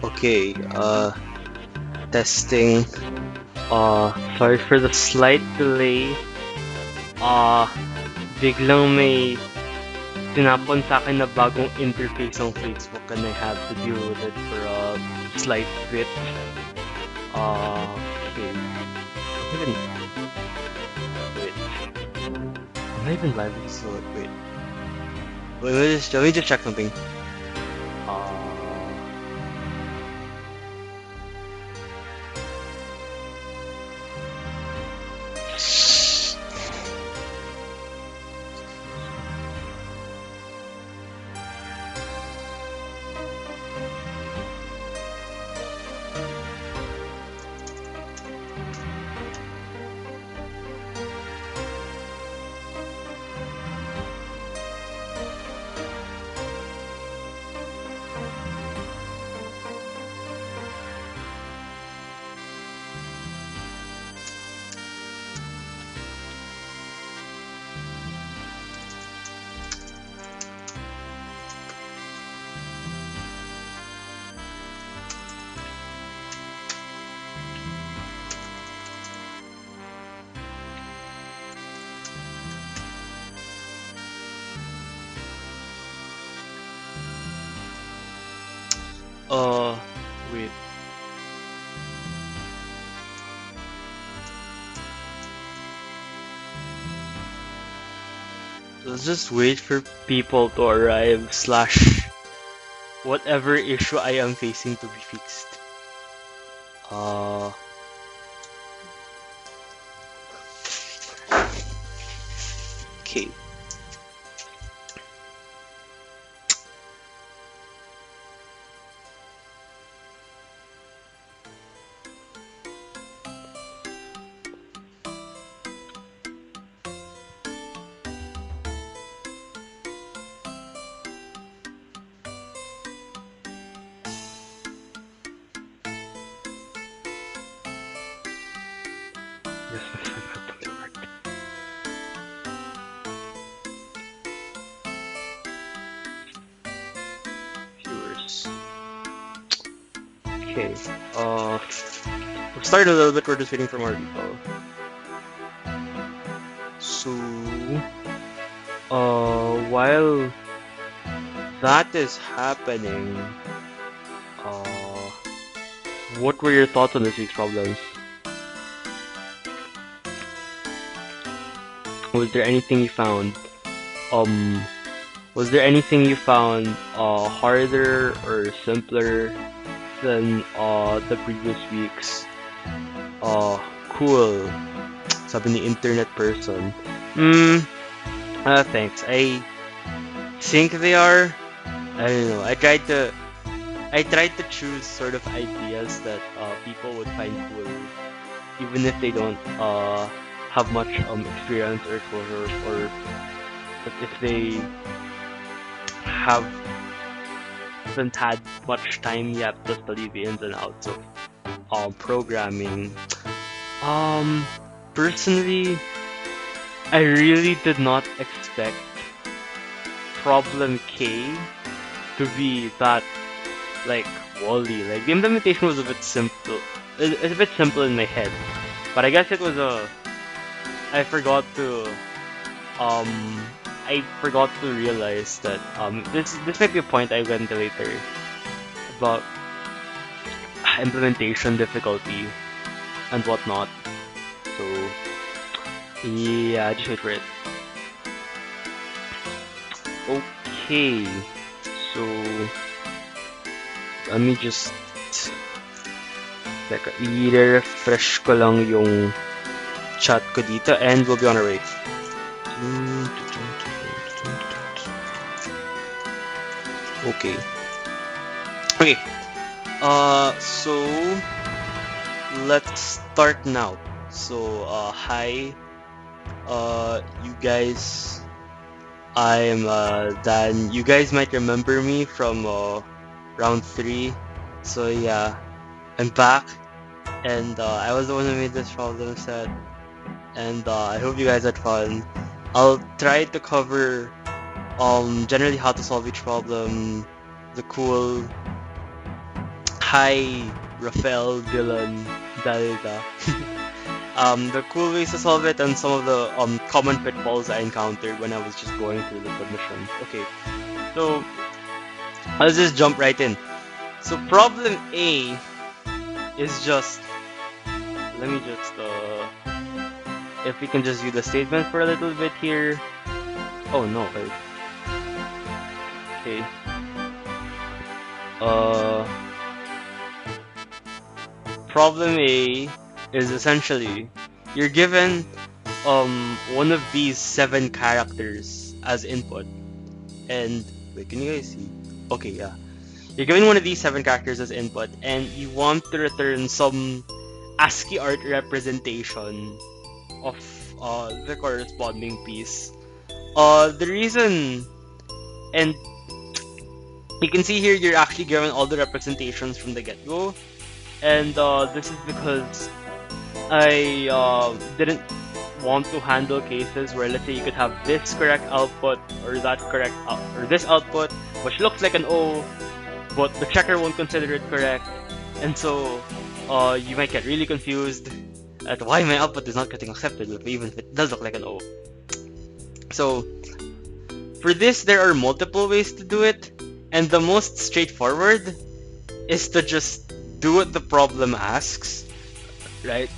Okay, testing. Sorry for the slight delay. Uh, Biglang may tinapon sa akin na bagong interface ng Facebook and I had to deal with it for a slight bit. Okay. Even, wait. Am I even live? So, wait. Let me just check something. Wait. Let's just wait for people to arrive / whatever issue I am facing to be fixed. Okay. Viewers. Okay. We'll start a little bit. We're just waiting for more people. So, while that is happening, what were your thoughts on this week's problems? Was there anything you found? Was there anything you found harder or simpler than the previous weeks? Cool. Sabi ni internet person. Thanks. I think they are. I don't know. I tried to choose sort of ideas that people would find cool, even if they don't have much experience or exposure, or if they haven't had much time yet to study the ins and outs of programming. Personally, I really did not expect problem K to be that like wally. Like the implementation was a bit simple. It's a bit simple in my head, but I guess it was I forgot to realize that this might be a point I went to later about implementation difficulty and whatnot. So yeah, just wait for it. Okay, so let me just i-refresh ko lang yung chat ko dito and we'll be on our way. Okay. So let's start now. So hi, you guys. I am Dan. You guys might remember me from round 3. So yeah, I'm back, and I was the one who made this problem set, and I hope you guys had fun. I'll try to cover generally how to solve each problem, the cool hi Rafael, Dylan, Dalida. The cool ways to solve it and some of the common pitfalls I encountered when I was just going through the submission. Okay, so I'll just jump right in. So problem A is just, let me just if we can just view the statement for a little bit here. Oh no, wait. Okay. Problem A is essentially you're given one of these 7 characters as input, and wait, can you guys see? Okay, yeah. You're given one of these 7 characters as input, and you want to return some ASCII art representation of the corresponding piece. The reason, and you can see here, you're actually given all the representations from the get-go, and this is because I didn't want to handle cases where, let's say, you could have this correct output or that correct or this output which looks like an O, but the checker won't consider it correct, and so you might get really confused at why my output is not getting accepted, even if it does look like an O. So for this, there are multiple ways to do it, and the most straightforward is to just do what the problem asks, right?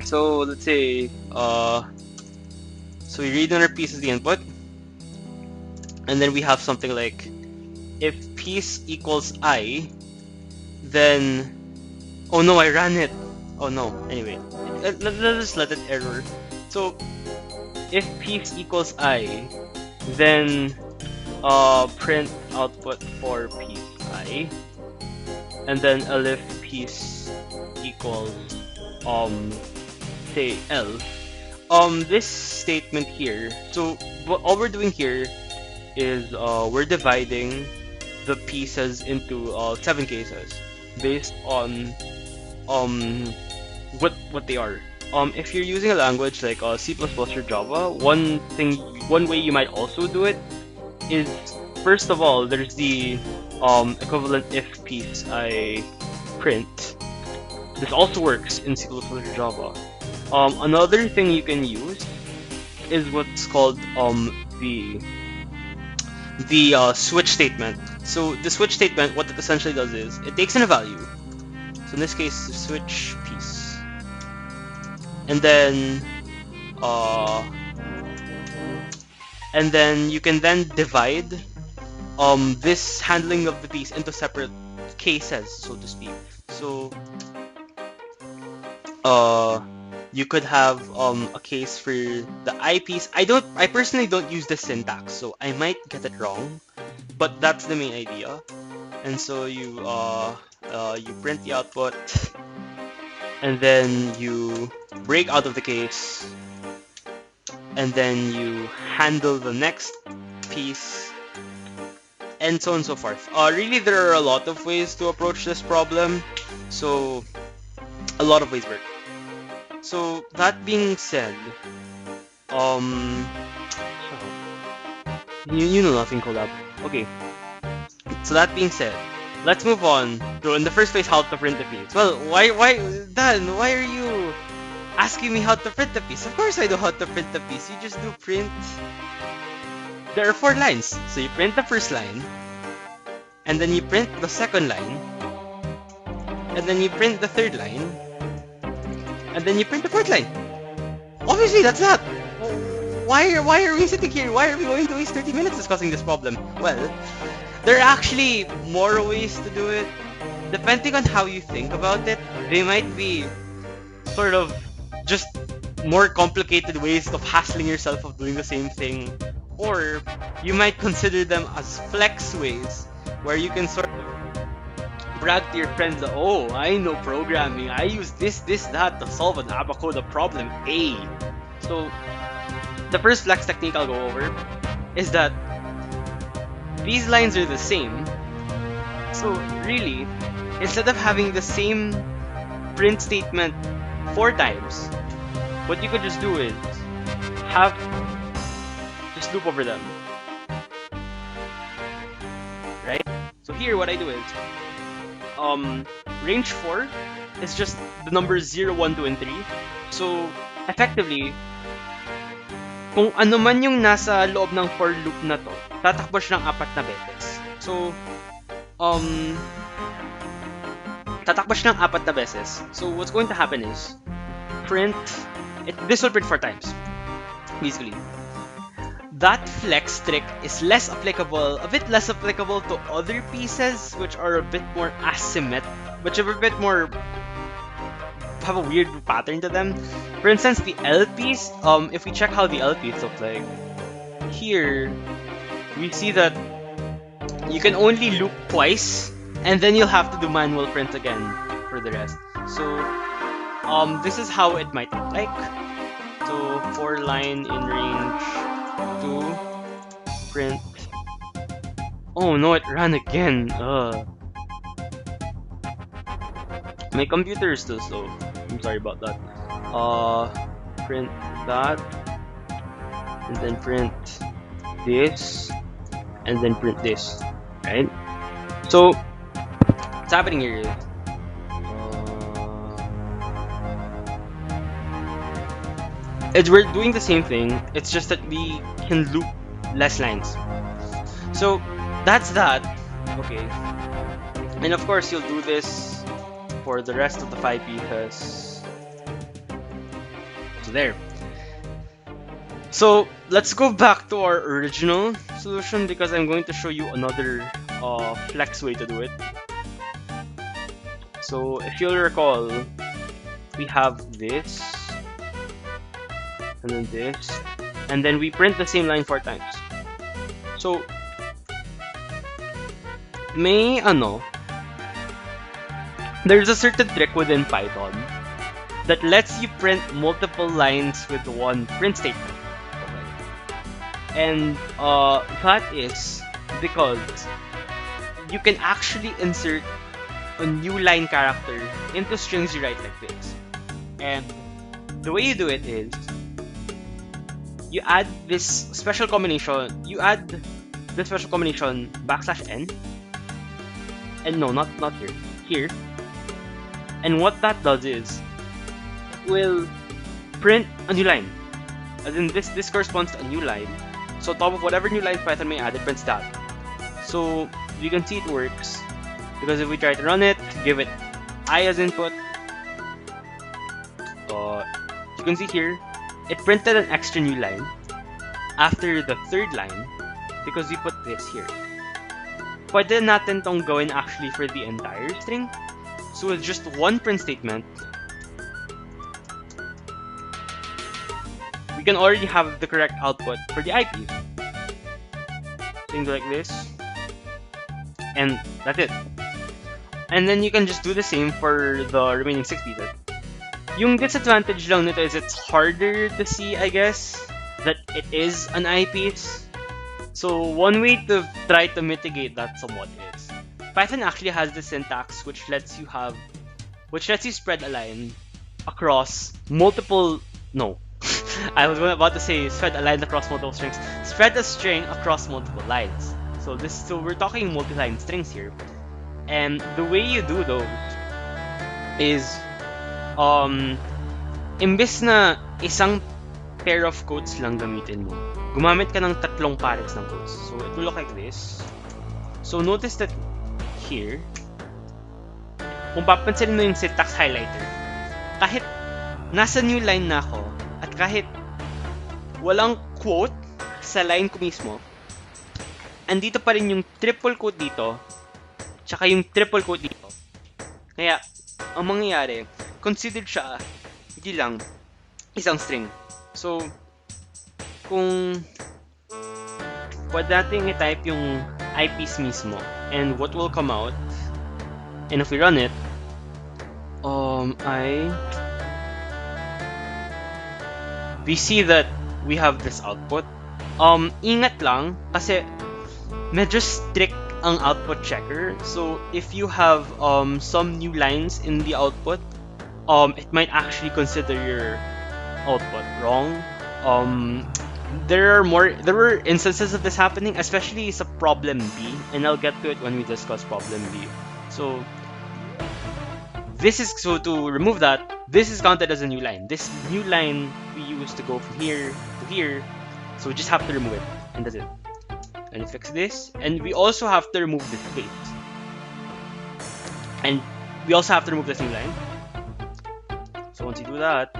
So let's say, so we read on our piece as the input, and then we have something like, if piece equals I, then, oh no, I ran it. Oh no, anyway, let's just let it error. So if piece equals I, then print output for piece I, and then elif piece equals say L. This statement here, so all we're doing here is we're dividing the pieces into 7 cases based on what they are. If you're using a language like C++ or Java, one way you might also do it is, first of all, there's the equivalent if piece I print. This also works in C++ or Java. Another thing you can use is what's called the switch statement. So the switch statement, what it essentially does is it takes in a value. So in this case, switch piece, and then you can then divide this handling of the piece into separate cases, so to speak. So you could have a case for the I piece. I personally don't use the syntax, so I might get it wrong, but that's the main idea. And so you print the output, and then you break out of the case, and then you handle the next piece, and so on and so forth. Really, there are a lot of ways to approach this problem, so a lot of ways work. So that being said, you know nothing, collab. Okay. So that being said, let's move on to, in the first place, how to print the piece. Well, Dan, why are you asking me how to print the piece? Of course I know how to print the piece. You just do print. There are 4 lines. So you print the first line, and then you print the second line, and then you print the third line, and then you print the fourth line. Obviously, that's that. Why are we sitting here? Why are we going to waste 30 minutes discussing this problem? Well, there are actually more ways to do it. Depending on how you think about it, they might be sort of just more complicated ways of hassling yourself of doing the same thing. Or you might consider them as flex ways, where you can sort of brag to your friends that, oh, I know programming, I use this, that to solve an ABaKoDa problem A. So the first flex technique I'll go over is that these lines are the same. So really, instead of having the same print statement 4 times, what you could just do is have just loop over them. Right? So here, what I do is, range 4 is just the numbers 0, 1, 2, and 3. So, effectively, kung ano man yung nasa loob ng for loop na to, tatakbo siya ng 4 na beses. So, tatakbo siya ng 4 na beses. So, what's going to happen is, this will print 4 times, basically. That flex trick is a bit less applicable to other pieces, which are a bit more which are a bit more, have a weird pattern to them. For instance, the L piece, if we check how the L piece look like, here, we see that you can only loop twice, and then you'll have to do manual print again for the rest. So, this is how it might look like. So, 4 line in range 2, print. Oh no, it ran again. My computer is still slow. I'm sorry about that. Print that, and then print this, and then print this, right? So, what's happening here is, we're doing the same thing, it's just that we can loop less lines. So, that's that. Okay. And of course, you'll do this for the rest of the 5 pieces. So there. So, let's go back to our original solution because I'm going to show you another flex way to do it. So, if you'll recall, we have this, and then this, and then we print the same line 4 times. So, there's a certain trick within Python that lets you print multiple lines with one print statement. Okay. And that is because you can actually insert a new line character into strings you write like this. And the way you do it is, you add this special combination, \n, and no, not here, and what that does is, will print a new line, as in this corresponds to a new line, so top of whatever new lines Python may add, it prints that. So you can see it works, because if we try to run it, give it I as input, you can see here, it printed an extra new line after the 3rd line because we put this here. Pwede natin tong gawin actually for the entire string. So with just one print statement, we can already have the correct output for the IP. Things like this. And that's it. And then you can just do the same for the remaining 6 pieces. Yung disadvantage lang nito is it's harder to see, I guess, that it is an eyepiece. So one way to try to mitigate that somewhat is, Python actually has the syntax which lets you spread a line across multiple, no, I was about to say spread a line across multiple strings. Spread a string across multiple lines. So we're talking multi-line strings here. And the way you do those is, imbes na isang pair of quotes lang gamitin mo, gumamit ka ng 3 pares ng quotes. So it will look like this. So notice that here, kung papansin mo yung syntax highlighter, kahit nasa new line na ako, at kahit walang quote sa line ko mismo, andito pa rin yung triple quote dito, tsaka yung triple quote dito. Kaya, ang mangyayari, considered siya, hindi lang, isang string. So, kung pwede natin i-type yung eyepiece mismo, and what will come out, and if we run it, we see that we have this output. Ingat lang, kasi medyo strict ang output checker. So, if you have some new lines in the output, it might actually consider your output wrong. there were instances of this happening, especially sa problem B, and I'll get to it when we discuss problem B. So to remove that, this is counted as a new line. This new line we use to go from here to here, so we just have to remove it, and that's it. And fix this, and we also have to remove this space, and we also have to remove this new line. So once you do that,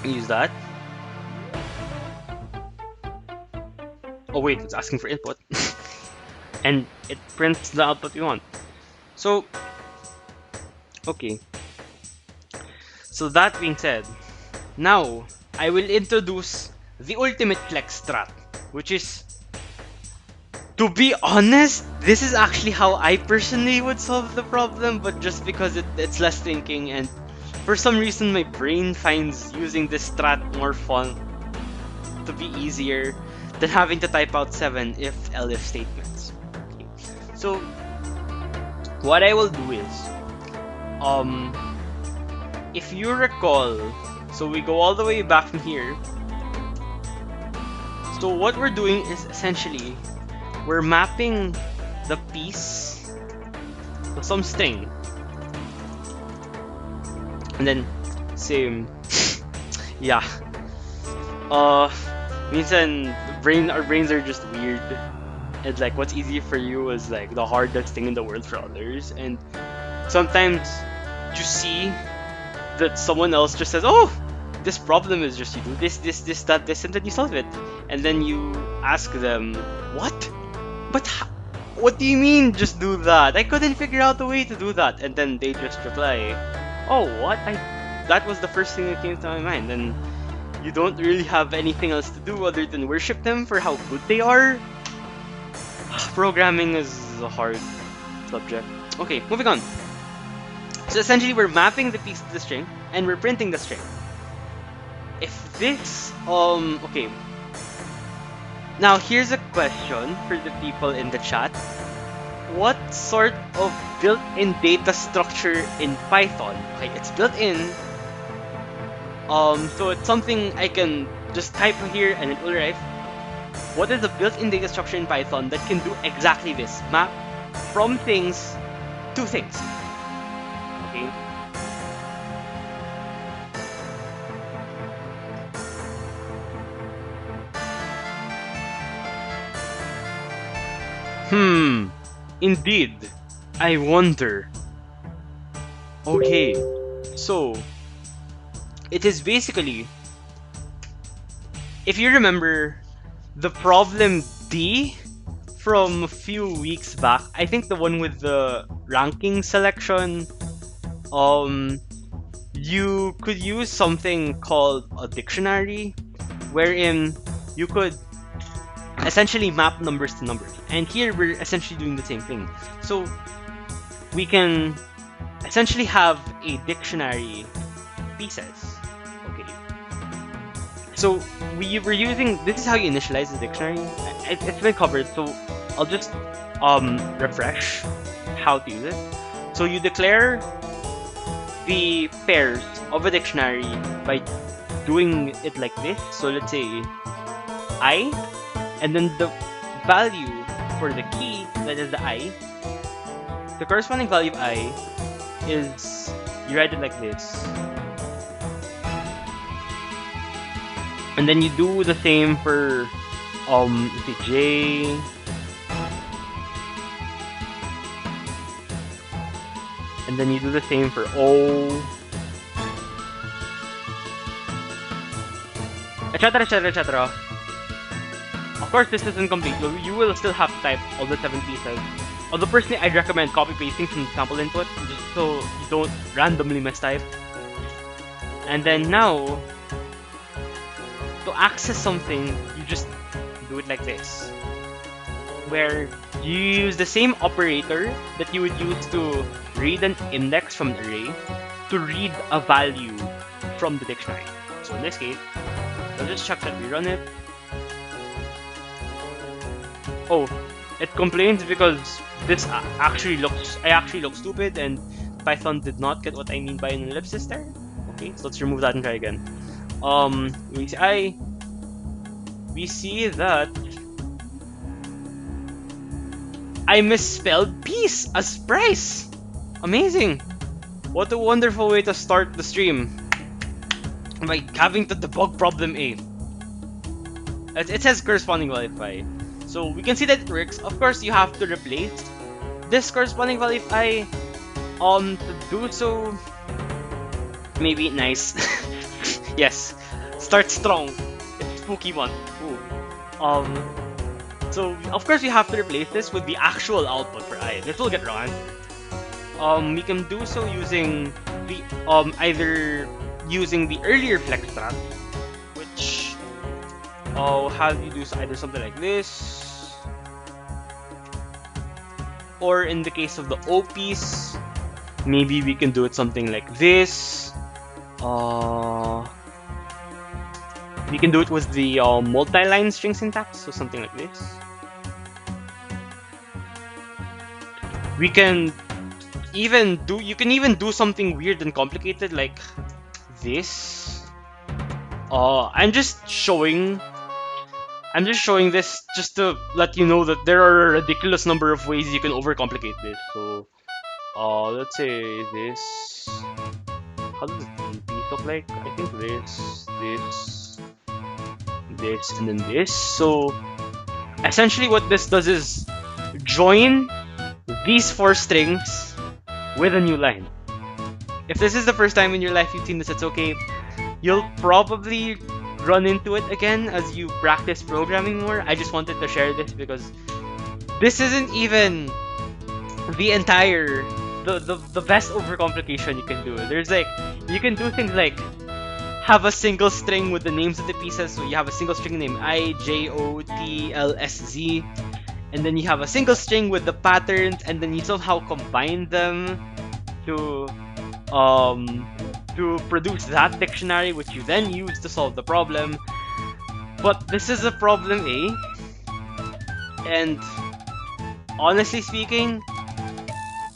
use that. Oh wait, it's asking for input. And it prints the output we want. So, okay. So that being said, now I will introduce the ultimate flex strat, which is, to be honest, this is actually how I personally would solve the problem, but just because it's less thinking, and for some reason my brain finds using this strat more fun, to be easier than having to type out 7 if-elif statements. Okay. So what I will do is, if you recall, so we go all the way back from here. So what we're doing is essentially we're mapping the piece to some string, and then same. Yeah. Minsan our brains are just weird. And like what's easy for you is like the hardest thing in the world for others. And sometimes you see that someone else just says, "Oh, this problem is just you do this, that, this, and then you solve it." And then you ask them, "What? But what do you mean just do that? I couldn't figure out a way to do that." And then they just reply, "Oh, what? That was the first thing that came to my mind." And you don't really have anything else to do other than worship them for how good they are. Programming is a hard subject. Okay, moving on. So essentially we're mapping the piece to the string and we're printing the string. If this, okay. Now here's a question for the people in the chat. What sort of built-in data structure in Python? Okay, it's built-in. So it's something I can just type here and it will arrive. What is the built-in data structure in Python that can do exactly this? Map from things to things. Okay. Indeed. I wonder. Okay. So, it is basically, if you remember the problem D from a few weeks back, I think the one with the ranking selection, you could use something called a dictionary, wherein you could essentially map numbers to numbers. And here we're essentially doing the same thing. So we can essentially have a dictionary pieces. Okay. So we were using, this is how you initialize the dictionary. It's been covered, so I'll just refresh how to use it. So you declare the pairs of a dictionary by doing it like this. So let's say I, and then the value for the key, that is the I, the corresponding value of I is, you write it like this. And then you do the same for let's see, J, and then you do the same for O, etc, etc, etc. Of course, this isn't complete. You will still have to type all the 7 pieces. Although personally, I'd recommend copy-pasting from the sample input, just so you don't randomly mistype. And then now, to access something, you just do it like this, where you use the same operator that you would use to read an index from the array to read a value from the dictionary. So in this case, I'll just check that we run it. Oh, it complains because this I actually look stupid and Python did not get what I mean by an ellipsis there. Okay, so let's remove that and try again. we see that I misspelled peace as price. Amazing! What a wonderful way to start the stream by having to debug problem A. It says corresponding Wi-Fi, so we can see that it works. Of course, you have to replace this corresponding Wi-Fi. To do so, maybe nice. Yes, start strong. It's spooky month. Ooh. So of course we have to replace this with the actual output for I. This will get run. We can do so using the either using the earlier flex strat, which have you do either something like this, or in the case of the OPs, maybe we can do it something like this. We can do it with the multi-line string syntax, so something like this. We can even do, you can even do something weird and complicated like this. I'm just showing this just to let you know that there are a ridiculous number of ways you can overcomplicate this. So let's say this. How does the piece look like? I think this, and then this. So essentially what this does is join these 4 strings with a new line. If this is the first time in your life you've seen this, it's okay. You'll probably run into it again as you practice programming more. I just wanted to share this because this isn't even the entire the best overcomplication you can do. There's like, you can do things like have a single string with the names of the pieces. So you have a single string named I, J, O, T, L, S, Z, and then you have a single string with the patterns, and then you somehow combine them to produce that dictionary, which you then use to solve the problem. But this is a problem A, and honestly speaking,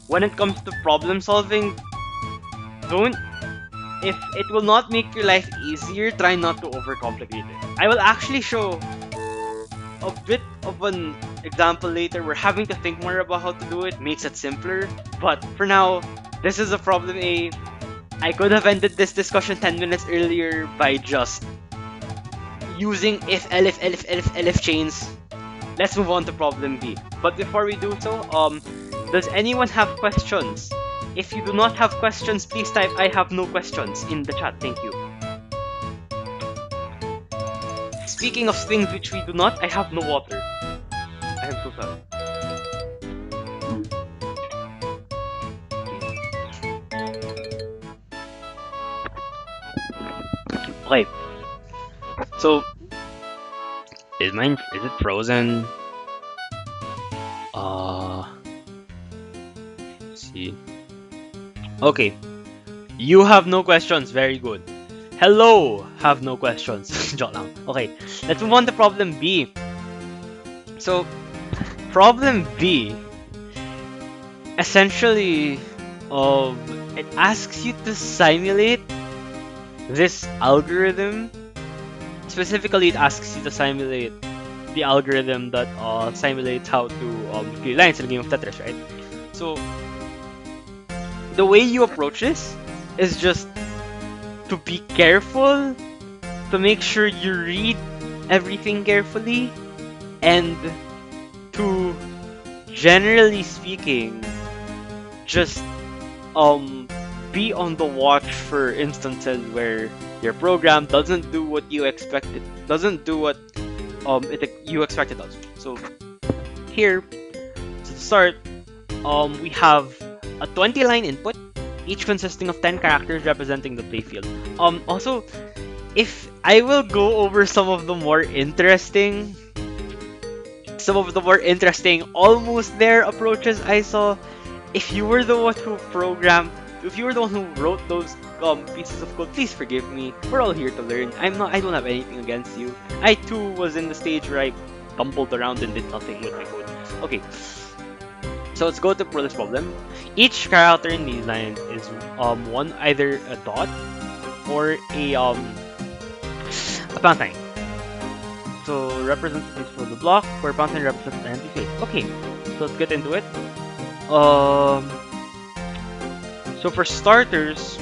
when it comes to problem solving, if it will not make your life easier, try not to overcomplicate it. I will actually show a bit of an example later where having to think more about how to do it makes it simpler. But for now, this is a problem A. I could have ended this discussion 10 minutes earlier by just using if, elif chains. Let's move on to problem B. But before we do so, does anyone have questions? If you do not have questions, please type I have no questions in the chat. Thank you. Speaking of things which we do not, I have no water. I am so sorry. Okay. So, is it frozen? Let's see. Okay. You have no questions. Very good. Hello, have no questions. Joke lang. Okay, let's move on to problem B. So, problem B, essentially, it asks you to simulate this algorithm. Specifically, it asks you to simulate the algorithm that simulates how to clear lines in a game of Tetris, right? So, the way you approach this is just to be careful, to make sure you read everything carefully, and to, generally speaking, just be on the watch for instances where your program doesn't do what you expected, you expect it does. So here, to start, we have a 20-line input, each consisting of 10 characters representing the playfield. Also, if I will go over some of the more interesting, almost there approaches I saw, if you were the one who wrote those pieces of code, please forgive me. We're all here to learn. I don't have anything against you. I too was in the stage where I bumbled around and did nothing with my code. Okay. So let's go to this problem. Each character in these lines is either a dot or a a pound sign. So represents the face for the block, where pound sign represents the empty face. Okay, so let's get into it. Um, so for starters,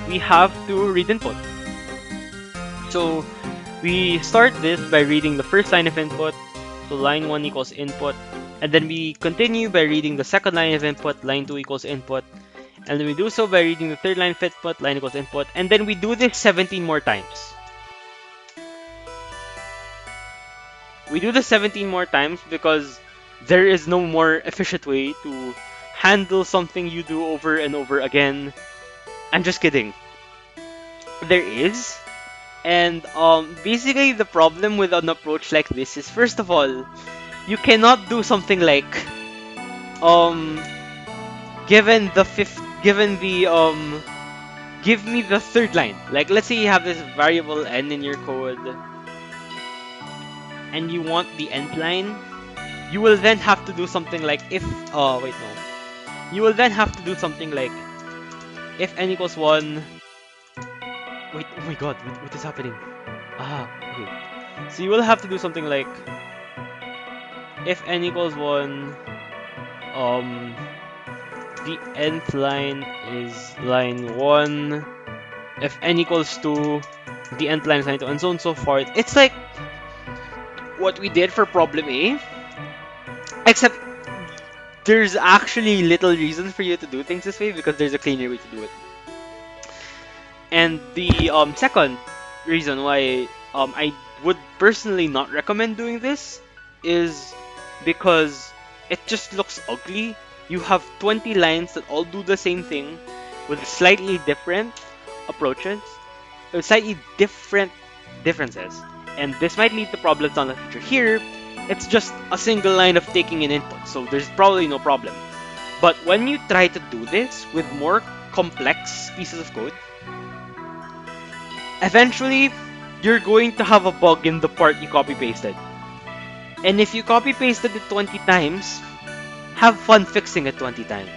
we have to read input. So we start this by reading the first line of input. So line 1 equals input. And then we continue by reading the second line of input, line 2 equals input. And then we do so by reading the third line of input, line equals input. And then we do this 17 more times. We do this 17 more times because there is no more efficient way to handle something you do over and over again. I'm just kidding. There is. And basically the problem with an approach like this is, first of all, you cannot do something like um given the fifth given the give me the third line. Like, let's say you have this variable n in your code and you want the nth line. You will then have to do something like if wait, no. You will then have to do something like if n equals 1. Wait, oh my god, what is happening? Okay. So you will have to do something like if n equals 1, the nth line is line 1. If n equals 2, the nth line is line 2, and so on and so forth. It's like what we did for problem A, except there's actually little reason for you to do things this way because there's a cleaner way to do it. And the second reason why I would personally not recommend doing this is because it just looks ugly. You have 20 lines that all do the same thing with slightly different approaches, with slightly different differences. And this might lead to problems on the future. Here, it's just a single line of taking an input, so there's probably no problem. But when you try to do this with more complex pieces of code, eventually, you're going to have a bug in the part you copy-pasted. And if you copy-pasted it 20 times, have fun fixing it 20 times.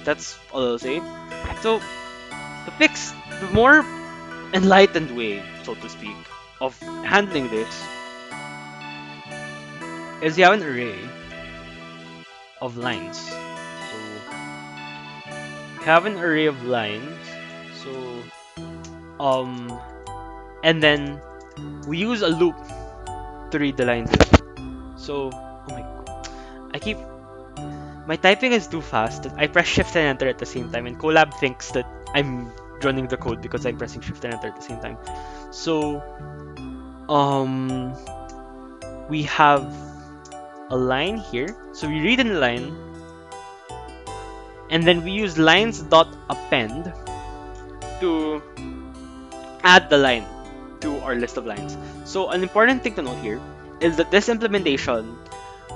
That's all I'll say. So, to fix the more enlightened way, so to speak, of handling this is you have an array of lines. So, you have an array of lines. So, and then we use a loop to read the lines. So, oh my god, my typing is too fast. I press shift and enter at the same time, and Colab thinks that I'm running the code because I'm pressing shift and enter at the same time. So, we have a line here. So we read in the line, and then we use lines.append to add the line to our list of lines. So an important thing to note here is that this implementation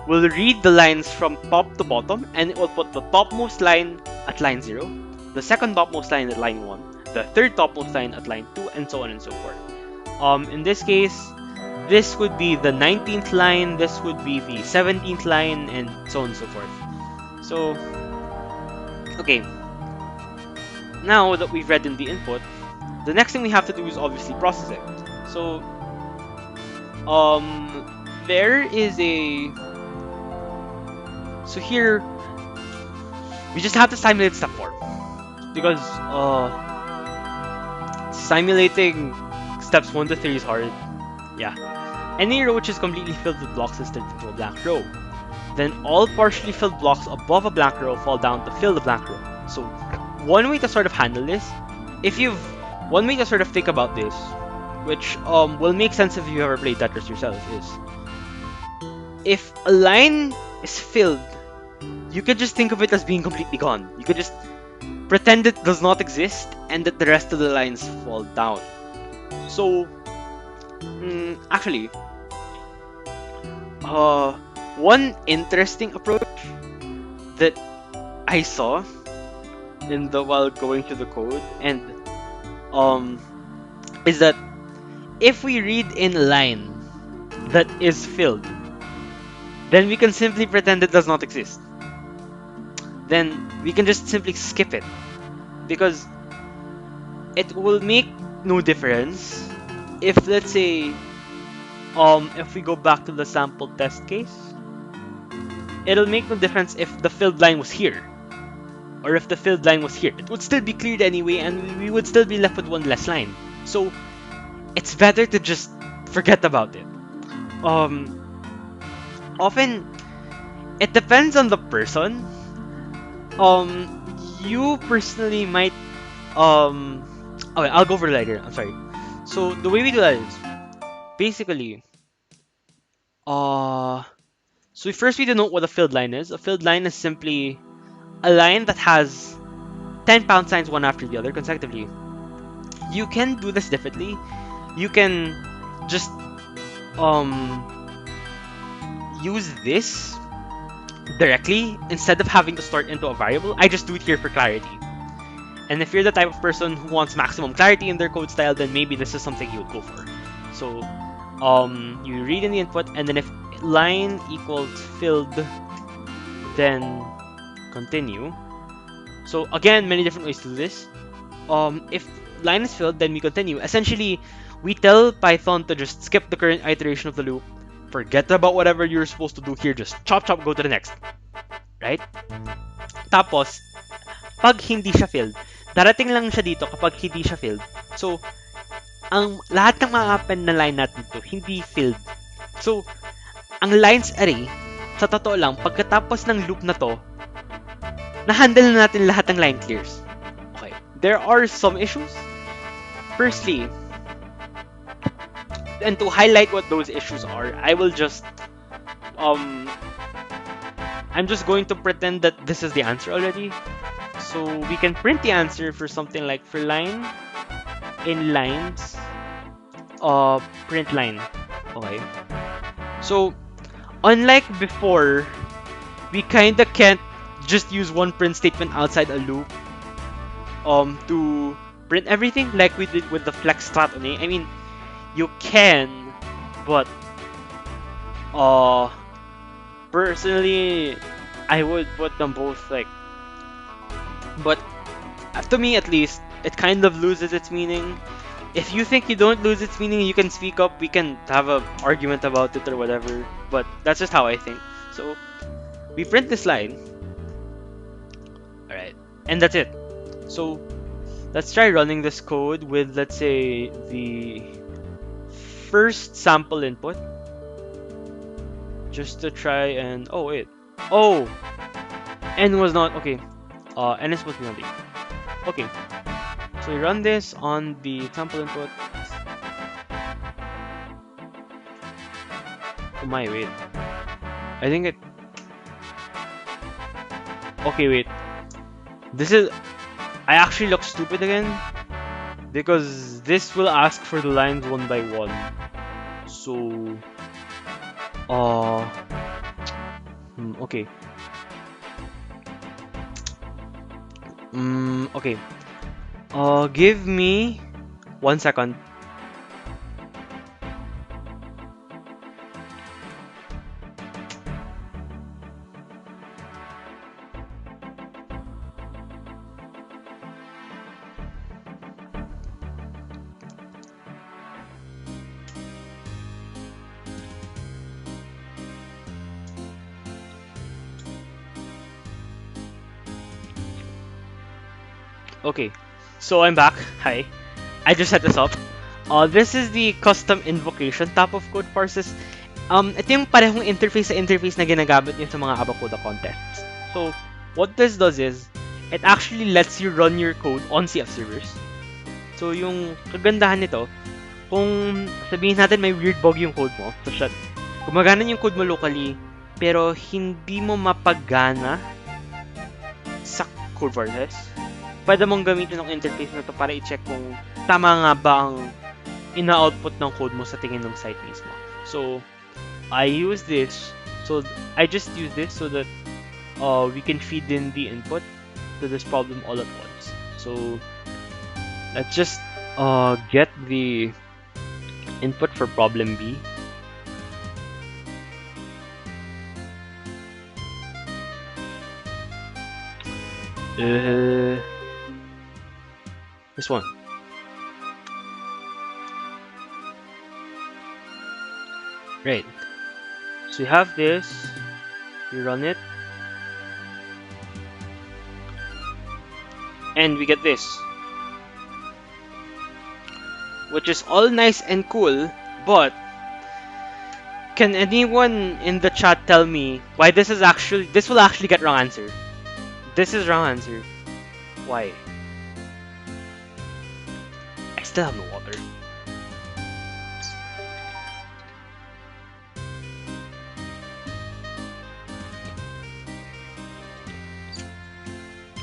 will read the lines from top to bottom, and it will put the topmost line at line 0, the second topmost line at line 1, the third topmost line at line 2, and so on and so forth. In this case, this would be the 19th line, this would be the 17th line, and so on and so forth. So, okay. Now that we've read in the input, the next thing we have to do is obviously process it. So, there is a... So here, we just have to simulate step 4. Because, simulating steps 1 to 3 is hard. Yeah. Any row which is completely filled with blocks is turned into a blank row. Then all partially filled blocks above a blank row fall down to fill the blank row. So, one way to sort of handle this, one way to sort of think about this, which will make sense if you ever played Tetris yourself, is if a line is filled, you could just think of it as being completely gone. You could just pretend it does not exist and that the rest of the lines fall down. So, actually, one interesting approach that I saw while going through the code and is that if we read in a line that is filled, then we can simply pretend it does not exist. Then we can just simply skip it, because it will make no difference if let's say if we go back to the sample test case, it'll make no difference if the filled line was here or if the filled line was here. It would still be cleared anyway, and we would still be left with one less line. So it's better to just forget about it. Often it depends on the person. You personally might okay, I'll go for the later. I'm sorry. So the way we do that is basically uh so first we denote what a filled line is. A filled line is simply a line that has 10 pound signs one after the other consecutively. You can do this differently. You can just um use this directly instead of having to start into a variable. I just do it here for clarity. And if you're the type of person who wants maximum clarity in their code style, then maybe this is something you would go for. So you read in the input, and then if line equals filled, then continue. So again, many different ways to do this. If line is filled, then we continue. Essentially, we tell Python to just skip the current iteration of the loop, forget about whatever you're supposed to do here, just chop chop, go to the next. Right? Tapos, pag hindi siya filled, darating lang siya dito kapag hindi siya filled. So, ang lahat ng ma-happen na line natin dito, hindi filled. So, ang lines array, sa totoo lang, pagkatapos ng loop na to, na-handle na natin lahat ng line clears. Okay. There are some issues. Firstly, and to highlight what those issues are, I will just I'm just going to pretend that this is the answer already. So we can print the answer for something like for line in lines print line. Okay. So unlike before, we kinda can't just use one print statement outside a loop to print everything like we did with the flex strat on A. I mean, you can, but personally, I would put them both like. But to me, at least, it kind of loses its meaning. If you think you don't lose its meaning, you can speak up. We can have an argument about it or whatever. But that's just how I think. So we print this line. All right, and that's it. So let's try running this code with, let's say, the first sample input, just to try and n was not okay. N is supposed to be on the okay. So we run this on the sample input. Oh my, wait. I think it. Okay, wait. This is. I actually look stupid again because this will ask for the lines one by one. So, okay. Okay. Give me 1 second. Okay, so I'm back. Hi. I just set this up. This is the custom invocation type of code parses. Ito yung parehong interface sa interface na ginagamit niyo sa mga ABaKoDa contests. So, what this does is, it actually lets you run your code on CF servers. So, yung kagandahan nito, kung sabihin natin may weird bug yung code mo, such that gumagana yung code mo locally, pero hindi mo mapagana sa code parses, pwede mong gamitin ng interface na to para i-check kung tama nga ba ang ina-output ng code mo sa tingin ng site mismo. So, I use this. So, I just use this so that we can feed in the input to this problem all at once. So, let's just get the input for problem B. This one. Right. So you have this, you run it, and we get this, which is all nice and cool, but can anyone in the chat tell me why this will actually get wrong answer? This is wrong answer. Why? I still have no water.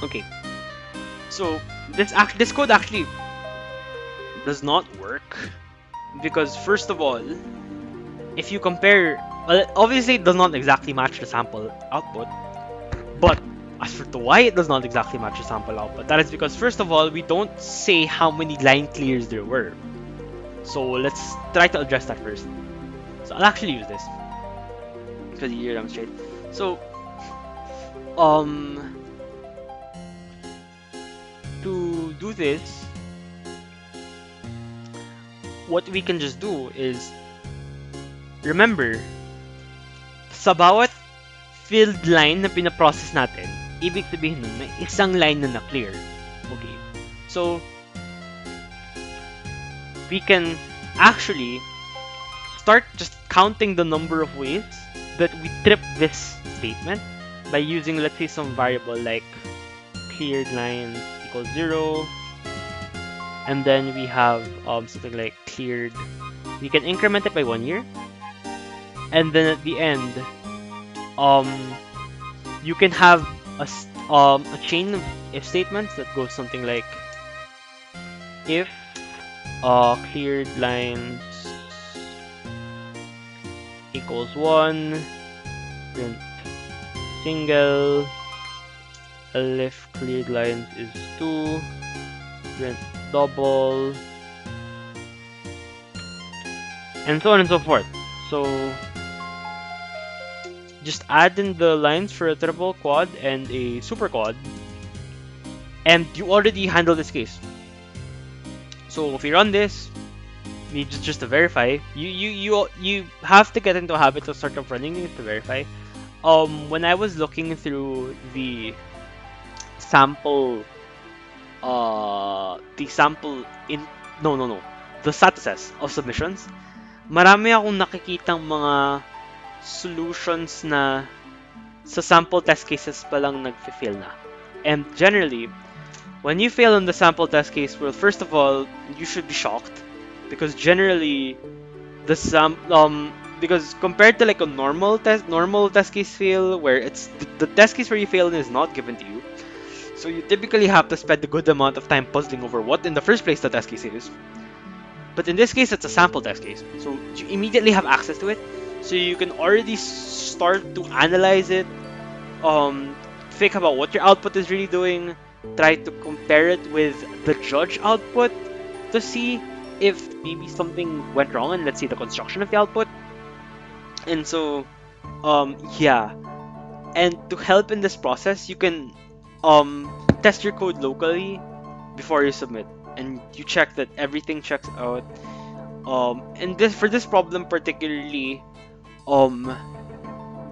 Okay. So this code actually does not work because first of all, if you compare, well, obviously it does not exactly match the sample output, but as for the why it does not exactly match the sample output, that is because first of all, we don't say how many line clears there were. So let's try to address that first. So I'll actually use this because you demonstrate. So um to do this, what we can just do is remember sa bawat filled line na pinaprocess natin, ibig sabihin nun, may isang line na na-clear. Okay. So, we can actually start just counting the number of ways that we trip this statement by using, let's say, some variable like cleared lines equals 0, and then we have something like cleared. We can increment it by 1 year, and then at the end, um, you can have a chain of if statements that goes something like if cleared lines equals 1, print single, if cleared lines is 2, print double, and so on and so forth. So just add in the lines for a triple quad and a super quad, and you already handle this case. So if you run this, just to verify, you have to get into a habit of sort of running it to verify. When I was looking through the sample, the sample in the statuses of submissions, marami akong nakikitang mga solutions na sa sample test cases pa lang nag-fail na. And generally, when you fail in the sample test case, well, first of all, you should be shocked because generally because compared to like a normal test case fail where it's the test case where you fail is not given to you, so you typically have to spend a good amount of time puzzling over what in the first place the test case is. But in this case, it's a sample test case, so you immediately have access to it, so you can already start to analyze it, think about what your output is really doing, try to compare it with the judge output to see if maybe something went wrong in, let's say, the construction of the output. And so, yeah. And to help in this process, you can test your code locally before you submit, and you check that everything checks out. And this for this problem particularly,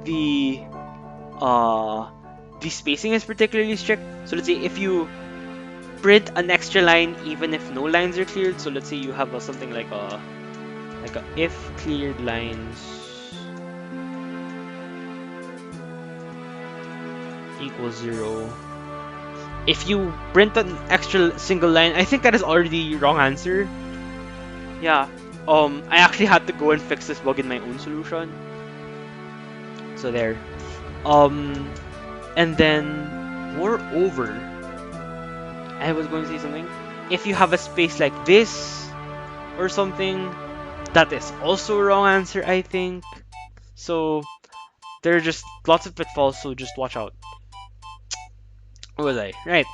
the the spacing is particularly strict. So let's say if you print an extra line even if no lines are cleared. So let's say you have something like a if cleared lines equals 0. If you print an extra single line, I think that is already wrong answer. Yeah. I actually had to go and fix this bug in my own solution. So there. And then moreover, I was going to say something. If you have a space like this or something, that is also a wrong answer, I think. So there are just lots of pitfalls, so just watch out. Where was I? Right.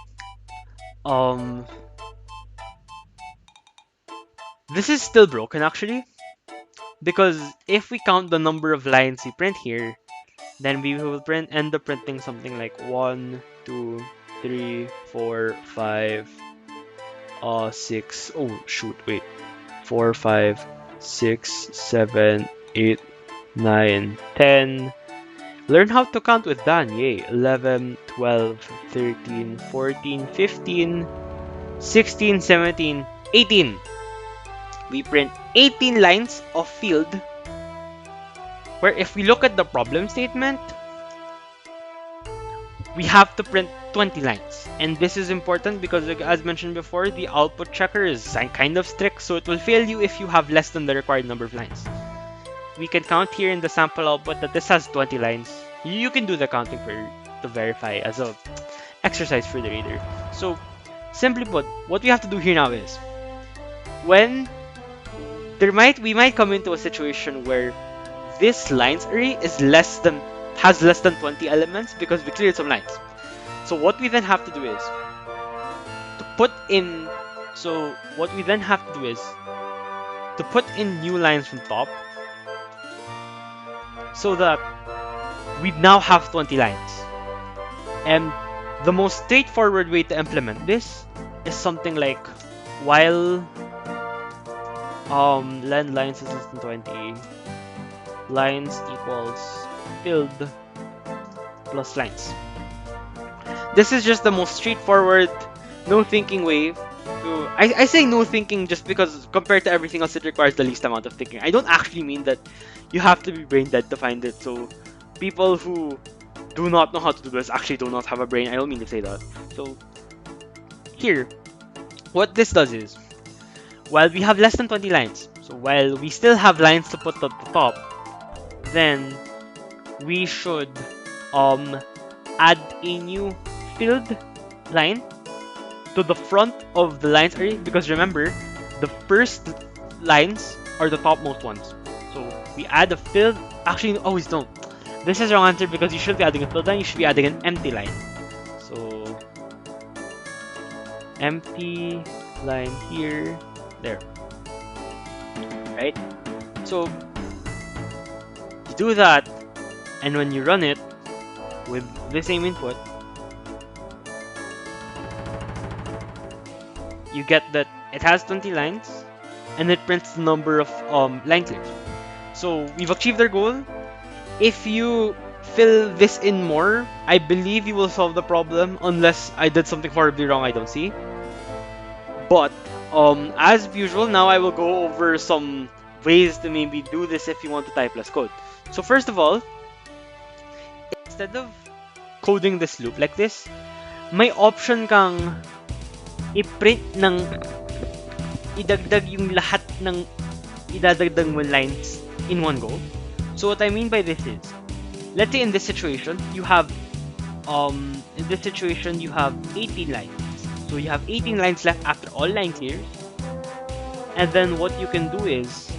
This is still broken actually, because if we count the number of lines we print here, then we will end up printing something like 1, 2, 3, 4, 5, 6. Oh shoot, wait. 4, 5, 6, 7, 8, 9, 10. Learn how to count with Dan. Yay. 11, 12, 13, 14, 15, 16, 17, 18. We print 18 lines of field, where if we look at the problem statement, we have to print 20 lines. And this is important because, like, as mentioned before, the output checker is kind of strict, so it will fail you if you have less than the required number of lines. We can count here in the sample output that this has 20 lines. You can do the counting to verify as a exercise for the reader. So, simply put, what we have to do here now is, when we might come into a situation where this lines array has less than 20 elements because we cleared some lines. So what we then have to do is to put in new lines from top, so that we now have 20 lines. And the most straightforward way to implement this is something like while len lines is less than 20, lines equals filled plus lines. This is just the most straightforward, no thinking way to... I say no thinking just because compared to everything else, it requires the least amount of thinking. I don't actually mean that you have to be brain dead to find it. So people who do not know how to do this actually do not have a brain. I don't mean to say that. So here, what this does is, while we have less than 20 lines, so while we still have lines to put at the top, then we should add a new filled line to the front of the lines array, because remember, the first lines are the topmost ones. So we add a filled... Actually, always don't. This is the wrong answer because you should be adding a filled line. You should be adding an empty line. So empty line here, there. Right? So you do that, and when you run it with the same input, you get that it has 20 lines and it prints the number of line clears. So we've achieved our goal. If you fill this in more, I believe you will solve the problem, unless I did something horribly wrong I don't see. But as usual, now I will go over some ways to maybe do this if you want to type less code. So first of all, instead of coding this loop like this, may option kang i-print ng idagdag yung lahat ng idadagdag mo lines in one go. So what I mean by this is, let's say in this situation you have 18 lines. So you have 18 lines left after all line clears. And then what you can do is,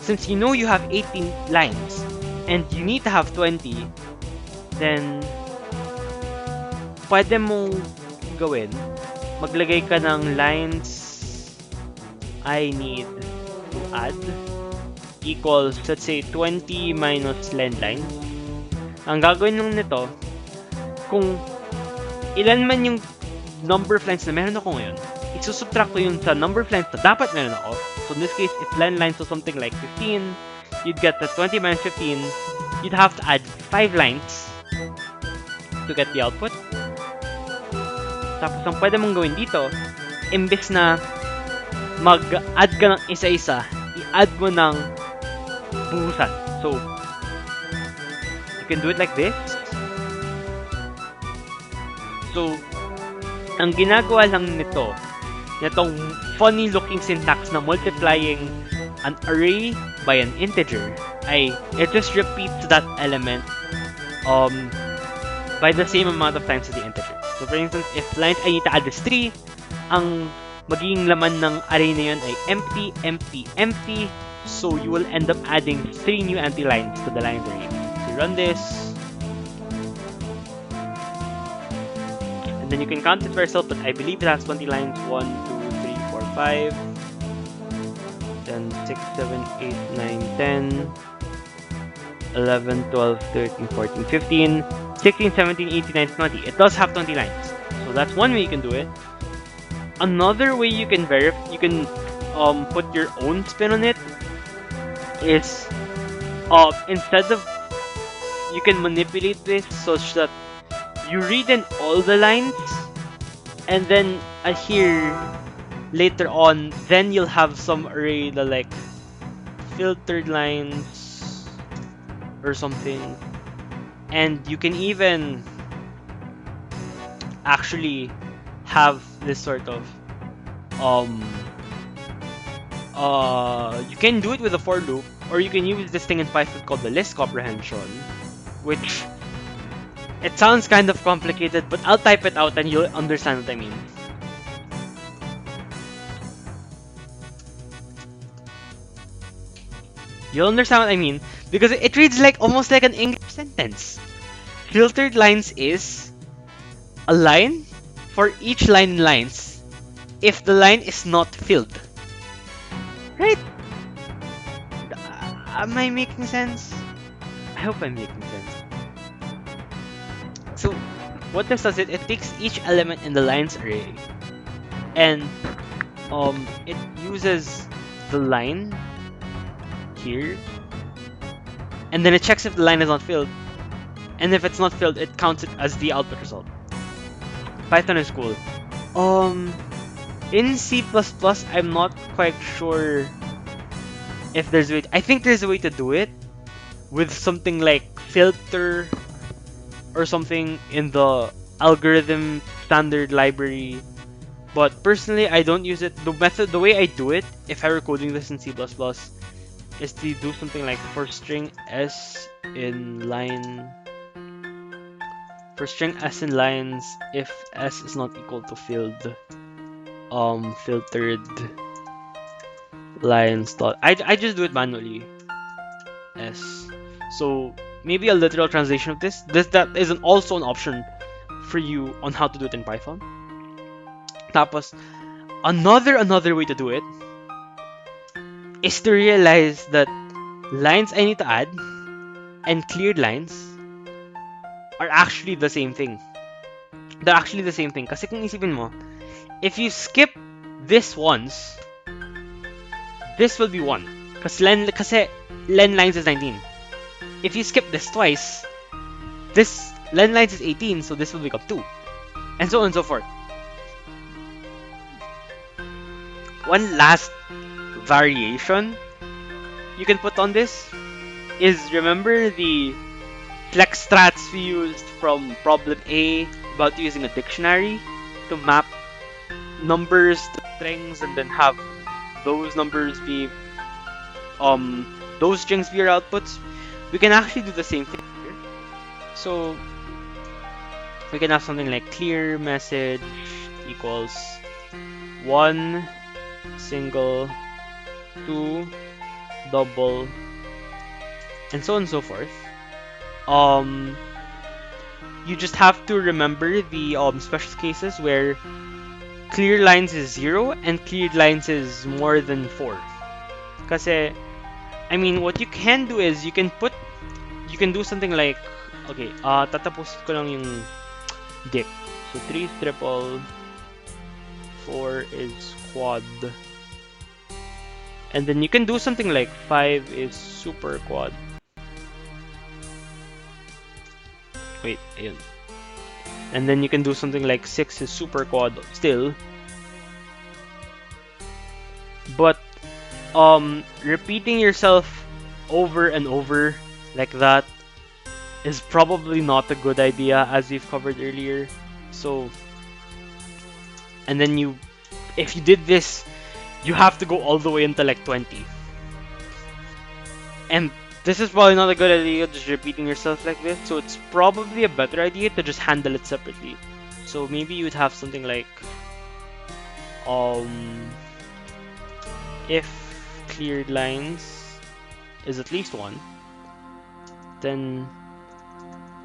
since you know you have 18 lines and you need to have 20, then pwede mong gawin, maglagay ka ng lines I need to add equals, let's say, 20 minus len line. Ang gagawin lang nito, kung ilan man yung number of lines na meron ako ngayon, isusubtract ko yun sa number of lines na dapat meron ako. So in this case, if len lines was something like 15, you'd get that 20 minus 15, you'd have to add 5 lines to get the output. Tapos ang pwede mong gawin dito, imbes na mag-add ka ng isa-isa, i-add mo ng buhusan. So, you can do it like this. So, ang ginagawa lang nito, itong funny looking syntax na multiplying an array by an integer, ay it just repeats that element by the same amount of times as the integer. So for instance, if lines I need to add is 3, ang magiging laman ng array na yun ay empty, empty, empty. So you will end up adding 3 new empty lines to the lines array. So run this, and then you can count it for yourself, but I believe it has 20 lines. 1, 2, 3, 4, 5, then 6, 7, 8, 9, 10, 11, 12, 13, 14, 15, 16, 17, 18, 19, 20. It does have 20 lines. So that's one way you can do it. Another way you can put your own spin on it is instead of, you can manipulate this such that you read in all the lines, and then here later on, then you'll have some array that like filtered lines or something, and you can even actually have this sort of um you can do it with a for loop, or you can use this thing in Python called the list comprehension, which it sounds kind of complicated, but I'll type it out and you'll understand what I mean. You'll understand what I mean because it reads like almost like an English sentence. Filtered lines is a line for each line in lines if the line is not filled. Right? Am I making sense? I hope I'm making sense. So, what this does, it takes each element in the lines array and it uses the line here, and then it checks if the line is not filled, and if it's not filled, it counts it as the output result. Python is cool. In C++, I'm not quite sure if there's a way. I think there's a way to do it with something like filter or something in the algorithm standard library. But personally, I don't use it. The way I do it, if I were coding this in C++, is to do something like for string s in line. For string s in lines, if s is not equal to filled, filtered lines dot. I just do it manually. S. So maybe a literal translation of this. That is also an option for you on how to do it in Python. Tapos another way to do it is to realize that lines I need to add and cleared lines are actually the same thing. They're actually the same thing. Kasi kung isipin mo, if you skip this once, this will be 1. Kasi len lines is 19. If you skip this twice, this len lines is 18, so this will become 2. And so on and so forth. One last variation you can put on this is, remember the flex strats we used from problem A about using a dictionary to map numbers to strings and then have those numbers be those strings be your outputs? We can actually do the same thing here. So we can have something like clear message equals 1 single, 2 double, and so on and so forth. You just have to remember the special cases where clear lines is 0 and cleared lines is more than 4. Kasi, I mean, what you can do is you can do something like, okay, tatapusin ko lang yung dict. So 3 is triple, 4 is quad, and then you can do something like 5 is super quad. Wait, ayun. And then you can do something like 6 is super quad still. But repeating yourself over and over like that is probably not a good idea, as we've covered earlier. So, and then if you did this, you have to go all the way until like 20. And this is probably not a good idea, just repeating yourself like this. So it's probably a better idea to just handle it separately. So maybe you would have something like if cleared lines is at least 1, then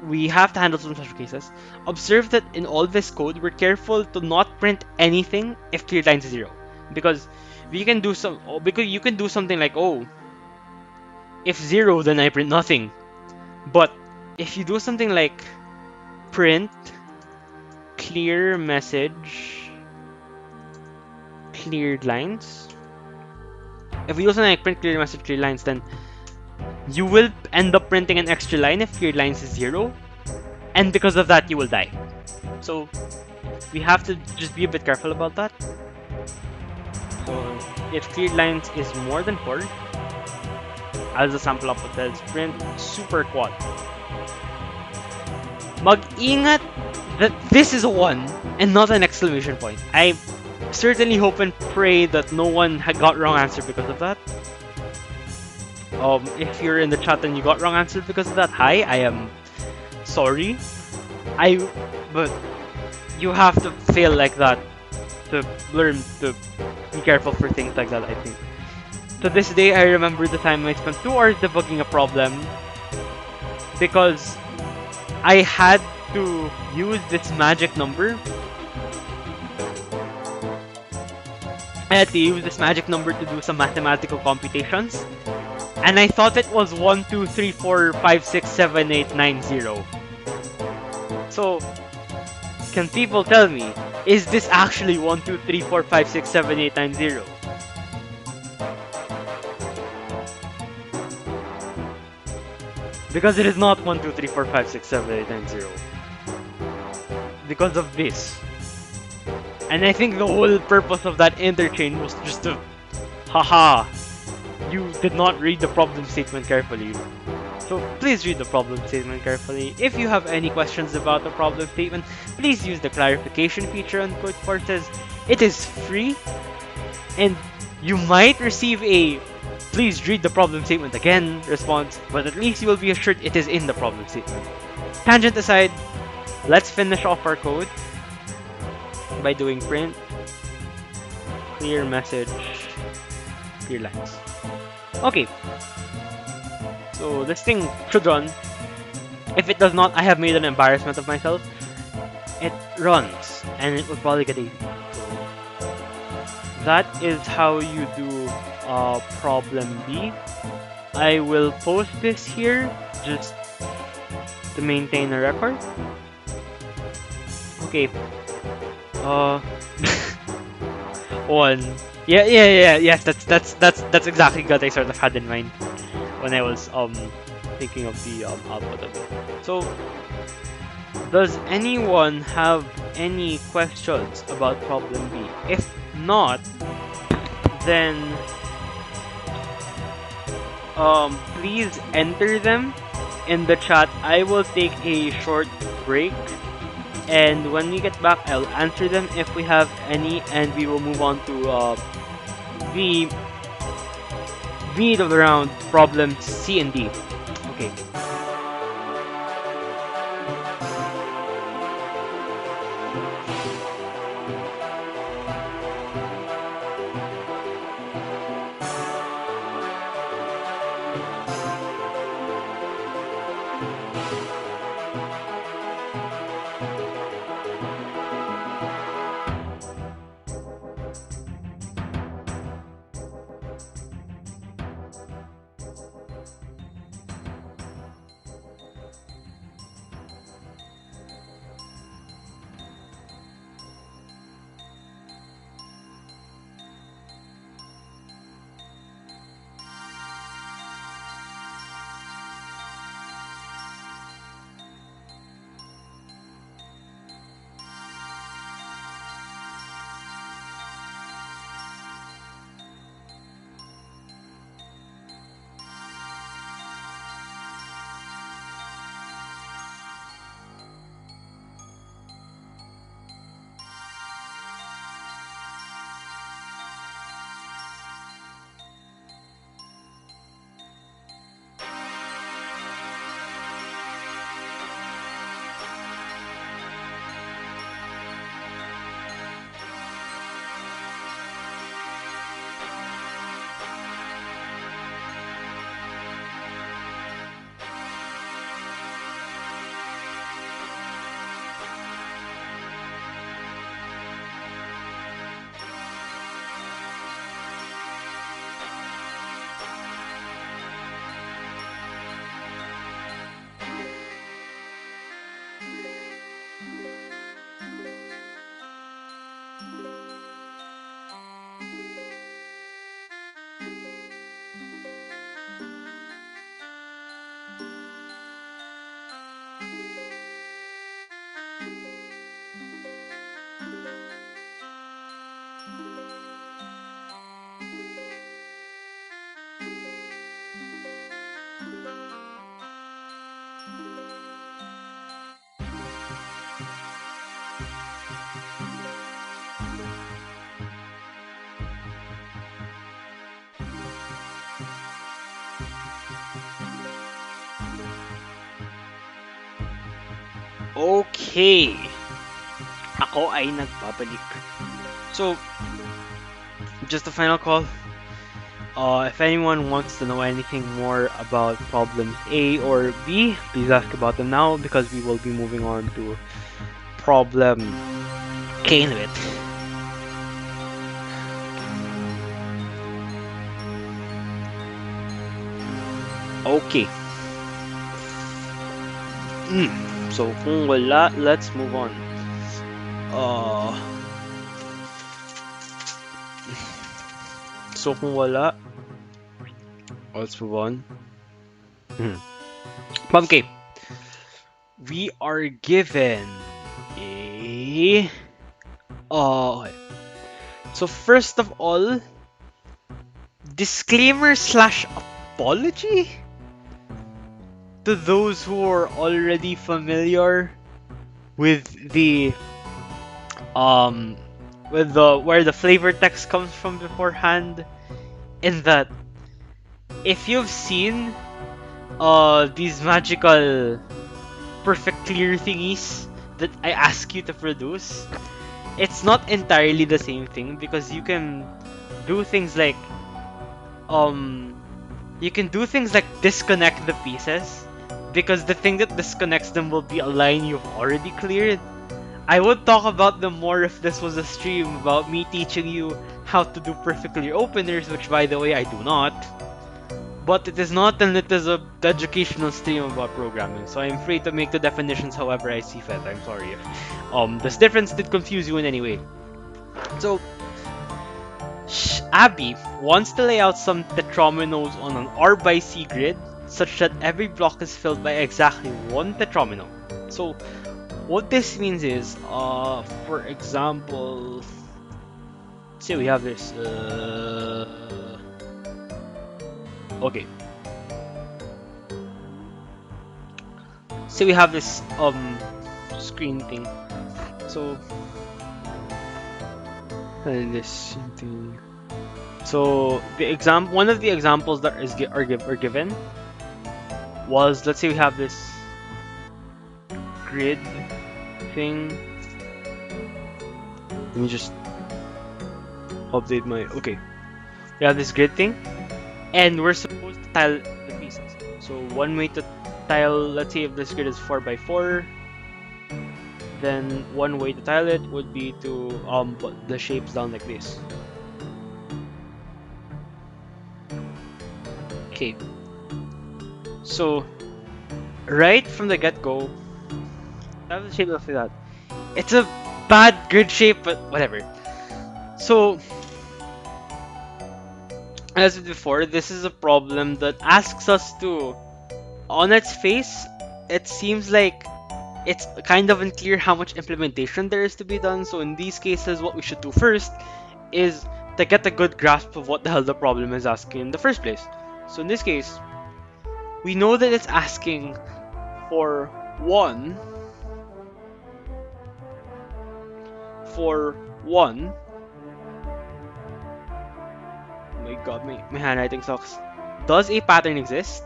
we have to handle some special cases. Observe that in all this code, we're careful to not print anything if cleared lines is 0, because you can do something like, oh, if 0, then I print nothing. But if you do something like print clear message cleared lines, if we do something like print clear message cleared lines, then you will end up printing an extra line if cleared lines is 0, and because of that, you will die. So we have to just be a bit careful about that. So if cleared lines is more than 4, as the sample output says, print super quad. Mag-ingat that this is a 1 and not an exclamation point. I certainly hope and pray that no one got wrong answer because of that. If you're in the chat and you got wrong answer because of that, hi, I am sorry. But you have to fail like that to learn to be careful for things like that, I think. To this day, I remember the time I spent 2 hours debugging a problem because I had to use this magic number. I had to use this magic number to do some mathematical computations. And I thought it was 1, 2, 3, 4, 5, 6, 7, 8, 9, 0. So, can people tell me, is this actually 1, 2, 3, 4, 5, 6, 7, 8, 9, 0? Because it is not 1, 2, 3, 4, 5, 6, 7, 8, 9, 0. Because of this. And I think the whole purpose of that interchange was just to, haha, you did not read the problem statement carefully. So please read the problem statement carefully. If you have any questions about the problem statement, please use the clarification feature on CodeForces. It is free, and you might receive a please read the problem statement again response, but at least you will be assured it is in the problem statement. Tangent aside, let's finish off our code by doing print clear message clear lines. Okay, so this thing should run. If it does not, I have made an embarrassment of myself. It runs, and it will probably get easy. So that is how you do problem B. I will post this here just to maintain a record. Okay. One. Yes, that's exactly what I sort of had in mind when I was thinking of the output of it. So, does anyone have any questions about problem B? If not, then please enter them in the chat. I will take a short break, and when we get back, I'll answer them if we have any, and we will move on to the meat of the round, problems C and D. Okay. Okay. Ako ay nagbabalik. So, just a final call. If anyone wants to know anything more about problems A or B, please ask about them now because we will be moving on to problem K in a bit. Okay. So kung wala, let's move on. So kung wala, let's move on. Problem K. We are given a... okay. So first of all, disclaimer slash apology to those who are already familiar with the where the flavor text comes from beforehand, in that if you've seen these magical perfect clear thingies that I ask you to produce, it's not entirely the same thing because you can do things like disconnect the pieces, because the thing that disconnects them will be a line you've already cleared. I would talk about them more if this was a stream about me teaching you how to do perfect clear openers, which by the way I do not. But it is not, and it is a educational stream about programming, so I'm free to make the definitions however I see fit. I'm sorry if this difference did confuse you in any way. So, Abby wants to lay out some tetrominoes on an R by C grid such that every block is filled by exactly one tetromino. So, what this means is, for example, say we have this, okay. Say we have this screen thing. So this thing. So the one of the examples that are given was, let's say we have this grid thing. Let me just update my... Okay. We have this grid thing, and we're supposed to tile the pieces. So one way to tile, let's say if this grid is 4x4, then one way to tile it would be to put the shapes down like this. Okay. So right from the get-go, have the shape like that. It's a bad grid shape, but whatever. So as before, this is a problem that asks us to, on its face, it seems like it's kind of unclear how much implementation there is to be done. So in these cases, what we should do first is to get a good grasp of what the hell the problem is asking in the first place. So in this case, we know that it's asking for one. Oh my god, my handwriting sucks. Does a pattern exist?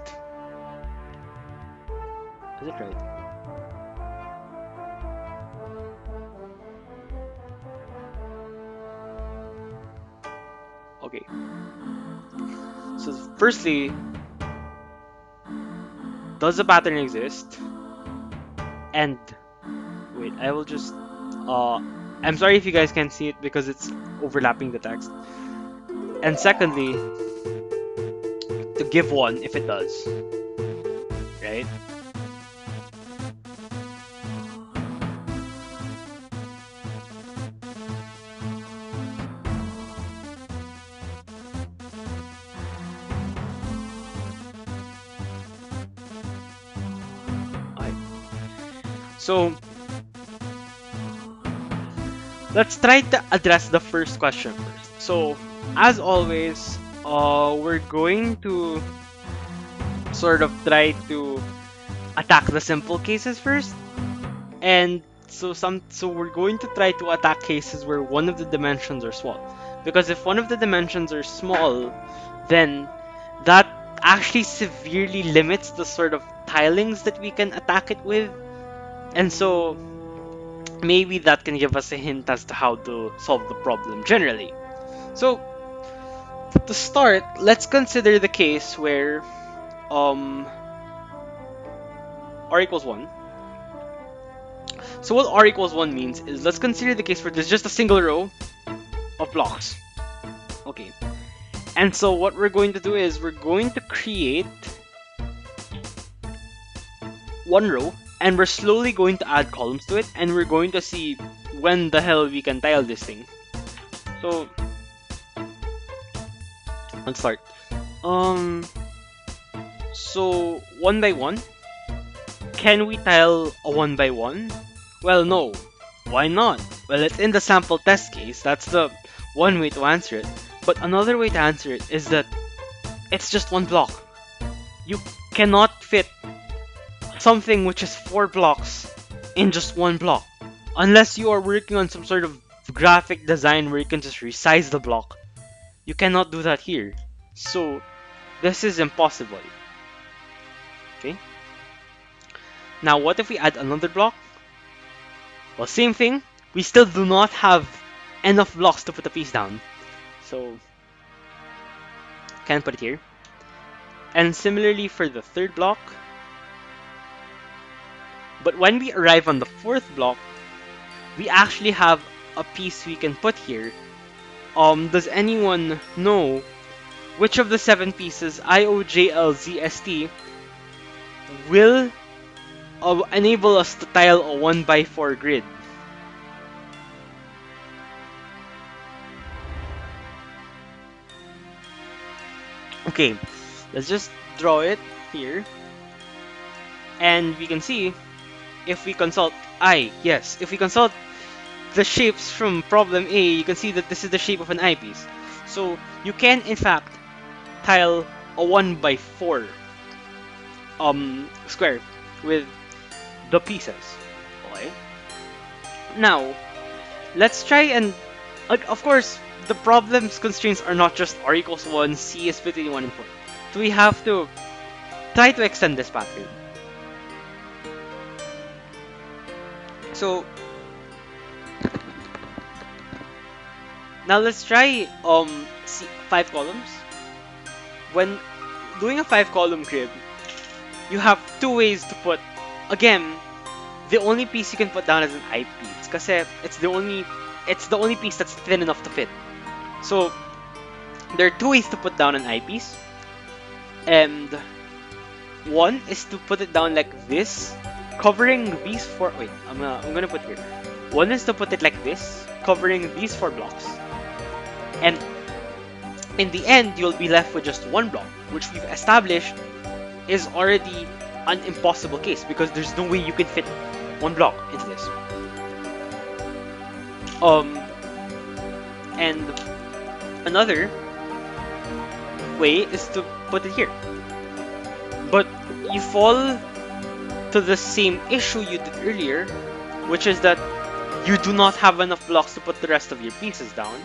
Is it right? Okay. So firstly, does a pattern exist? And wait, I will just I'm sorry if you guys can't see it because it's overlapping the text. And secondly, to give one if it does. Right? So let's try to address the first question first. So as always, we're going to sort of try to attack the simple cases first, and so we're going to try to attack cases where one of the dimensions are small, because if one of the dimensions are small, then that actually severely limits the sort of tilings that we can attack it with. And so maybe that can give us a hint as to how to solve the problem generally. So to start, let's consider the case where um r equals 1. So what r equals 1 means is, let's consider the case where there's just a single row of blocks. Okay. And so what we're going to do is we're going to create one row, and we're slowly going to add columns to it, and we're going to see when the hell we can tile this thing. So let's start. So 1 by 1. Can we tile a 1 by 1? Well, no. Why not? Well, it's in the sample test case. That's the one way to answer it. But another way to answer it is that it's just one block. You cannot fit something which is 4 blocks in just one block. Unless you are working on some sort of graphic design where you can just resize the block. You cannot do that here. So, this is impossible. Okay? Now, what if we add another block? Well, same thing. We still do not have enough blocks to put a piece down. So, can't put it here. And similarly for the third block. But when we arrive on the fourth block, we actually have a piece we can put here. Does anyone know which of the 7 pieces IOJLZST will enable us to tile a 1 by 4 grid? Okay, let's just draw it here. And we can see, if we consult if we consult the shapes from problem A, you can see that this is the shape of an eyepiece. So you can in fact tile a 1 by 4 square with the pieces. Okay. Now, let's try and of course the problem's constraints are not just r equals 1, c is between 1 and 4. So we have to try to extend this pattern. So now let's try 5 columns. When doing a 5 column grid, you have 2 ways to put. Again, the only piece you can put down is an eyepiece, kasi it's the only piece that's thin enough to fit. So there are 2 ways to put down an eyepiece, and one is to put it down like this, covering these 4. Wait, I'm gonna put here. One is to put it like this, covering these 4 blocks, and in the end you'll be left with just 1 block, which we've established is already an impossible case because there's no way you can fit 1 block into this. And another way is to put it here, but you fall to the same issue you did earlier, which is that you do not have enough blocks to put the rest of your pieces down,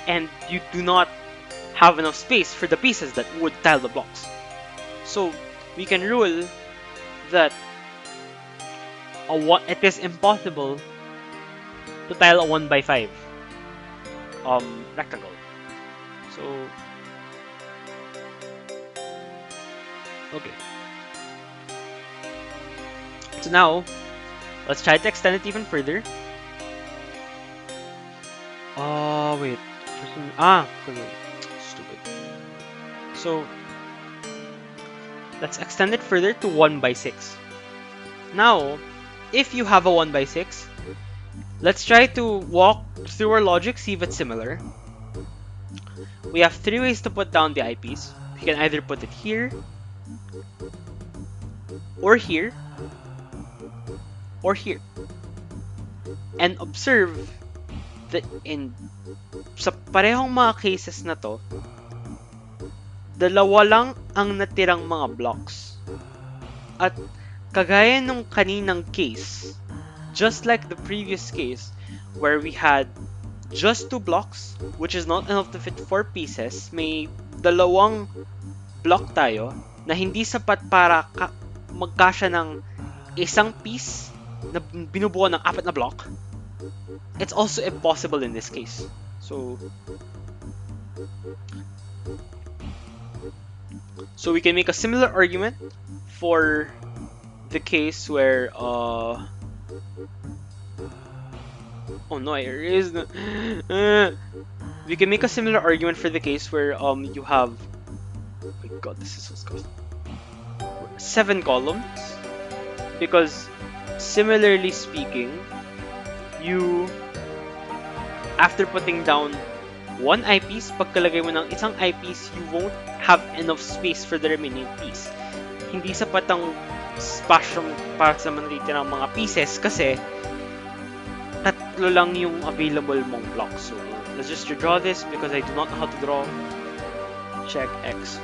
and you do not have enough space for the pieces that would tile the blocks. So we can rule that it is impossible to tile a 1 by 5 rectangle. So okay. So now let's try to extend it even further. Wait. Stupid. So let's extend it further to 1 by 6. Now, if you have a 1 by 6, let's try to walk through our logic, see if it's similar. We have 3 ways to put down the eyepiece. We can either put it here, or here, or here. And observe that sa parehong mga cases na to, dalawa lang ang natirang mga blocks. At kagaya nung kaninang case, just like the previous case where we had just 2 blocks, which is not enough to fit 4 pieces, may dalawang block tayo na hindi sapat para magkasya ng isang piece na binubuo ng 4 na block, it's also impossible in this case. So we can make a similar argument for the case where oh no, I erased we can make a similar argument for the case where you have, oh my god, this is so scary, 7 columns, because similarly speaking, you, after putting down one eyepiece, pagkalagay mo ng isang eyepiece, you won't have enough space for the remaining piece. Hindi sapat ang spasyo para sa manrita ng mga pieces kasi tatlo lang yung available mong blocks. So let's just draw this because I do not know how to draw. Check X.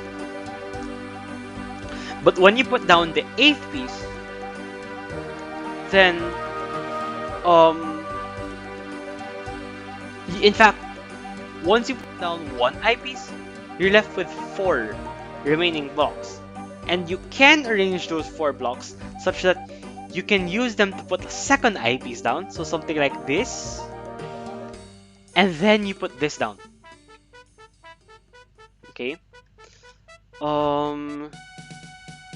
But when you put down the 8th piece, then in fact, once you put down one eyepiece, you're left with 4 remaining blocks. And you can arrange those 4 blocks such that you can use them to put a second eyepiece down. So something like this. And then you put this down. Okay.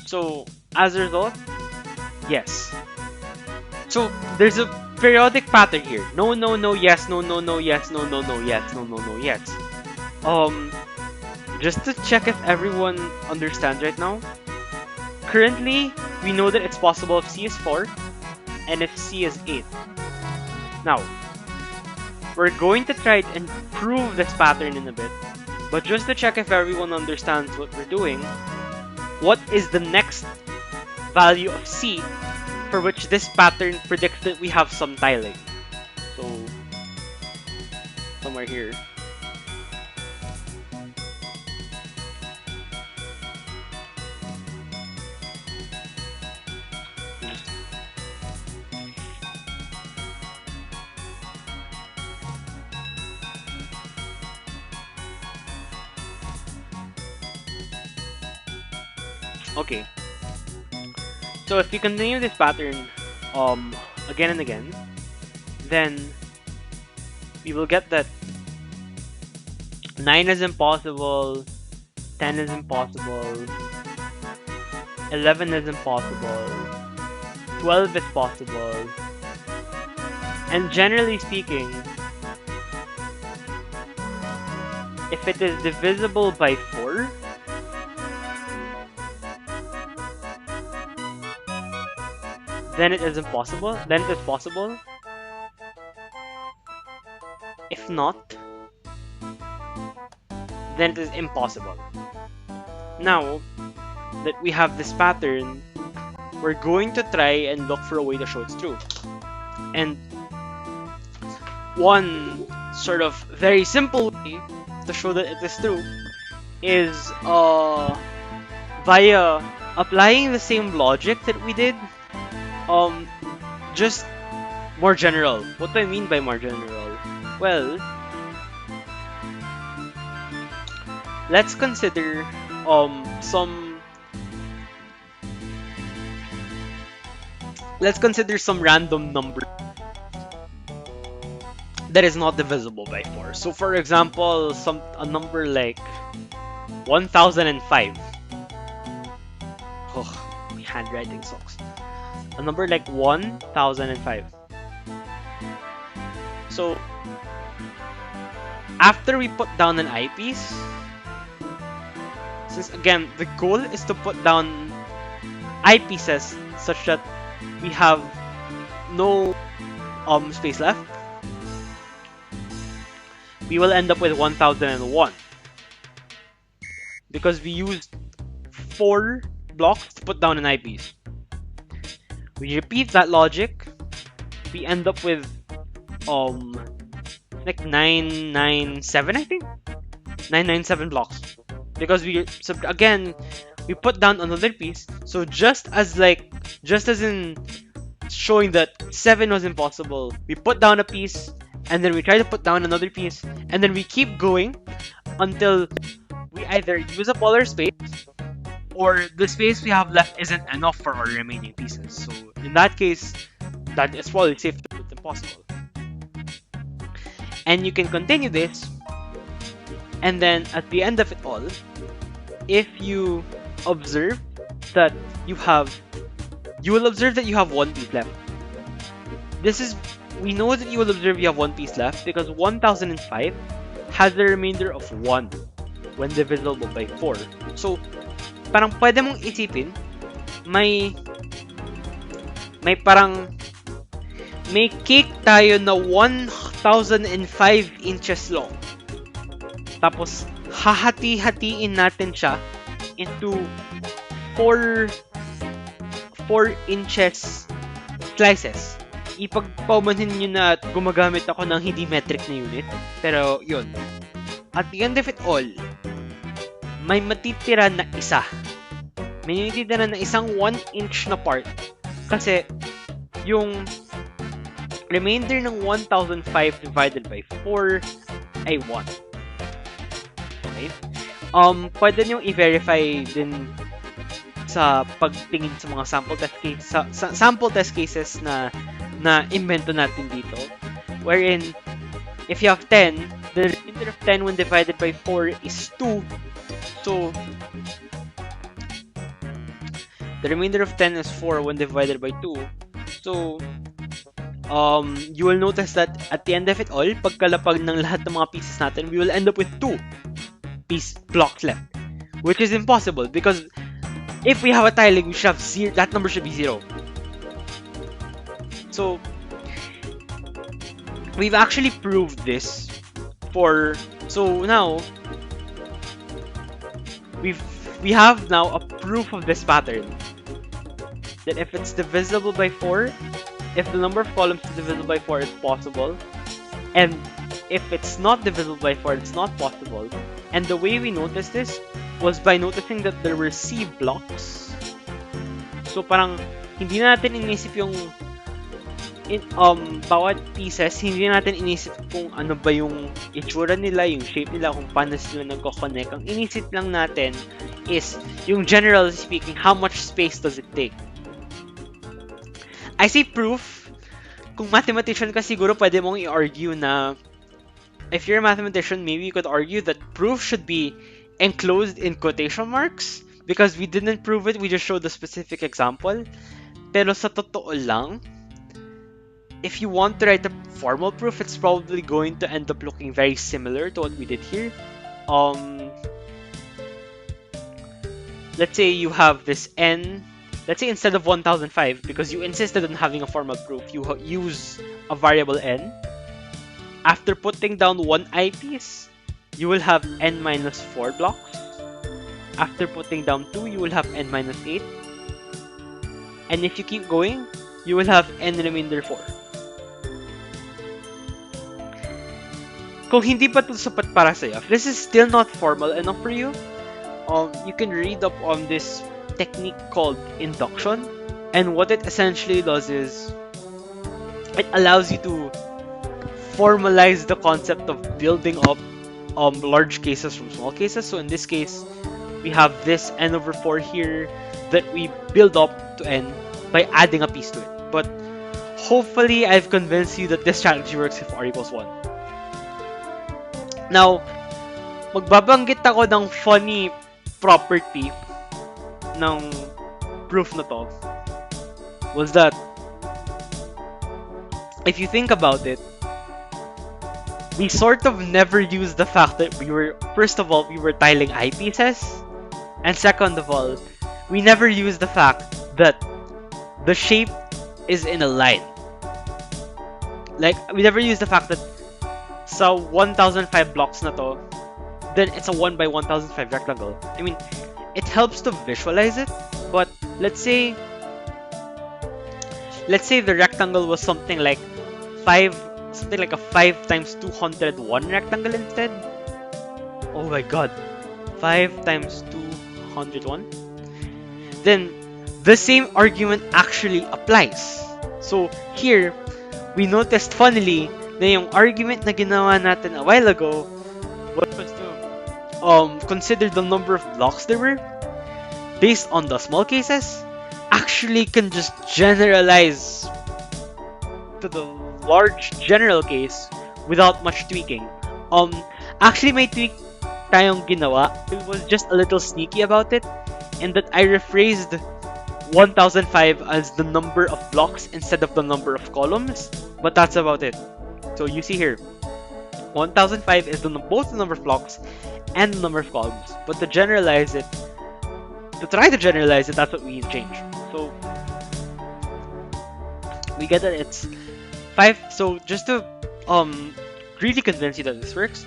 So as a result, yes. So there's a periodic pattern here. No, no, no, yes, no, no, no, yes, no, no, no, yes, no, no, no, yes. Just to check if everyone understands right now. Currently, we know that it's possible if C is 4 and if C is 8. Now, we're going to try and prove this pattern in a bit. But just to check if everyone understands what we're doing, what is the next value of C for which this pattern predicts that we have some tiling? So, somewhere here. Okay. So if we continue this pattern again and again, then we will get that 9 is impossible, 10 is impossible, 11 is impossible, 12 is possible, and generally speaking, if it is divisible by 4, then it is impossible. Then it is possible. If not, then it is impossible. Now that we have this pattern, we're going to try and look for a way to show it's true. And one sort of very simple way to show that it is true is via applying the same logic that we did. Just more general. What do I mean by more general? Well, let's consider some random number that is not divisible by 4. So for example, a number like 1005. Oh, my handwriting sucks. A number like 1005. So after we put down an eyepiece, since again the goal is to put down eyepieces such that we have no space left, we will end up with 1001 because we used 4 blocks to put down an eyepiece. We repeat that logic, we end up with like 997, I think 997 blocks, because we put down another piece. So just as in showing that 7 was impossible, we put down a piece and then we try to put down another piece, and then we keep going until we either use up all our space or the space we have left isn't enough for our remaining pieces. So in that case, that is probably safe to put impossible. And you can continue this, and then at the end of it all, if you observe that you will observe that you have one piece left. We know that you will observe you have one piece left because 1005 has a remainder of 1 when divisible by 4. So, parang pwede mong isipin, may cake tayo na 1005 inches long. Tapos, hahati-hatiin natin siya into 4 inches slices. Ipagpaumanhin nyo na at gumagamit ako ng hindi metric na unit. Pero, yun. At the end of it all, may matitira na isa. May matitira na isang 1 inch na part. Kasi, yung remainder ng 1005 divided by 4 ay 1. Okay? Pwede nyo i-verify din sa pagtingin sa mga sample test cases na invento natin dito, wherein if you have 10, the remainder of 10 when divided by 4 is 2. So the remainder of 10 is 4 when divided by 2. So you will notice that at the end of it all, pagkalapag ng lahat ng mga pieces natin, we will end up with 2 piece blocks left, which is impossible because if we have a tiling, we should have 0. That number should be 0. So we've actually proved this so now we have now a proof of this pattern, that if it's divisible by 4, if the number of columns is divisible by 4, it's possible, and if it's not divisible by 4, it's not possible. And the way we noticed this was by noticing that there were C blocks. So parang hindi na natin inisip yung bawat pieces, hindi natin inisip kung ano ba yung itsura nila, yung shape nila, kung paano sila nagko-connect. Ang inisip lang natin is yung generally speaking, how much space does it take? I say proof. Kung mathematician ka, siguro pwede mong i-argue na if you're a mathematician, maybe you could argue that proof should be enclosed in quotation marks because we didn't prove it, we just showed a specific example. Pero sa totoo lang, if you want to write a formal proof, it's probably going to end up looking very similar to what we did here. Let's say you have this n. Let's say instead of 1005, because you insisted on having a formal proof, you use a variable n. After putting down one eyepiece, you will have n minus 4 blocks. After putting down 2, you will have n minus 8. And if you keep going, you will have n remainder 4. Kung hindi pa ito sapat para sa'yo, if this is still not formal enough for you, you can read up on this technique called induction. And what it essentially does is, it allows you to formalize the concept of building up large cases from small cases. So in this case, we have this n over 4 here that we build up to n by adding a piece to it. But hopefully, I've convinced you that this strategy works if r equals 1. Now, magbabanggit ako ng funny property ng proof na to, was that if you think about it, we sort of never used the fact that first of all, we were tiling eyepieces, and second of all, we never used the fact that the shape is in a line. Like, we never used the fact that sa 1005 blocks na to, then it's a 1 by 1005 rectangle. I mean, it helps to visualize it, but let's say the rectangle was something like a 5 times 201 rectangle instead. Oh my god, 5 times 201. Then the same argument actually applies. So here, we noticed funnily na yung argument na ginawa natin a while ago was to consider the number of blocks there were. based on the small cases, actually can just generalize to the large general case without much tweaking. Um, Actually, may tweak tayong ginawa. It was just a little sneaky about it, in that I rephrased 1005 as the number of blocks instead of the number of columns, but that's about it. So you see here, 1005 is both the number of blocks and the number of columns, but to try to generalize it, that's what we change. So we get that it's 5. So just to really convince you that this works,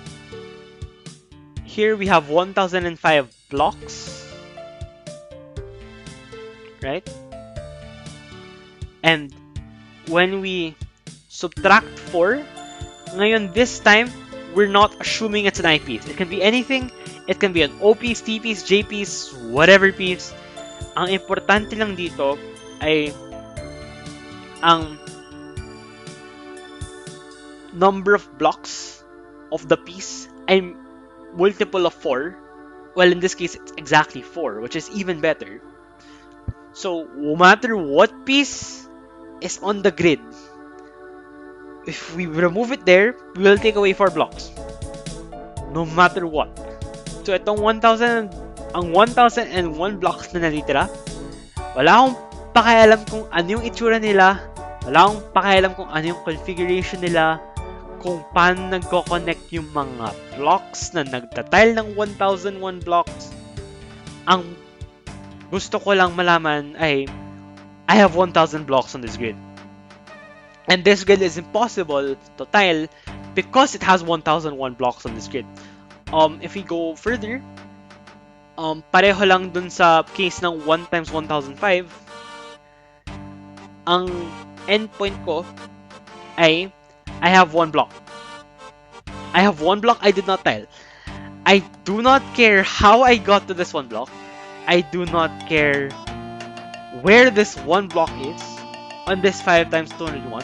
here we have 1005 blocks, right? And when we subtract 4, ngayon this time, we're not assuming it's an I piece. It can be anything. It can be an O piece, T piece, J piece, whatever piece. Ang importante lang dito ay ang number of blocks of the piece ay multiple of 4. Well, in this case, it's exactly 4, which is even better. So, no matter what piece is on the grid, if we remove it there, we will take away 4 blocks. No matter what. So, itong 1001 blocks na natitira, wala akong pakialam kung ano yung itsura nila, wala akong pakialam kung ano yung configuration nila, kung paano nagko-connect yung mga blocks na nagtatile ng 1001 blocks. Ang gusto ko lang malaman ay I have 1000 blocks on this grid. And this grid is impossible to tile because it has 1001 blocks on this grid. If we go further, pareho lang dun sa case ng 1 times 1005, ang endpoint ko ay I have 1 block. I have 1 block I did not tile. I do not care how I got to this 1 block. I do not care where this 1 block is on this 5 times 201.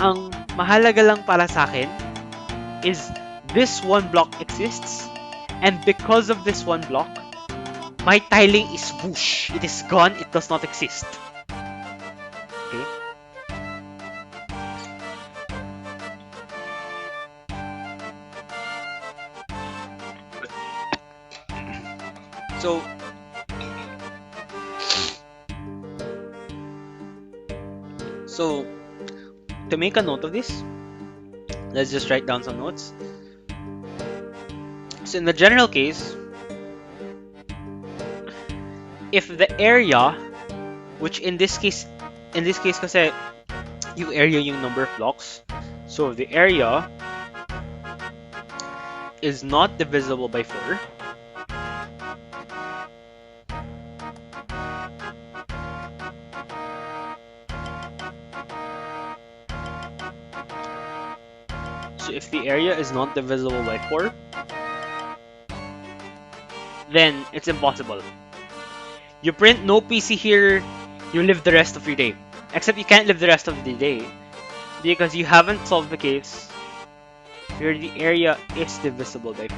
Ang mahalaga lang para sa akin is this 1 block exists, and because of this 1 block, my tiling is whoosh. It is gone. It does not exist. Okay? So to make a note of this, let's just write down some notes. So in the general case, if the area, which in this case kasi yung area yung number of blocks, so the area is not divisible by 4, so if the area is not divisible by 4, then it's impossible. You print no PC here, you live the rest of your day. Except you can't live the rest of the day because you haven't solved the case where the area is divisible by 4.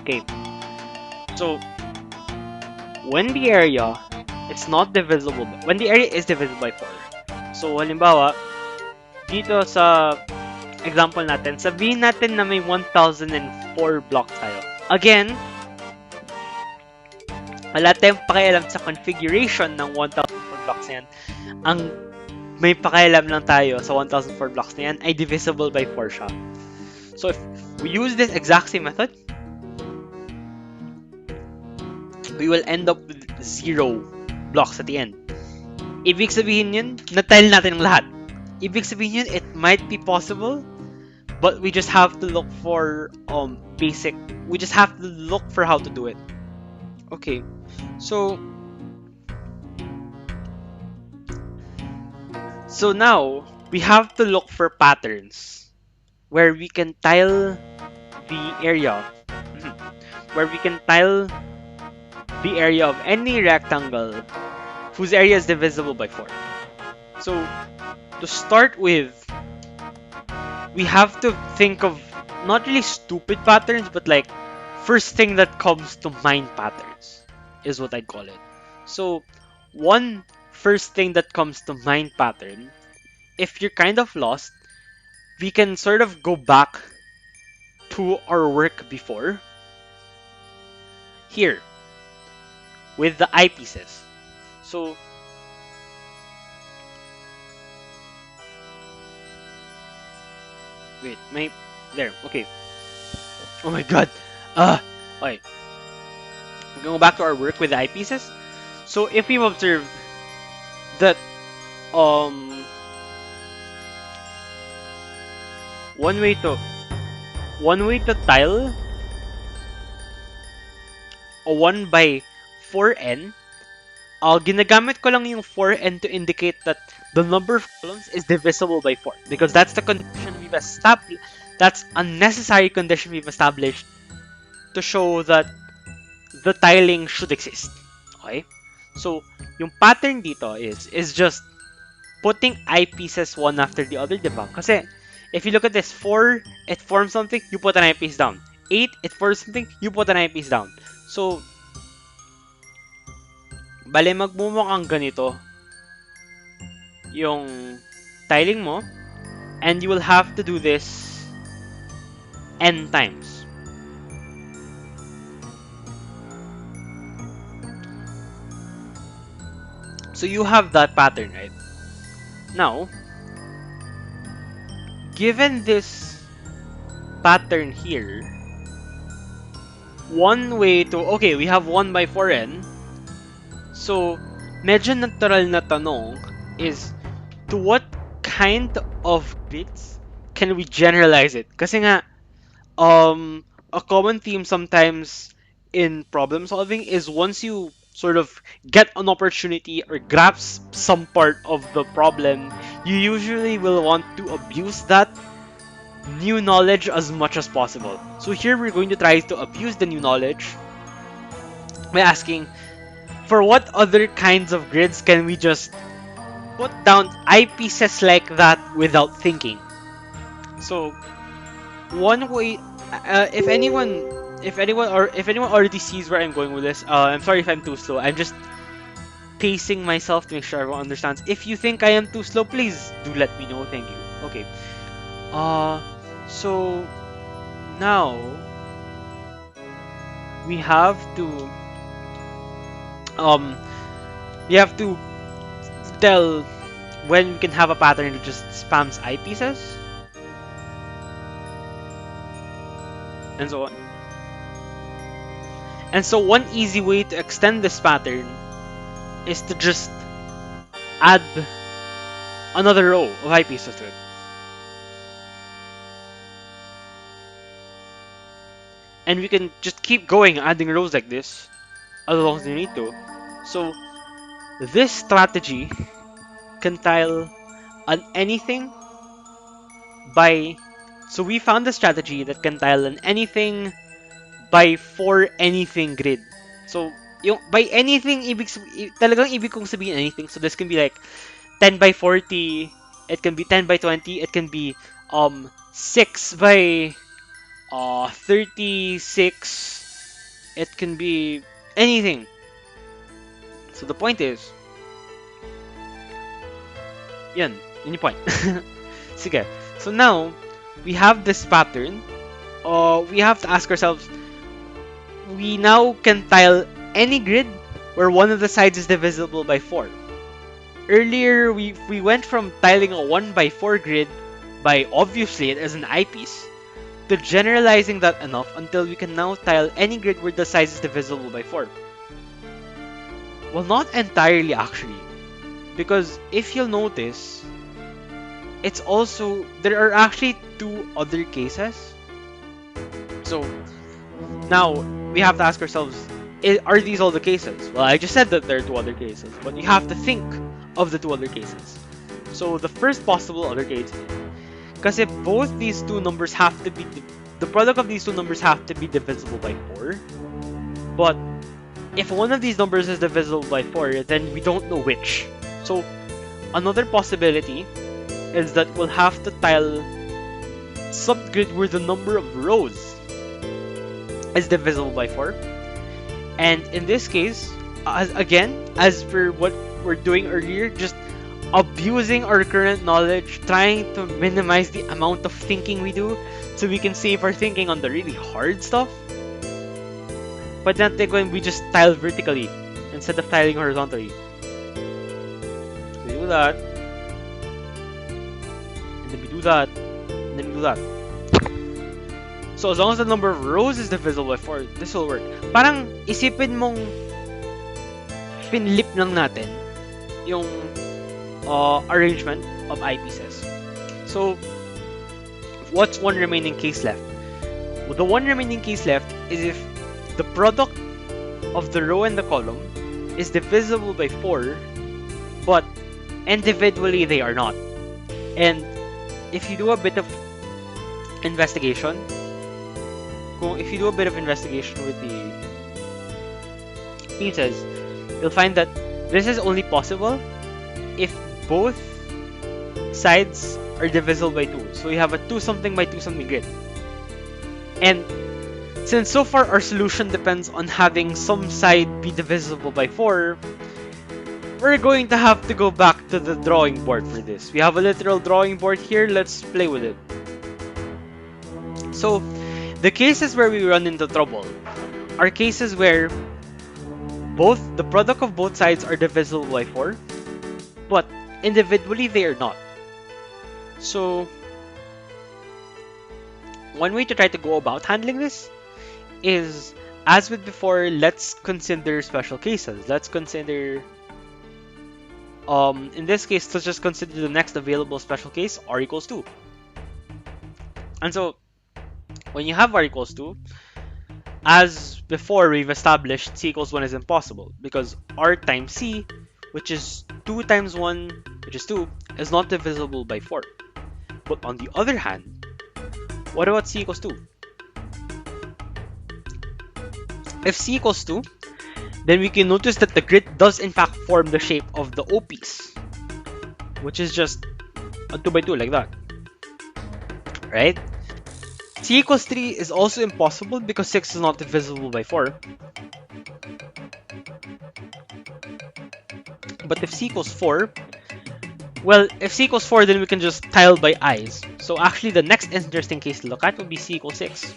Okay, so when the area is not divisible, when the area is divisible by 4, so halimbawa, dito sa example natin, sabihin natin na may 1004 blocks tayo. Again, wala tayong pakialam sa configuration ng 1004 blocks na yan. Ang may pakialam lang tayo sa 1004 blocks na yan ay divisible by 4 siya. So if we use this exact same method, we will end up with 0 blocks at the end. Ibig sabihin yun, na-tile natin ang lahat. Ibig sabihin yun, it might be possible, but we just have to look for we just have to look for how to do it. Okay, so now we have to look for patterns where we can tile the area, where we can tile the area of any rectangle whose area is divisible by 4. So to start with, we have to think of not really stupid patterns, but like first thing that comes to mind patterns is what I'd call it. So one first thing that comes to mind pattern, if you're kind of lost, we can sort of go back to our work before here with the eyepieces. So wait, there, okay. Oh my god. Okay. Going back to our work with the eyepieces. So if we've observed that um one way to tile a 1 by 4n, ginagamit ko lang yung 4n to indicate that the number of columns is divisible by 4 because that's the condition we've established. That's a necessary condition we've established to show that the tiling should exist. Okay? So, yung pattern dito is just putting eyepieces one after the other, diba? Kasi, if you look at this, 4, it forms something, you put an eyepiece down. 8, it forms something, you put an eyepiece down. So, bale magmumukhang ganito yung tiling mo, and you will have to do this n times. So you have that pattern, right? Now, given this pattern here, one way to, okay, we have 1 by 4n. So, medyo natural na tanong is, to what kind of bits can we generalize it? Kasi nga, a common theme sometimes in problem solving is once you sort of get an opportunity or grasp some part of the problem, you usually will want to abuse that new knowledge as much as possible. So here we're going to try to abuse the new knowledge by asking, for what other kinds of grids can we just put down eyepieces like that without thinking? So one way, if anyone already sees where I'm going with this, I'm sorry if I'm too slow. I'm just pacing myself to make sure everyone understands. If you think I am too slow, please do let me know. Thank you. Okay. So now we have to tell when we can have a pattern that just spams eyepieces and so on. And so one easy way to extend this pattern is to just add another row of eyepieces to it. And we can just keep going adding rows like this as long as you need to. So this strategy can tile on anything by, so we found a strategy that can tile on anything by 4 anything grid. So yung by anything, talagang ibig kong sabihin anything. So this can be like 10 by 40, it can be 10 by 20, it can be 6 by 36, it can be anything. So the point is, yun yung point. Sige. So now, we have this pattern. We have to ask ourselves, we now can tile any grid where one of the sides is divisible by 4. Earlier, we went from tiling a 1 by 4 grid by obviously it as an eyepiece to generalizing that enough until we can now tile any grid where the size is divisible by 4. Well, not entirely actually, because if you'll notice, it's also, there are actually 2 other cases. So now we have to ask ourselves, are these all the cases? Well, I just said that there are 2 other cases, but you have to think of the 2 other cases. So the first possible other case, because both these 2 numbers have to be, the product of these 2 numbers have to be divisible by 4, but if one of these numbers is divisible by 4, then we don't know which. So another possibility is that we'll have to tile subgrid where the number of rows is divisible by 4. And in this case, as per what we're doing earlier, just abusing our current knowledge, trying to minimize the amount of thinking we do so we can save our thinking on the really hard stuff. But then when we just tile vertically instead of tiling horizontally. So we do that. And then we do that. And then we do that. So as long as the number of rows is divisible by 4, this will work. Parang isipin mong pinlip lang natin yung arrangement of eyepieces. So what's one remaining case left? Well, the one remaining case left is if the product of the row and the column is divisible by 4, but individually they are not. And if you do a bit of investigation, with the pieces, you'll find that this is only possible if both sides are divisible by 2. So you have a 2 something by 2 something grid. And since so far our solution depends on having some side be divisible by 4, we're going to have to go back to the drawing board for this. We have a literal drawing board here, let's play with it. So the cases where we run into trouble are cases where the product of both sides are divisible by 4, but individually they are not. So one way to try to go about handling this is, as with before, let's consider special cases. Let's consider, in this case, let's just consider the next available special case, r equals 2. And so when you have r equals 2, as before we've established c equals 1 is impossible because r times c, which is 2 times 1, which is 2, is not divisible by 4. But on the other hand, what about c equals 2? If c equals 2, then we can notice that the grid does in fact form the shape of the O piece, which is just a 2 by 2 like that, right? C equals 3 is also impossible because 6 is not divisible by 4. But if c equals 4, well, if c equals 4, then we can just tile by eyes. So actually the next interesting case to look at would be c equals 6.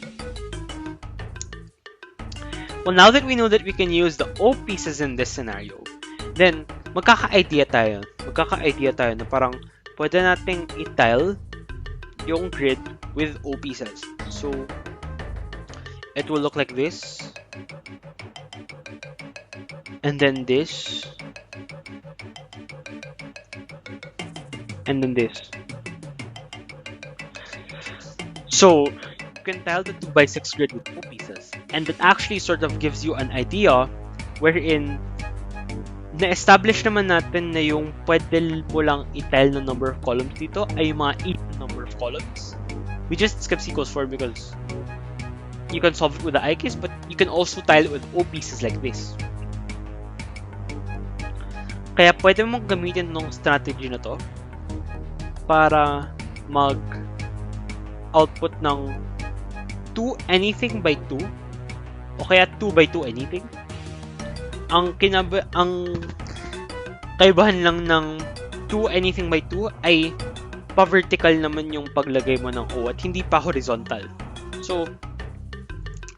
Well, now that we know that we can use the O pieces in this scenario, then magkaka-idea tayo na parang pwede nating i-tile yung grid with O pieces. So it will look like this, and then this, and then this. So you can tile the 2 by 6 grid with O pieces, and that actually sort of gives you an idea wherein na-establish naman natin na yung pwede mo lang i-tile na number of columns dito ay yung mga 8 number of columns. We just skip c equals 4 because you can solve it with the I case, but you can also tile it with O pieces like this. Kaya pwede mong gamitin ng strategy na to para mag-output ng 2 anything by 2 o kaya 2 by 2 anything. Ang kaibahan lang ng 2 anything by 2 ay pa-vertical naman yung paglagay mo ng O at hindi pa horizontal. So,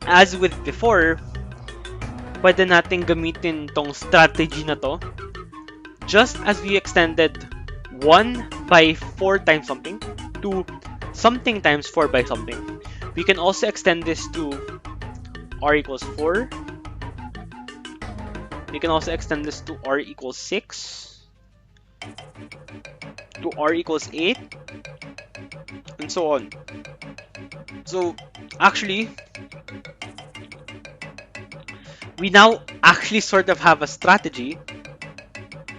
as with before, pwede natin gamitin tong strategy na to just as we extended 1 by 4 times something to something times 4 by something. We can also extend this to r equals 4. We can also extend this to r equals 6, to r equals 8, and so on. So actually, we now actually sort of have a strategy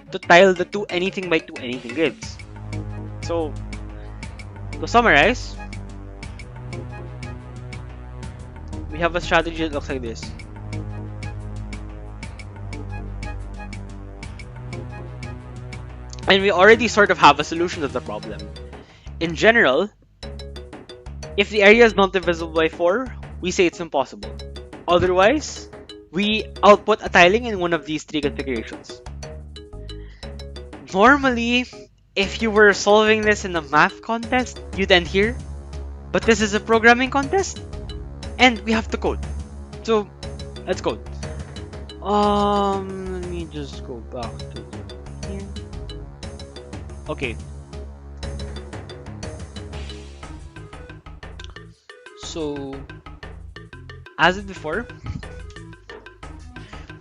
to tile the 2 anything by 2 anything grids. So to summarize, we have a strategy that looks like this. And we already sort of have a solution to the problem. In general, if the area is not divisible by 4, we say it's impossible. Otherwise, we output a tiling in one of these 3 configurations. Normally, if you were solving this in a math contest, you'd end here. But this is a programming contest, and we have to code. So, let's code. Let me just go back to here. Okay. So, as before,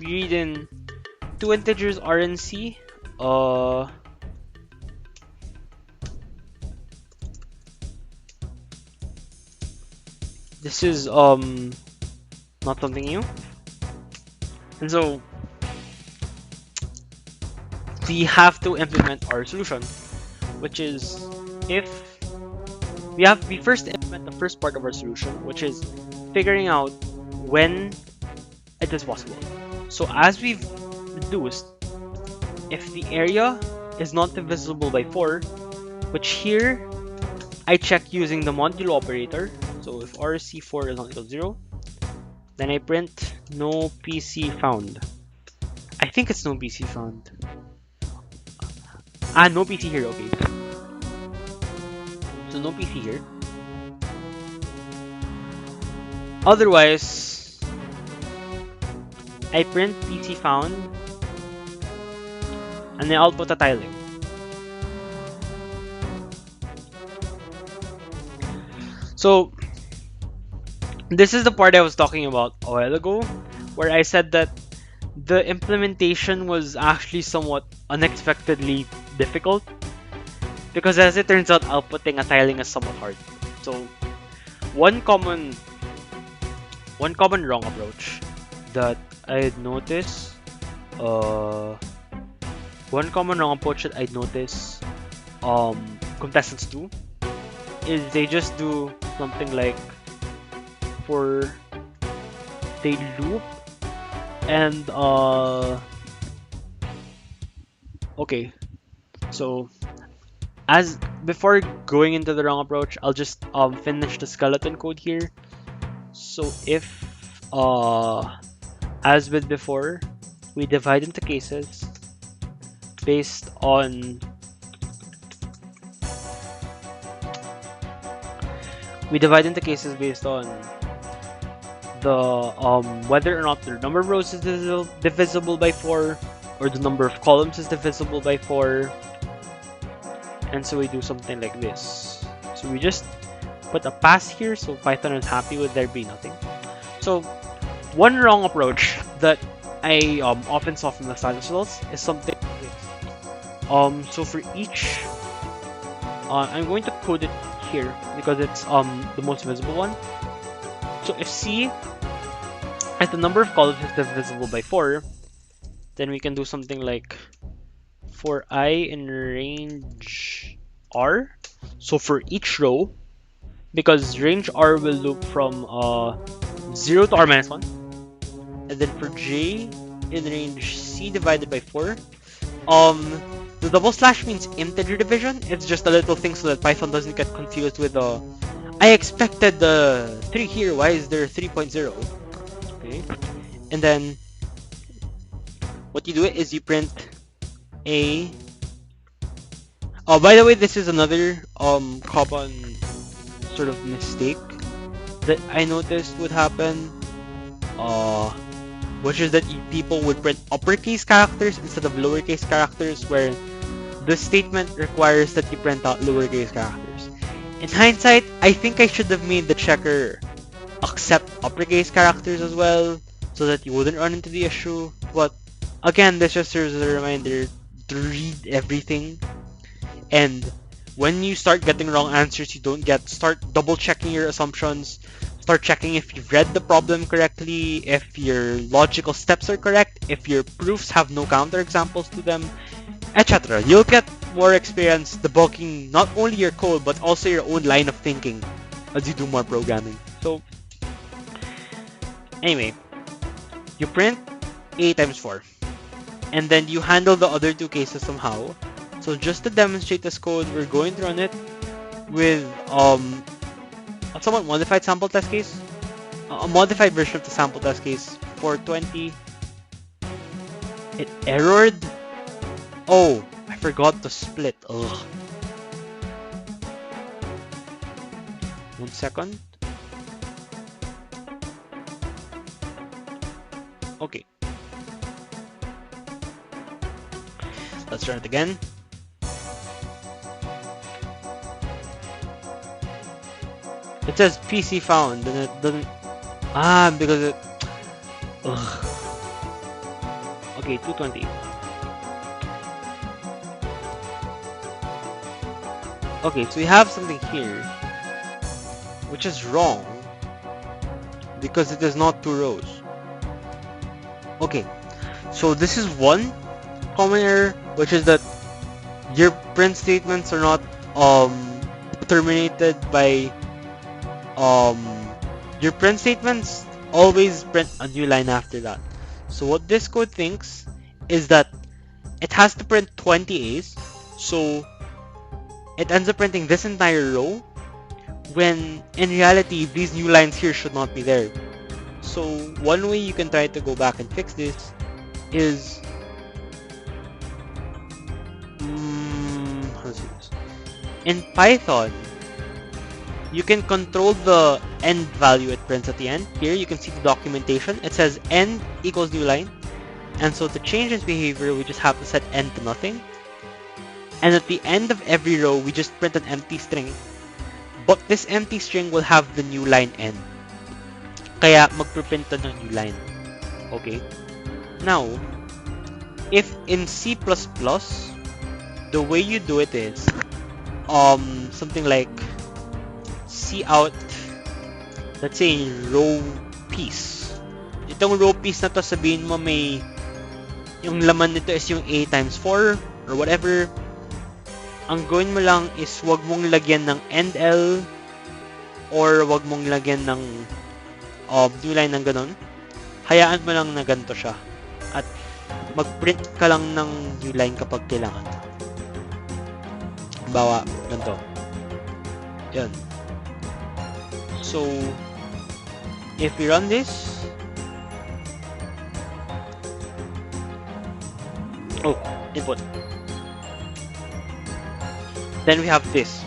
we read in 2 integers R and C. This is not something new. And so we have to implement our solution, which is if we first implement the first part of our solution, which is figuring out when it is possible. So as we've deduced, if the area is not divisible by 4, which here I check using the modulo operator. So if RC4 is not equal to 0, then I print no PC found. I think it's no PC found. No PC here, okay. So no PC here. Otherwise, I print PC found and then output a tiling. So this is the part I was talking about a while ago, where I said that the implementation was actually somewhat unexpectedly difficult, because as it turns out, outputting a tiling is somewhat hard. So one common wrong approach that I'd notice, contestants do is they just do something like they loop and okay, so as before going into the wrong approach, I'll just finish the skeleton code here. So if as with before, we divide into cases based on the whether or not the number of rows is divisible by 4 or the number of columns is divisible by 4. And so we do something like this. So we just put a pass here, so Python is happy with there being nothing. So one wrong approach that I often saw from the status results is something like this. So for each, I'm going to code it here because it's the most visible one. So if C, as the number of columns is divisible by 4, then we can do something like for I in range R. So for each row, because range R will loop from 0 to R minus 1, and then for J in range C divided by 4, the double slash means integer division. It's just a little thing so that Python doesn't get confused with I expected the 3 here, why is there 3.0? Okay, and then what you do is you print a. Oh, by the way, this is another common sort of mistake that I noticed would happen, which is that people would print uppercase characters instead of lowercase characters, where the statement requires that you print out lowercase characters. In hindsight, I think I should have made the checker accept uppercase characters as well, so that you wouldn't run into the issue. But again, this just serves as a reminder to read everything. And when you start getting wrong answers, start double checking your assumptions. Start checking if you've read the problem correctly, if your logical steps are correct, if your proofs have no counterexamples to them, etc. You'll get more experience debugging not only your code but also your own line of thinking as you do more programming. So anyway, you print A times 4, and then you handle the other two cases somehow. So just to demonstrate this code, we're going to run it with a somewhat modified sample test case, a modified version of the sample test case. 420. It errored. Oh, I forgot to split. Ugh. 1 second. Okay. Let's run it again. It says PC found, and it doesn't. Ah, because it. Ugh. Okay, 220. Okay, so we have something here, which is wrong because it is not 2 rows. Okay, so this is one common error, which is that your print statements are not terminated by your print statements always print a new line after that. So what this code thinks is that it has to print 20 A's, so it ends up printing this entire row, when in reality these new lines here should not be there. So one way you can try to go back and fix this is how to do this? In Python, you can control the end value it prints at the end. Here you can see the documentation. It says end equals new line, and so to change its behavior we just have to set end to nothing, and at the end of every row we just print an empty string, but this empty string will have the new line end, kaya magprint ng new line. Okay, now if in C++, the way you do it is something like cout, let's say row piece. Itong row piece na to, sabihin mo may yung laman nito is yung A times 4 or whatever. Ang gawin mo lang is wag mong lagyan ng end L or wag mong lagyan ng new line ng ganun. Hayaan mo lang na ganito siya at mag-print ka lang ng new line kapag kailangan. Bawa ganito. Yan. So if we run this, input, then we have this.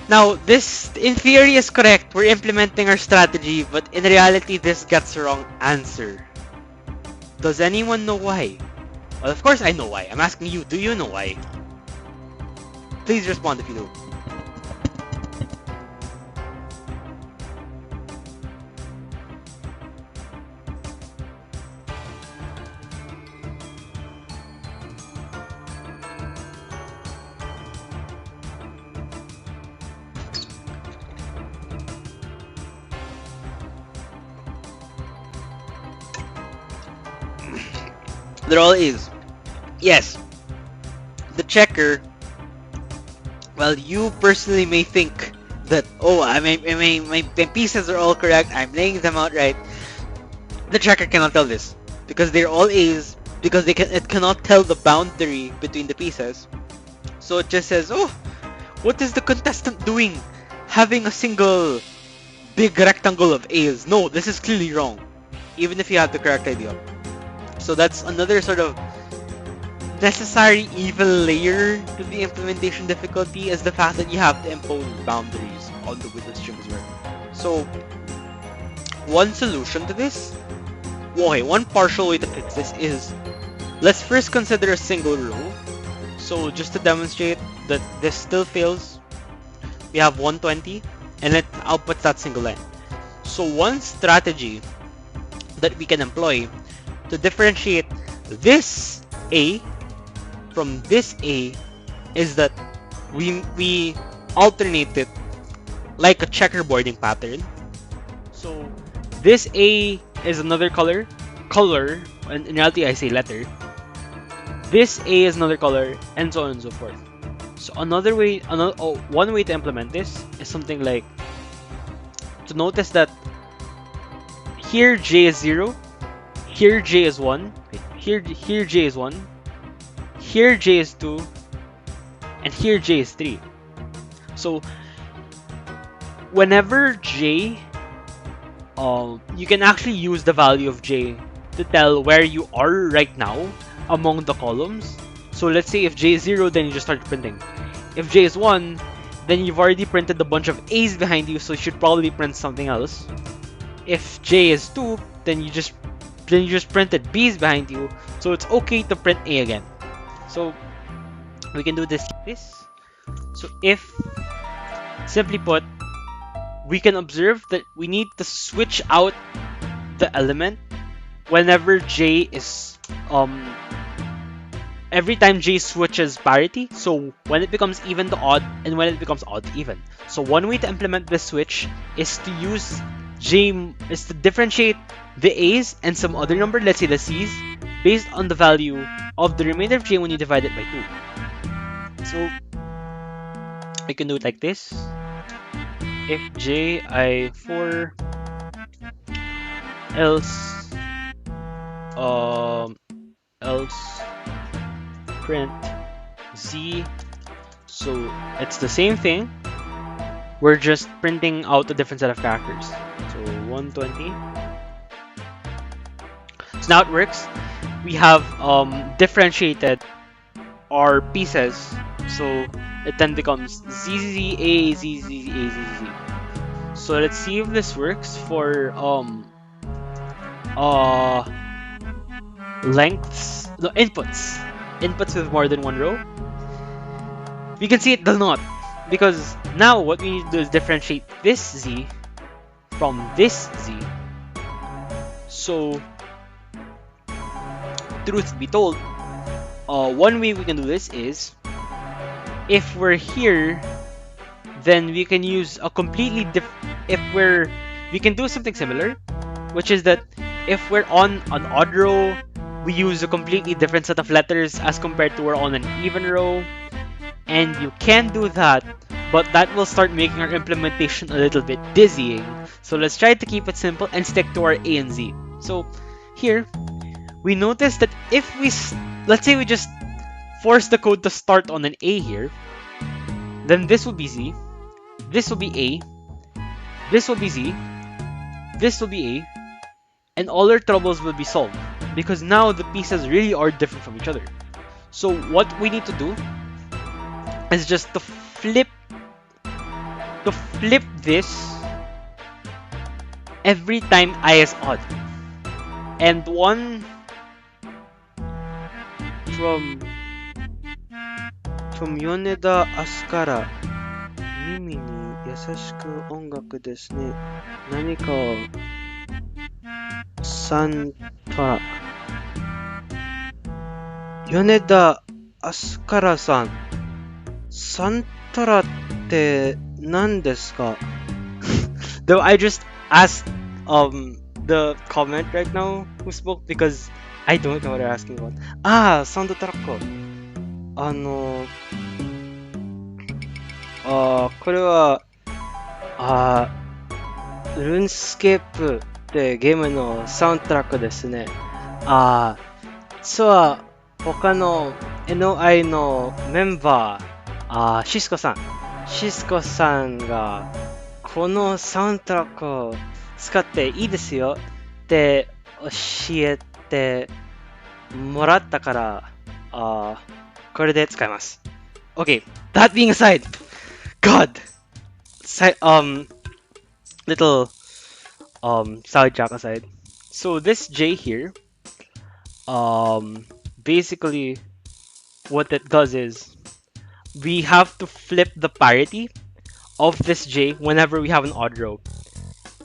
Now this in theory is correct, we're implementing our strategy, but in reality this gets the wrong answer. Does anyone know why? Well, of course I know why. I'm asking you, do you know why? Please respond if you do. There all is. Yes. The checker, well, you personally may think that, oh, my pieces are all correct, I'm laying them out right. The checker cannot tell this because they're all A's, because it cannot tell the boundary between the pieces. So it just says, oh, what is the contestant doing having a single big rectangle of A's? No, this is clearly wrong, even if you have the correct idea. So that's another sort of necessary evil layer to the implementation difficulty, is the fact that you have to impose boundaries on the way the strings work. So one solution to this, okay, one partial way to fix this is, let's first consider a single row. So just to demonstrate that this still fails, we have 120 and it outputs that single line. So one strategy that we can employ to differentiate this A from this A is that we alternate it like a checkerboarding pattern. So this A is another color, and in reality I say letter. This A is another color, and so on and so forth. So one way to implement this is something like to notice that here J is 0, here J is 1, here J is 1, here j is 2, and here j is 3. So whenever j, you can actually use the value of j to tell where you are right now among the columns. So let's say if j is 0, then you just start printing. If j is 1, then you've already printed a bunch of a's behind you, so you should probably print something else. If j is 2, then you just printed b's behind you, so it's okay to print a again. So we can do this like this. So if, simply put, we can observe that we need to switch out the element whenever j is every time j switches parity. So when it becomes even to odd, and when it becomes odd to even. So one way to implement this switch is to use is to differentiate the a's and some other number, let's say the c's, based on the value of the remainder of j when you divide it by 2. So we can do it like this. If j I4, else print z. So it's the same thing, we're just printing out a different set of characters. So 120. So now it works. We have differentiated our pieces, so it then becomes ZZA, ZZA, ZZA. So let's see if this works for lengths, no, inputs with more than one row. We can see it does not, because now what we need to do is differentiate this Z from this Z. So truth be told, one way we can do this is, if we're here, then we can use a completely we can do something similar, which is that if we're on an odd row, we use a completely different set of letters as compared to we're on an even row. And you can do that, but that will start making our implementation a little bit dizzying. So let's try to keep it simple and stick to our A and Z. So here, we notice that if we, let's say we just force the code to start on an A here, then this will be Z, this will be A, this will be Z, this will be A, and all our troubles will be solved, because now the pieces really are different from each other. So what we need to do is just to flip this every time I is odd. And one from Yoneda Asukara, 耳に優しく音楽ですね。何かをサンタ米田アスカラさん、サンタラって何ですか? Though I just asked the comment right now who spoke, because I don't know what they're asking about. サウンドトラック。これはルーンスケープってゲームのサウンドトラックですね。実は他の NOI のメンバー、シスコさんがこのサウンドトラックを使っていいですよって教えてもらったから、これで使います。Okay, that being aside, God, little side jack aside. So this J here, basically what it does is we have to flip the parity of this J whenever we have an odd row.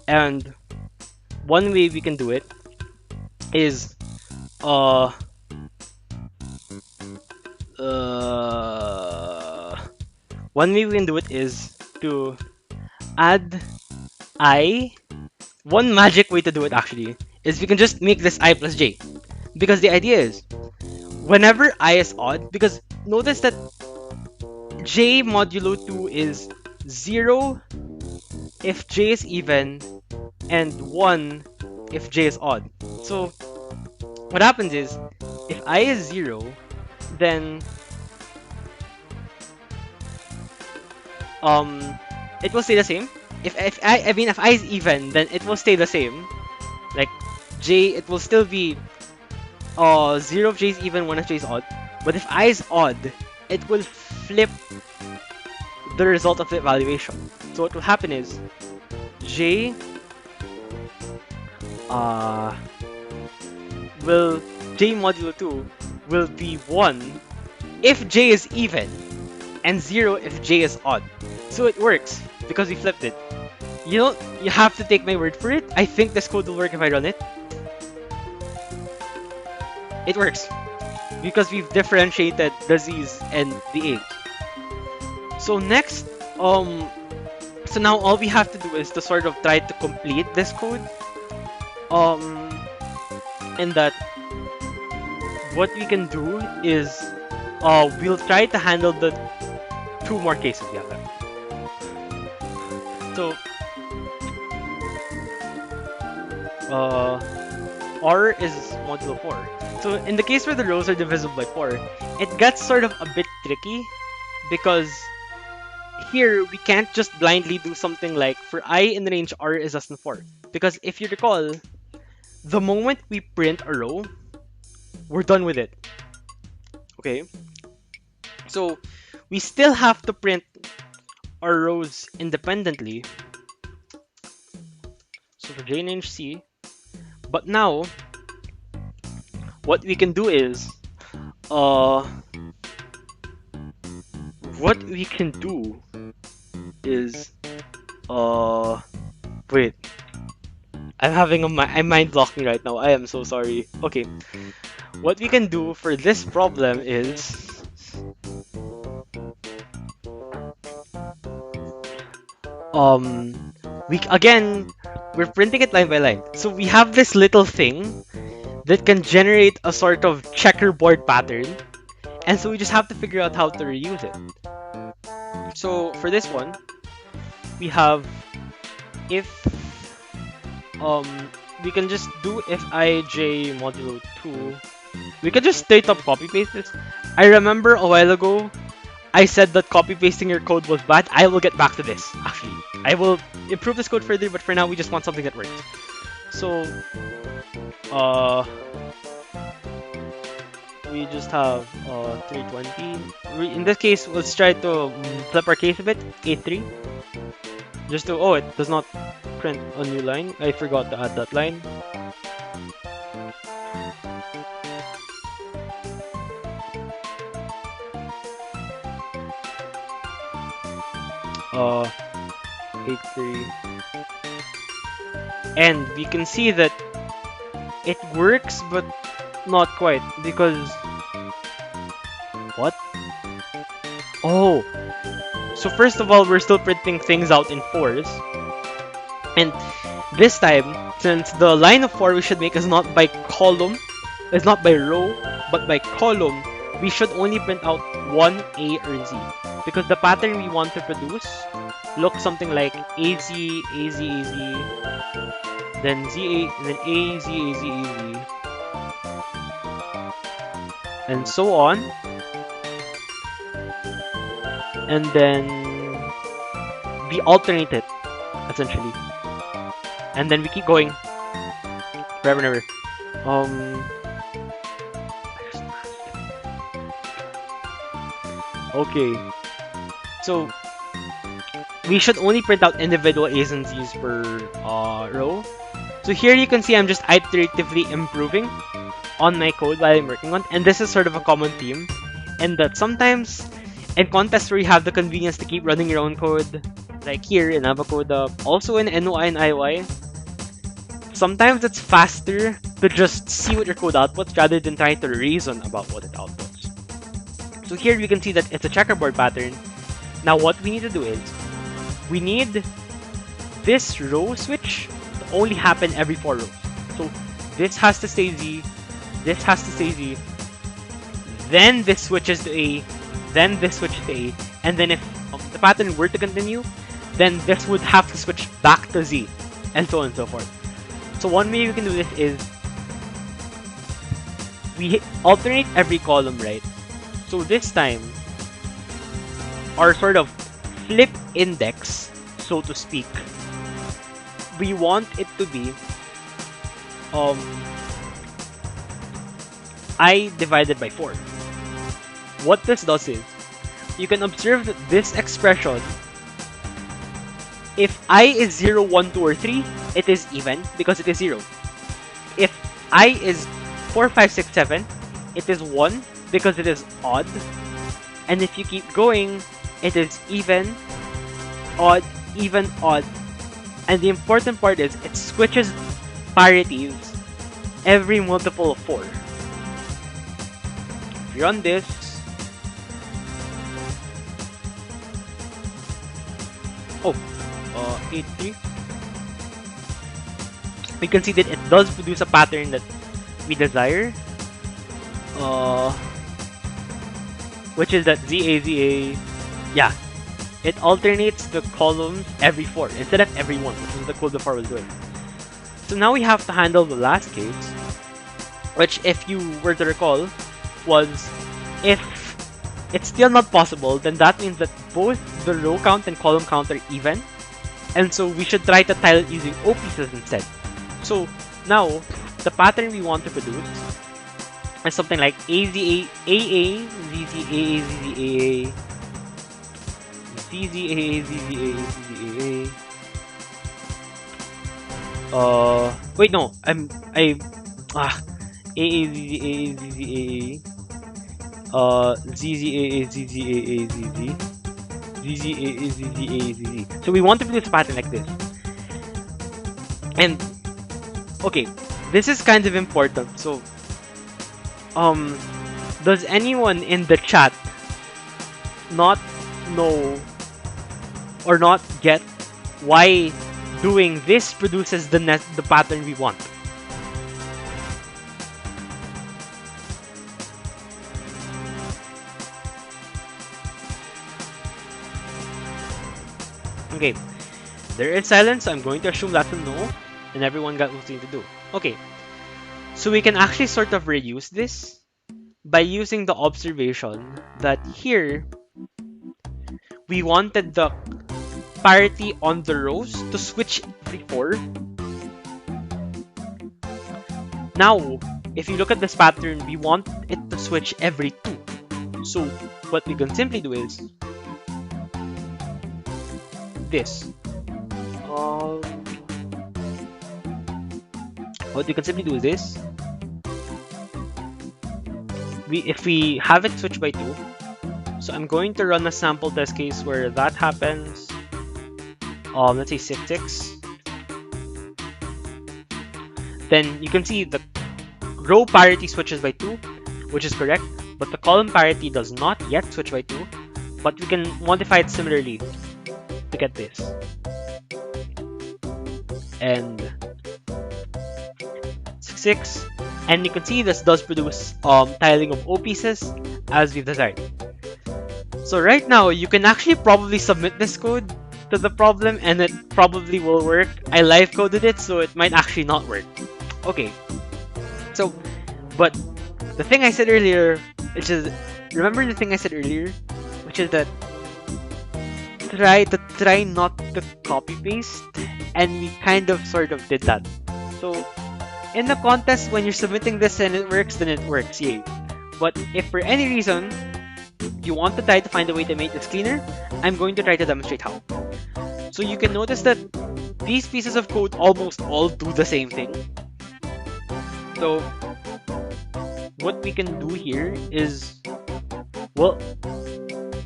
And one way we can do it is to add I. One magic way to do it actually is we can just make this I plus J, because the idea is whenever I is odd, because notice that J modulo 2 is 0 if J is even and 1 if J is odd. So what happens is if I is 0, then it will stay the same. If I is even, then it will stay the same. Like j, it will still be 0 if j is even, 1 if j is odd. But if I is odd, it will flip the result of the evaluation. So what will happen is j will j modulo 2 will be 1 if j is even and 0 if j is odd. So it works because we flipped it. You have to take my word for it. I think this code will work if I run it. It works because we've differentiated the z's and the a's. So next, so now all we have to do is to sort of try to complete this code. And that what we can do is we'll try to handle the 2 more cases we have left. So R is modulo 4. So in the case where the rows are divisible by 4, it gets sort of a bit tricky because here we can't just blindly do something like for I in the range R is less than 4. Because if you recall, the moment we print a row, we're done with it. Okay? So we still have to print our rows independently. So for J in range C. But now, what we can do is, wait. I'm mind blocking right now. I am so sorry. Okay. What we can do for this problem is we're printing it line by line. So we have this little thing that can generate a sort of checkerboard pattern. And so we just have to figure out how to reuse it. So for this one, we have if we can just do if ij modulo 2. We can just straight up copy paste this. I remember a while ago I said that copy pasting your code was bad. I will get back to this actually. I will improve this code further, but for now we just want something that works. So we just have 320. In this case, let's try to flip our case a bit. A3. Just to, it does not print a new line. I forgot to add that line. A3. And we can see that it works, but not quite, because what? Oh, so first of all, we're still printing things out in 4s, and this time, since the line of 4 we should make is not by column, is not by row, but by column, we should only print out one A or Z, because the pattern we want to produce looks something like AZ, AZ, AZ, then ZA, then AZ, AZ, AZ, and so on, and then we alternate it essentially, and then we keep going forever and ever. Okay, so we should only print out individual A's and Z's per row. So here you can see I'm just iteratively improving on my code while I'm working on, and this is sort of a common theme, and that sometimes in contests where you have the convenience to keep running your own code, like here in ABaKoDa, also in NOI and IY, sometimes it's faster to just see what your code outputs rather than trying to reason about what it outputs. So here we can see that it's a checkerboard pattern. Now what we need to do is, we need this row switch to only happen every 4 rows. So this has to stay Z, this has to stay Z, then this switches to A, then this switches to A, and then if the pattern were to continue, then this would have to switch back to Z, and so on and so forth. So one way we can do this is we alternate every column, right? So this time, our sort of flip index, so to speak, we want it to be I divided by 4. What this does is, you can observe that this expression, if I is 0, 1, 2, or 3, it is even because it is 0. If I is 4, 5, 6, 7, it is 1 because it is odd. And if you keep going, it is even, odd, even, odd. And the important part is, it switches parities every multiple of 4. If you run this, oh, 8, 3. We can see that it does produce a pattern that we desire, which is that ZA, yeah, it alternates the columns every 4 instead of every 1, which is the code before was doing. So now we have to handle the last case, which, if you were to recall, was if it's still not possible, then that means that both the row count and column count are even, and so we should try to tile it using O pieces instead. So now, the pattern we want to produce is something like AZA, AA, ZZ, AA, ZZ, AA, ZZ, AA, ZZ, AA, ZZ, AA. Wait, no, AA, ZZ, AA, ZZ, AA, ZZ, AA, ZZ, AA, ZZ, ZZ, AA, ZZ, AA, ZZ. So we want to produce a pattern like this. And okay, this is kind of important. So, does anyone in the chat not know or not get why doing this produces the pattern we want? Okay, there is silence, so I'm going to assume that's a no, and everyone got what they need to do. Okay, so we can actually sort of reuse this by using the observation that here we wanted the parity on the rows to switch every 4. Now, if you look at this pattern, we want it to switch every 2. So what we can simply do is this. What we can simply do is this. If we have it switch by 2, so I'm going to run a sample test case where that happens. Let's say 6, 6. Then you can see the row parity switches by 2, which is correct, but the column parity does not yet switch by 2. But we can modify it similarly to get this. And 6, 6. And you can see this does produce tiling of O pieces as we've desired. So right now, you can actually probably submit this code to the problem and it probably will work. I live coded it, so it might actually not work. Okay. So, but the thing I said earlier, which is, remember the thing I said earlier, which is that try not to copy paste, and we kind of sort of did that. So in the contest, when you're submitting this and it works, then it works, yay. But if for any reason you want to try to find a way to make this cleaner, I'm going to try to demonstrate how. So you can notice that these pieces of code almost all do the same thing. So what we can do here is, well,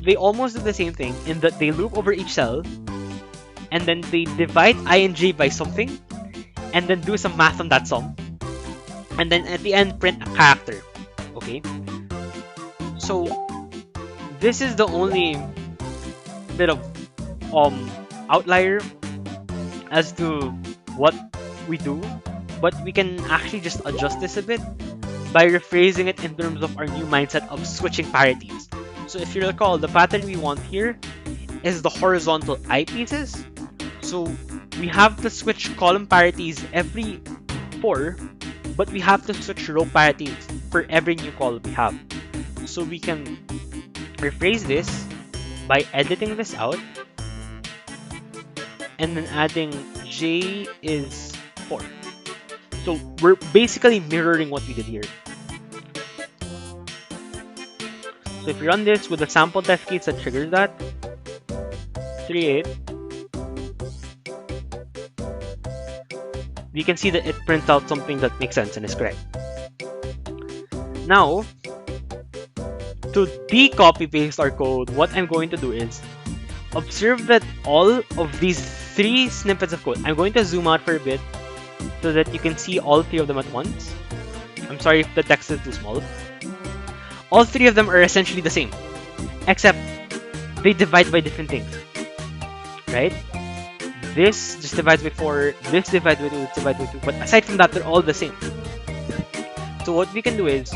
they almost do the same thing in that they loop over each cell and then they divide I and j by something and then do some math on that sum, and then at the end print a character. Okay, so this is the only bit of outlier as to what we do, but we can actually just adjust this a bit by rephrasing it in terms of our new mindset of switching parities. So if you recall, the pattern we want here is the horizontal I pieces. So we have to switch column parities every 4, but we have to switch row parities for every new column we have. So we can rephrase this by editing this out and then adding j is 4. So we're basically mirroring what we did here. So if you run this with a sample test case that triggers that, 38, we can see that it prints out something that makes sense and is correct. Now, to de-copy paste our code, what I'm going to do is observe that all of these 3 snippets of code, I'm going to zoom out for a bit so that you can see all 3 of them at once. I'm sorry if the text is too small. All 3 of them are essentially the same, except they divide by different things, right? This just divides by 4, this divides by 2, this divides by 2, but aside from that, they're all the same. So what we can do is,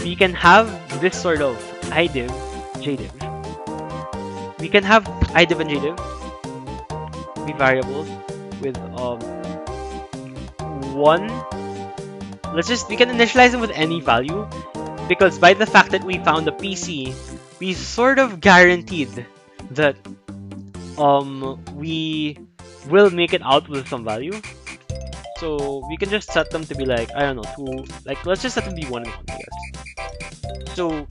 we can have this sort of idiv, jdiv. We can have idiv and jdiv be variables with one. We can initialize them with any value, because by the fact that we found a PC, we sort of guaranteed that we will make it out with some value. So we can just set them to be like, I don't know, 2, like let's just set them to be 1 and 1, I guess. So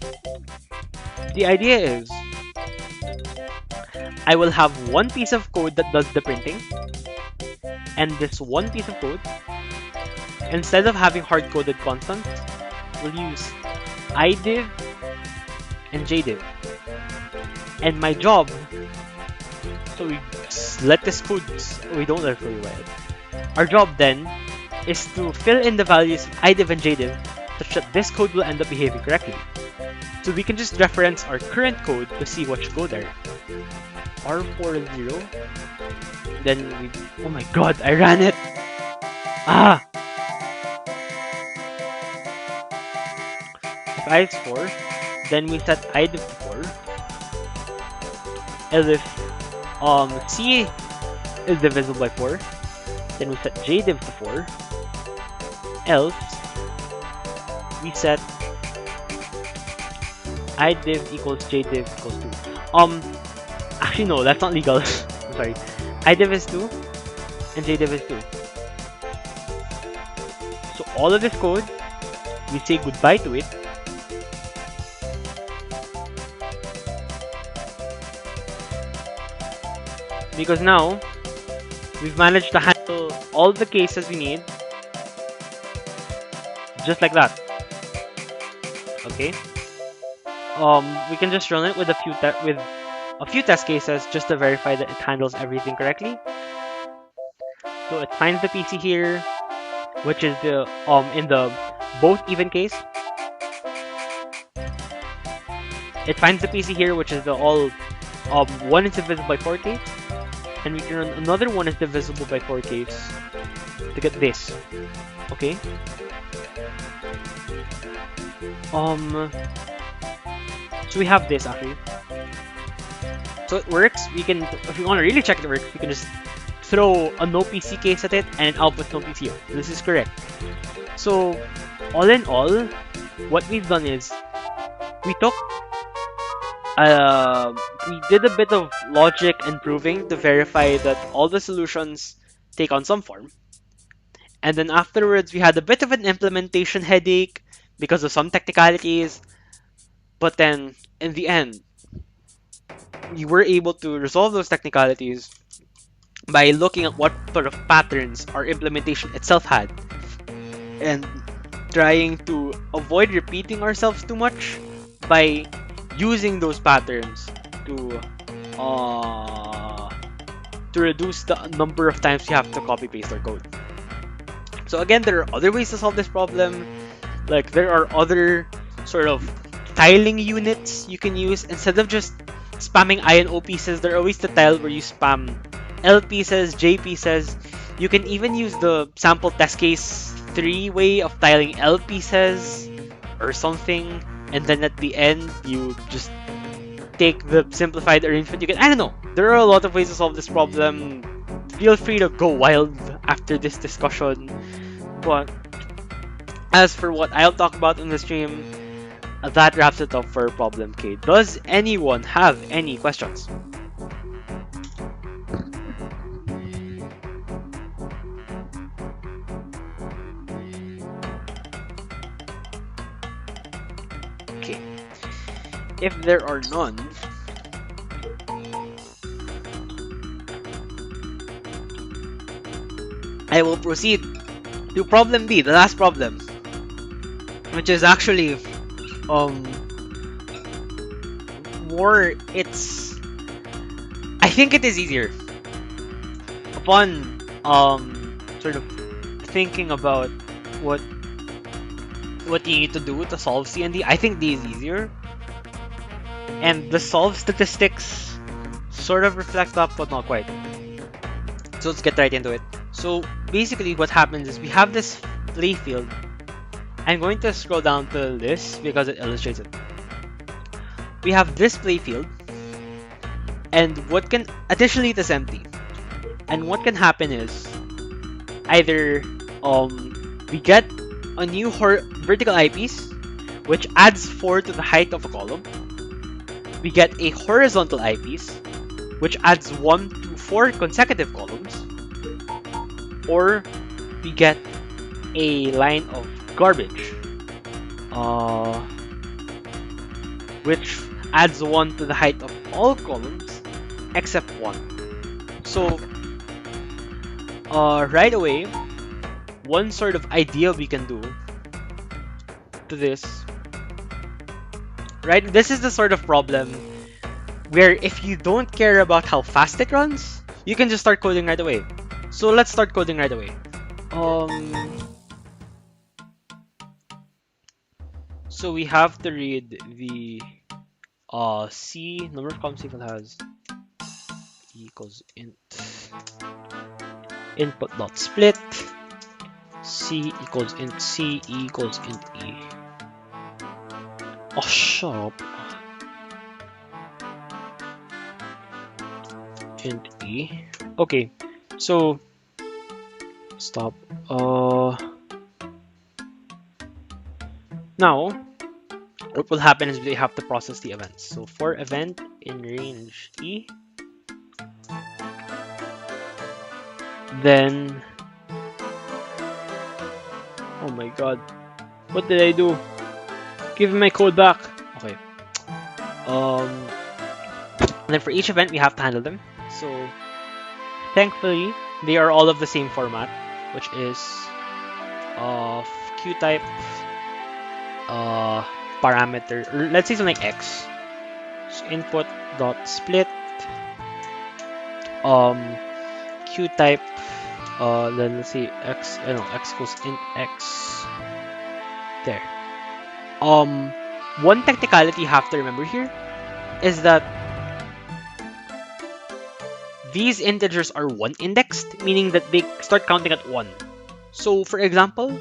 the idea is, I will have one piece of code that does the printing, and this one piece of code, instead of having hard-coded constants, we'll use idiv and jdiv. And my job, so we let this code, we don't let it fully write. Our job then is to fill in the values of idiv and jdiv such that this code will end up behaving correctly. So we can just reference our current code to see what should go there. R40, then we, oh my god, I ran it! Ah! If I is 4, then we set idiv to 4. And if c is divisible by 4, then we set jdiv to 4. Else, we set idiv equals jdiv equals 2. Actually no, that's not legal. I'm sorry. Idiv is 2 and jdiv is 2. So all of this code, we say goodbye to it. Because now, we've managed to handle all the cases we need just like that. Okay. We can just run it with a few test cases just to verify that it handles everything correctly. So it finds the PC here, which is the in the both even case. It finds the PC here, which is the all 1 is divisible by 4 case, and we can run another 1 is divisible by 4 case to get this. Okay. So we have this actually. So it works. We can, if we want to really check it works, we can just throw a no PC case at it and output no PC. This is correct. So all in all, what we've done is we took we did a bit of logic and proving to verify that all the solutions take on some form. And then afterwards, we had a bit of an implementation headache because of some technicalities. But then, in the end, we were able to resolve those technicalities by looking at what sort of patterns our implementation itself had and trying to avoid repeating ourselves too much by using those patterns to reduce the number of times you have to copy paste our code. So again, there are other ways to solve this problem. Like there are other sort of tiling units you can use. Instead of just spamming I and O pieces, there are ways to tile where you spam L pieces, J pieces. You can even use the sample test case 3 way of tiling L pieces or something, and then at the end you just take the simplified arrangement you get. I don't know. There are a lot of ways to solve this problem. Feel free to go wild after this discussion. But as for what I'll talk about in the stream, that wraps it up for problem K. Does anyone have any questions? Okay. If there are none, I will proceed to problem B, the last problem, which is actually more, it's, I think it is easier upon sort of thinking about what you need to do to solve C and D. I think D is easier, and the solve statistics sort of reflect that, but not quite. So let's get right into it. So basically what happens is we have this play field. I'm going to scroll down to this because it illustrates it. We have this play field, and what can, additionally it is empty. And what can happen is either we get a new vertical eyepiece, which adds 4 to the height of a column. We get a horizontal eyepiece, which adds 1 to 4 consecutive columns. Or we get a line of garbage, which adds 1 to the height of all columns except 1. So right away, one sort of idea we can do to this, right? This is the sort of problem where if you don't care about how fast it runs, you can just start coding right away. So let's start coding right away. So we have to read the C, number of columns equal has equals int input dot split C equals int C equals int E. Oh, shut up. Int E. Okay, so stop. Now what will happen is we have to process the events. So for event in range E, then, oh my god, what did I do? Give me my code back. Okay. And then for each event we have to handle them. So thankfully they are all of the same format, which is Q type parameter, or let's say something like X. So input dot split Q type then let's say X, I don't know, X equals int X. There. One technicality you have to remember here is that these integers are 1 indexed, meaning that they start counting at 1. So for example,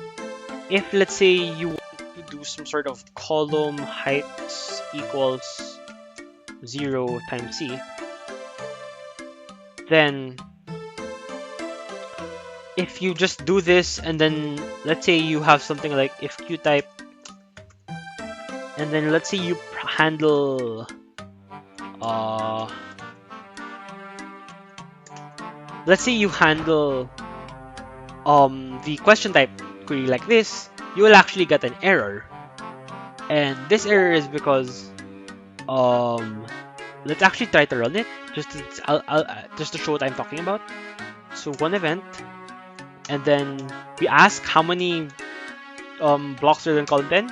if let's say you want to do some sort of column height equals 0 times C, then if you just do this and then let's say you have something like if Q type, and then let's say you handle let's say you handle the question type query like this, you will actually get an error. And this error is because let's actually try to run it just to show what I'm talking about. So one event, and then we ask how many blocks are in column 10.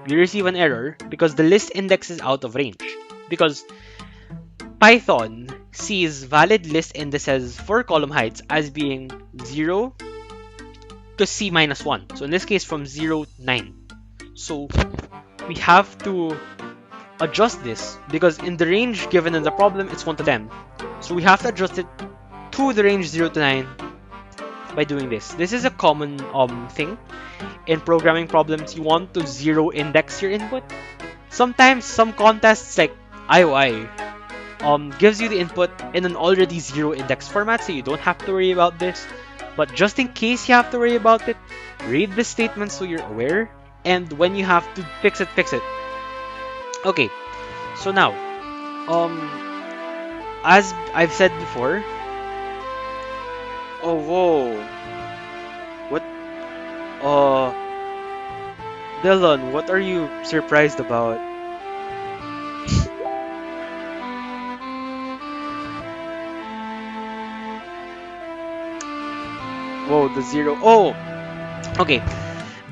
We receive an error because the list index is out of range, because Python sees valid list indices for column heights as being 0 to C minus 1. So in this case from 0 to 9. So we have to adjust this because in the range given in the problem it's 1 to 10. So we have to adjust it to the range 0 to 9 by doing this. This is a common thing in programming problems. You want to zero index your input. Sometimes some contests like IOI gives you the input in an already 0 index format, so you don't have to worry about this. But just in case you have to worry about it, read the statement so you're aware. and when you have to fix it, fix it. Okay, so now, as I've said before, oh whoa, what, uh, Dylan, what are you surprised about? Whoa, the zero. Oh, okay.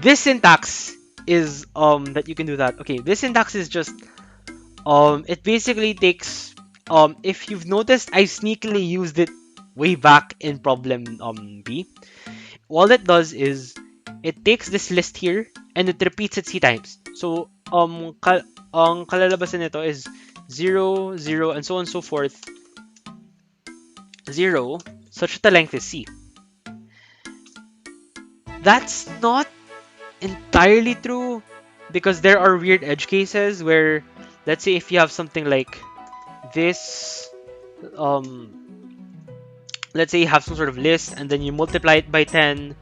This syntax is that you can do that. Okay, this syntax is just it basically takes if you've noticed, I sneakily used it way back in problem B. All it does is it takes this list here and it repeats it c times. So ang kalalabasan nito is 0, 0, and so on and so forth. 0 such that the length is c. That's not entirely true because there are weird edge cases where, let's say if you have something like this, let's say you have some sort of list and then you multiply it by 10,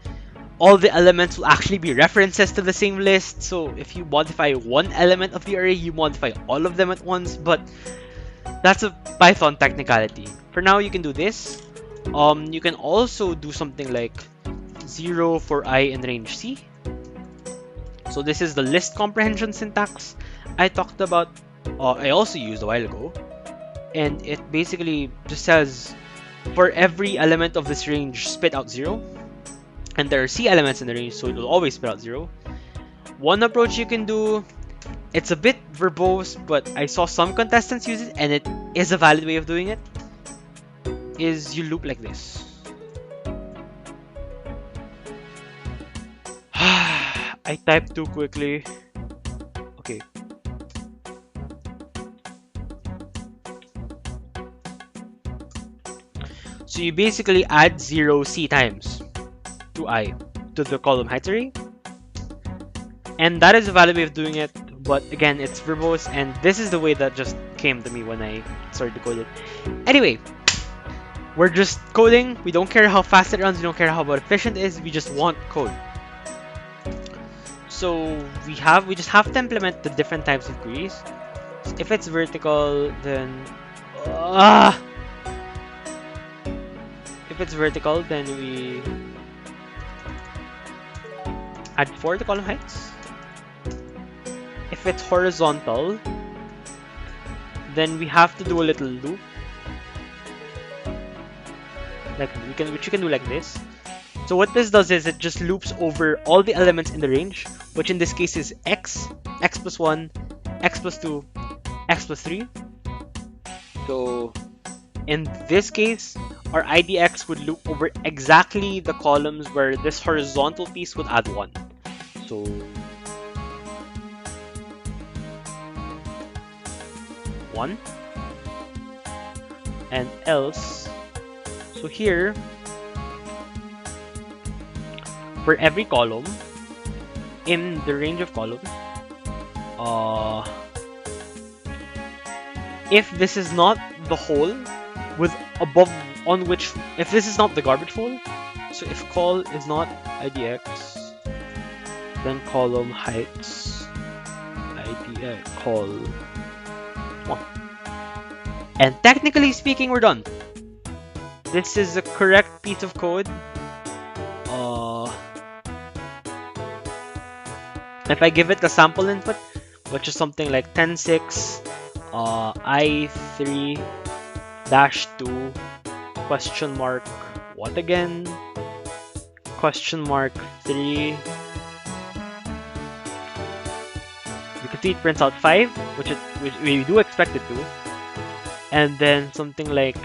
all the elements will actually be references to the same list. So if you modify one element of the array, you modify all of them at once, but that's a Python technicality. For now, you can do this. You can also do something like 0 for I in range C. So this is the list comprehension syntax I talked about. I also used a while ago, and it basically just says for every element of this range, spit out 0. And there are C elements in the range, so it will always spit out 0. One approach you can do, it's a bit verbose, but I saw some contestants use it, and it is a valid way of doing it, is you loop like this. I typed too quickly. Okay. So you basically add 0 C times to I to the column height array. And that is a valid way of doing it, but again, it's verbose, and this is the way that just came to me when I started to code it. Anyway, we're just coding. We don't care how fast it runs, we don't care how efficient it is, we just want code. So we just have to implement the different types of queries. So if it's vertical, then if it's vertical, then we add 4 to column heights. If it's horizontal, then we have to do a little loop, which you can do like this. So what this does is it just loops over all the elements in the range, which in this case is x, x plus 1, x plus 2, x plus 3. So in this case, our IDX would loop over exactly the columns where this horizontal piece would add 1. So one, and else. So here, for every column in the range of columns, if this is not the hole with above on which, if this is not the garbage hole, so if col is not IDX, then column heights IDX col 1. And technically speaking, we're done. This is the correct piece of code. If I give it the sample input, which is something like 10.6 I3 -2 question mark what again, question mark 3, you can see it prints out 5, which we do expect it to, and then something like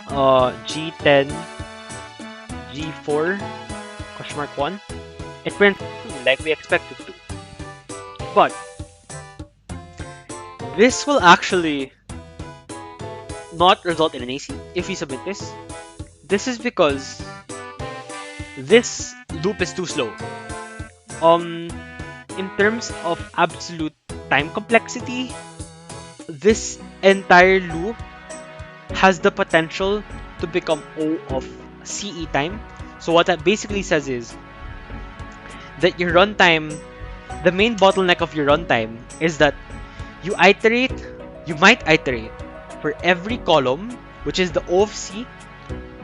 G10 G4 question mark 1, it prints 2 like we expected to. But this will actually not result in an AC if we submit this. This is because this loop is too slow. In terms of absolute time complexity, this entire loop has the potential to become O of CE time. So what that basically says is, that your runtime, the main bottleneck of your runtime is that you iterate, you might iterate for every column, which is the O of C,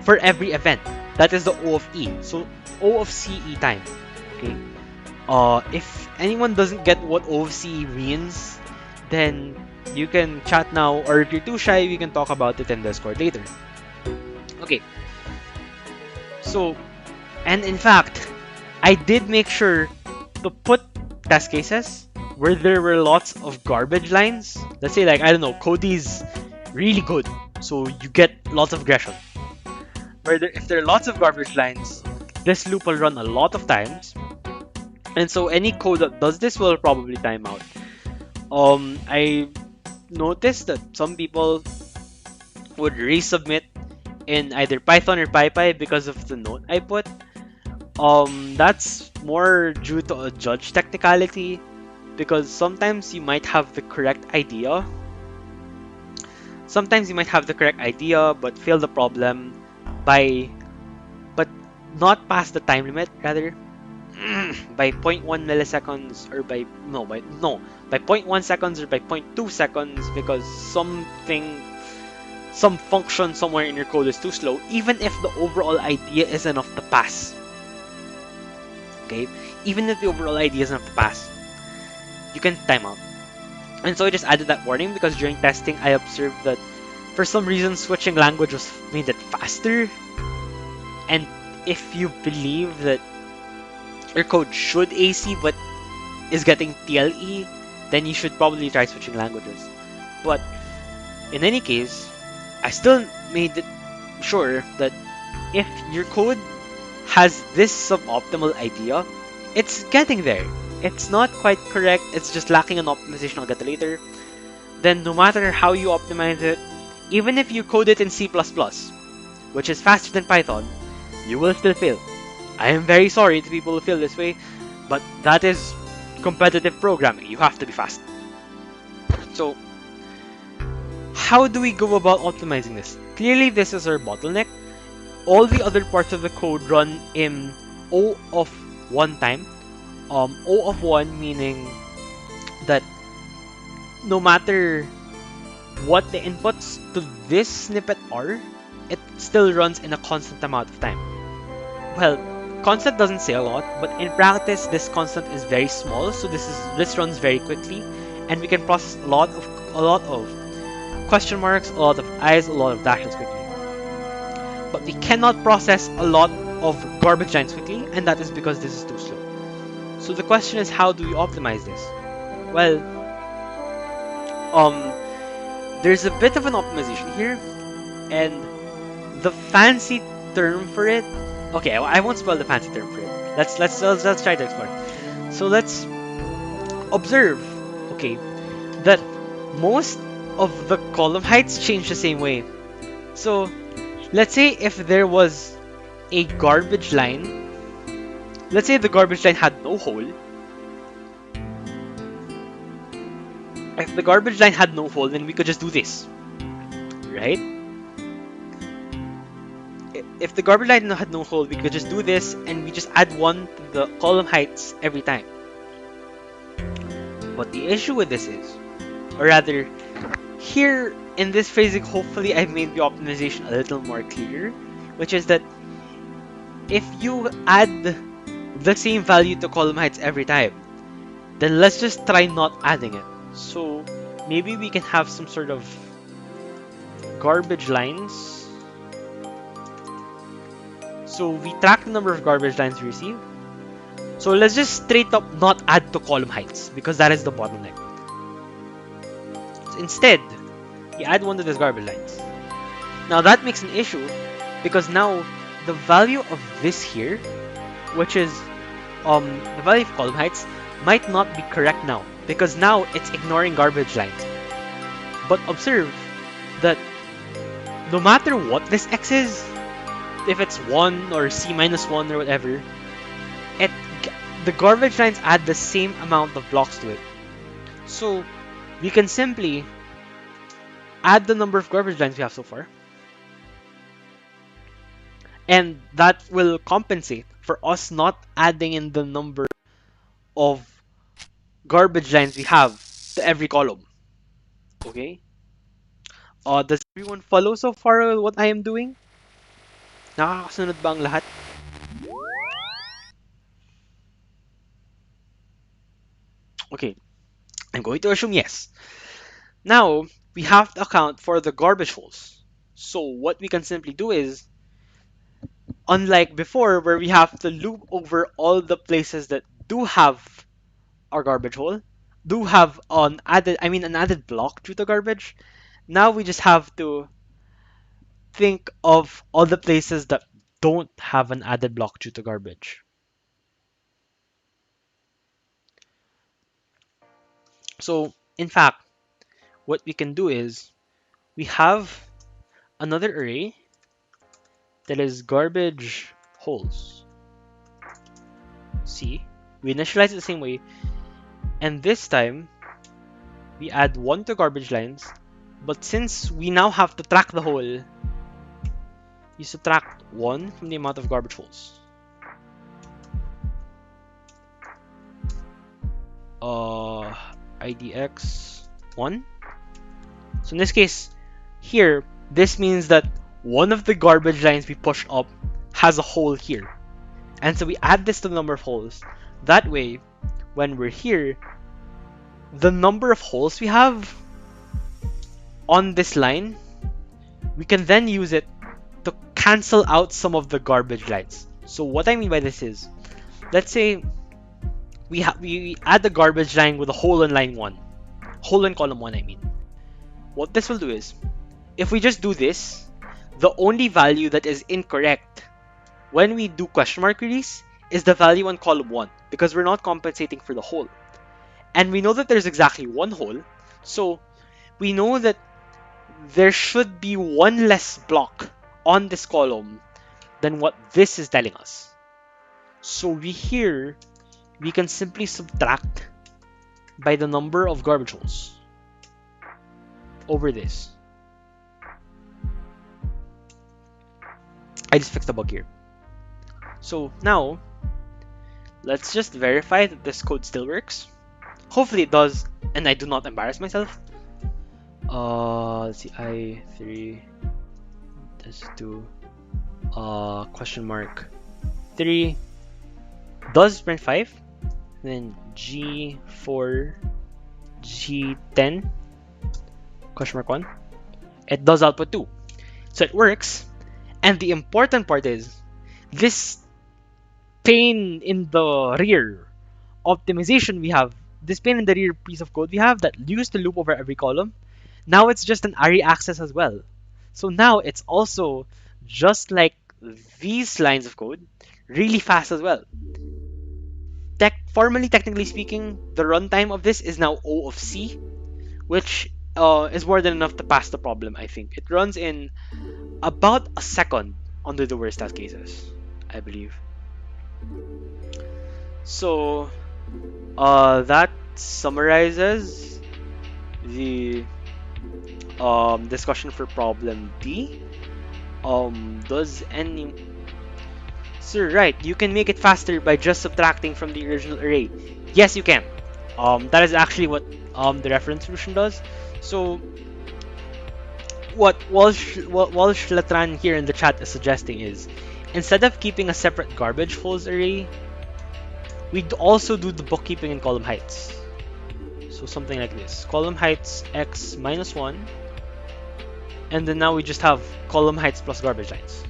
for every event. That is the O of E. So O of C E time. Okay. If anyone doesn't get what O of C means, then you can chat now, or if you're too shy, we can talk about it in Discord later. Okay. So, and in fact, I did make sure to put test cases where there were lots of garbage lines. Let's say, like, I don't know, Cody's really good, so you get lots of aggression. If there are lots of garbage lines, this loop will run a lot of times, and so any code that does this will probably time out. I noticed that some people would resubmit in either Python or PyPy because of the note I put. That's more due to a judge technicality, because sometimes you might have the correct idea. Sometimes you might have the correct idea but fail the problem but not pass the time limit, rather by 0.1 milliseconds, or by 0.1 seconds or by 0.2 seconds, because some function somewhere in your code is too slow, even if the overall idea is enough to pass. Okay, even if the overall idea is enough to pass, you can time out. And so I just added that warning because during testing I observed that for some reason switching language made it faster. And if you believe that your code should AC but is getting TLE, then you should probably try switching languages. But in any case, I still made it sure that if your code has this suboptimal idea, it's getting there. It's not quite correct, it's just lacking an optimization, I'll get to later. Then no matter how you optimize it, even if you code it in C++, which is faster than Python, you will still fail. I am very sorry to people who feel this way, but that is competitive programming. You have to be fast. So, how do we go about optimizing this? Clearly, this is our bottleneck. All the other parts of the code run in O of 1 time. O of 1 meaning that no matter what the inputs to this snippet are, it still runs in a constant amount of time. Well, constant doesn't say a lot, but in practice this constant is very small, so this runs very quickly, and we can process a lot of question marks, a lot of I's, a lot of dashes quickly. But we cannot process a lot of garbage lines quickly, and that is because this is too slow. So the question is, how do we optimize this? Well, there's a bit of an optimization here, and the fancy term for it. Okay, I won't spell the fancy term for it. Let's try to explore it. So let's observe, okay, that most of the column heights change the same way. So let's say if there was a garbage line. Let's say the garbage line had no hole. If the garbage line had no hole, then we could just do this, right? If the garbage line had no hole, we could just do this, and we just add 1 to the column heights every time. But the issue with this is, or rather, here in this phrasing, hopefully I've made the optimization a little more clear, which is that if you add the same value to column heights every time, then let's just try not adding it. So maybe we can have some sort of garbage lines. So we track the number of garbage lines we receive. So let's just straight up not add to column heights, because that is the bottleneck. So instead, we add 1 to these garbage lines. Now that makes an issue, because now the value of this here, which is the value of column heights, might not be correct now, because now it's ignoring garbage lines. But observe that no matter what this x is, if it's 1 or c minus 1 or whatever, the garbage lines add the same amount of blocks to it. So we can simply add the number of garbage lines we have so far, and that will compensate for us not adding in the number of garbage lines we have to every column. Okay? Does everyone follow so far what I am doing? Nakakasunod ba ang lahat? Okay, I'm going to assume yes. Now, we have to account for the garbage holes. So what we can simply do is, unlike before where we have to loop over all the places that do have our garbage hole, do have an added block due to garbage, now we just have to think of all the places that don't have an added block due to garbage. So, in fact, what we can do is we have another array that is garbage holes. See, we initialize it the same way, and this time we add 1 to garbage lines, but since we now have to track the hole, you subtract 1 from the amount of garbage holes. IDX 1. So in this case, here, this means that one of the garbage lines we pushed up has a hole here. And so we add this to the number of holes. That way, when we're here, the number of holes we have on this line, we can then use it to cancel out some of the garbage lines. So what I mean by this is, let's say we add the garbage line with a hole in line 1. Hole in column 1, I mean. What this will do is, if we just do this, the only value that is incorrect when we do question mark queries is the value on column 1, because we're not compensating for the hole. And we know that there's exactly one hole, so we know that there should be one less block on this column than what this is telling us. So we can simply subtract by the number of garbage holes over this. I just fixed the bug here. So now, let's just verify that this code still works. Hopefully it does, and I do not embarrass myself. Let's see, I3, this 2, question mark 3, does print 5, then G4, G10, question mark 1, it does output 2. So it works, and the important part is, this pane in the rear optimization we have, this pane in the rear piece of code we have that used to loop over every column, now it's just an array access as well. So now it's also just like these lines of code, really fast as well. Formally, technically speaking, the runtime of this is now O of C, which is more than enough to pass the problem, I think. It runs in about a second under the worst case cases, I believe. So that summarizes the discussion for problem B. Does any... Sir, right, you can make it faster by just subtracting from the original array. Yes, you can. That is actually what the reference solution does. So what Walsh Latran here in the chat is suggesting is, instead of keeping a separate garbage holes array, we'd also do the bookkeeping in column heights. So something like this. Column heights x minus 1. And then now we just have column heights plus garbage lines.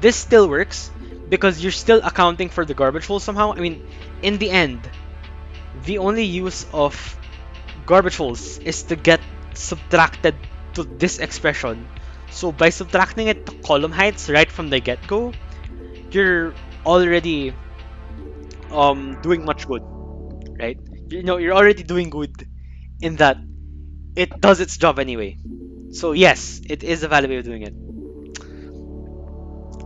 This still works because you're still accounting for the garbage holes somehow. I mean, in the end, the only use of garbage holes is to get subtracted to this expression. So by subtracting it to column heights right from the get-go, you're already doing much good, right? You know, you're already doing good in that it does its job anyway. So yes, it is a valid way of doing it.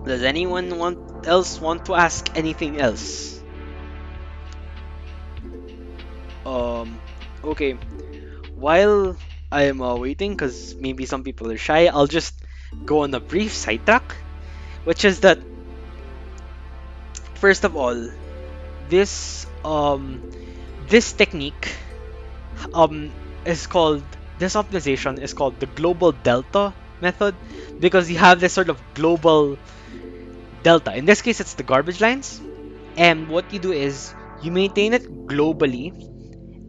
Does anyone else want to ask anything else? Okay. While I'm waiting, because maybe some people are shy, I'll just go on a brief sidetrack, which is that First of all, this this technique um is called this optimization is called the global delta method because you have this sort of global delta. In this case, it's the garbage lines, and what you do is you maintain it globally,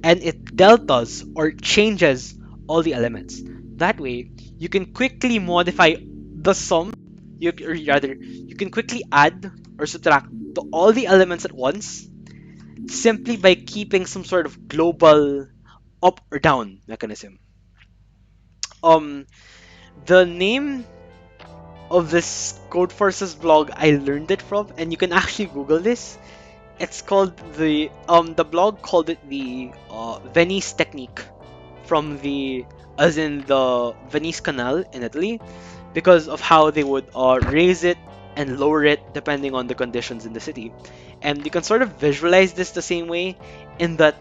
and it deltas or changes all the elements. That way, you can quickly modify the sum. Or rather, you can quickly add or subtract to all the elements at once simply by keeping some sort of global up or down mechanism. Um, the name of this Code Forces blog I learned it from, and you can actually Google this. It's called the blog called it the Venice Technique from the as in the Venice Canal in Italy because of how they would raise it and lower it depending on the conditions in the city. And you can sort of visualize this the same way in that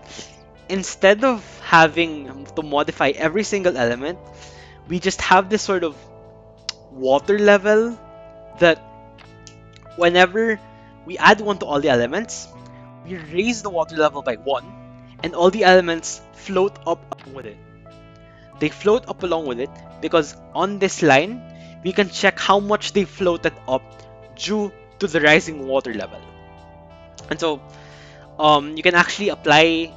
instead of having to modify every single element, we just have this sort of water level that whenever we add one to all the elements, we raise the water level by one, and all the elements float up along with it. They float up along with it because on this line, we can check how much they floated up due to the rising water level. And so, you can actually apply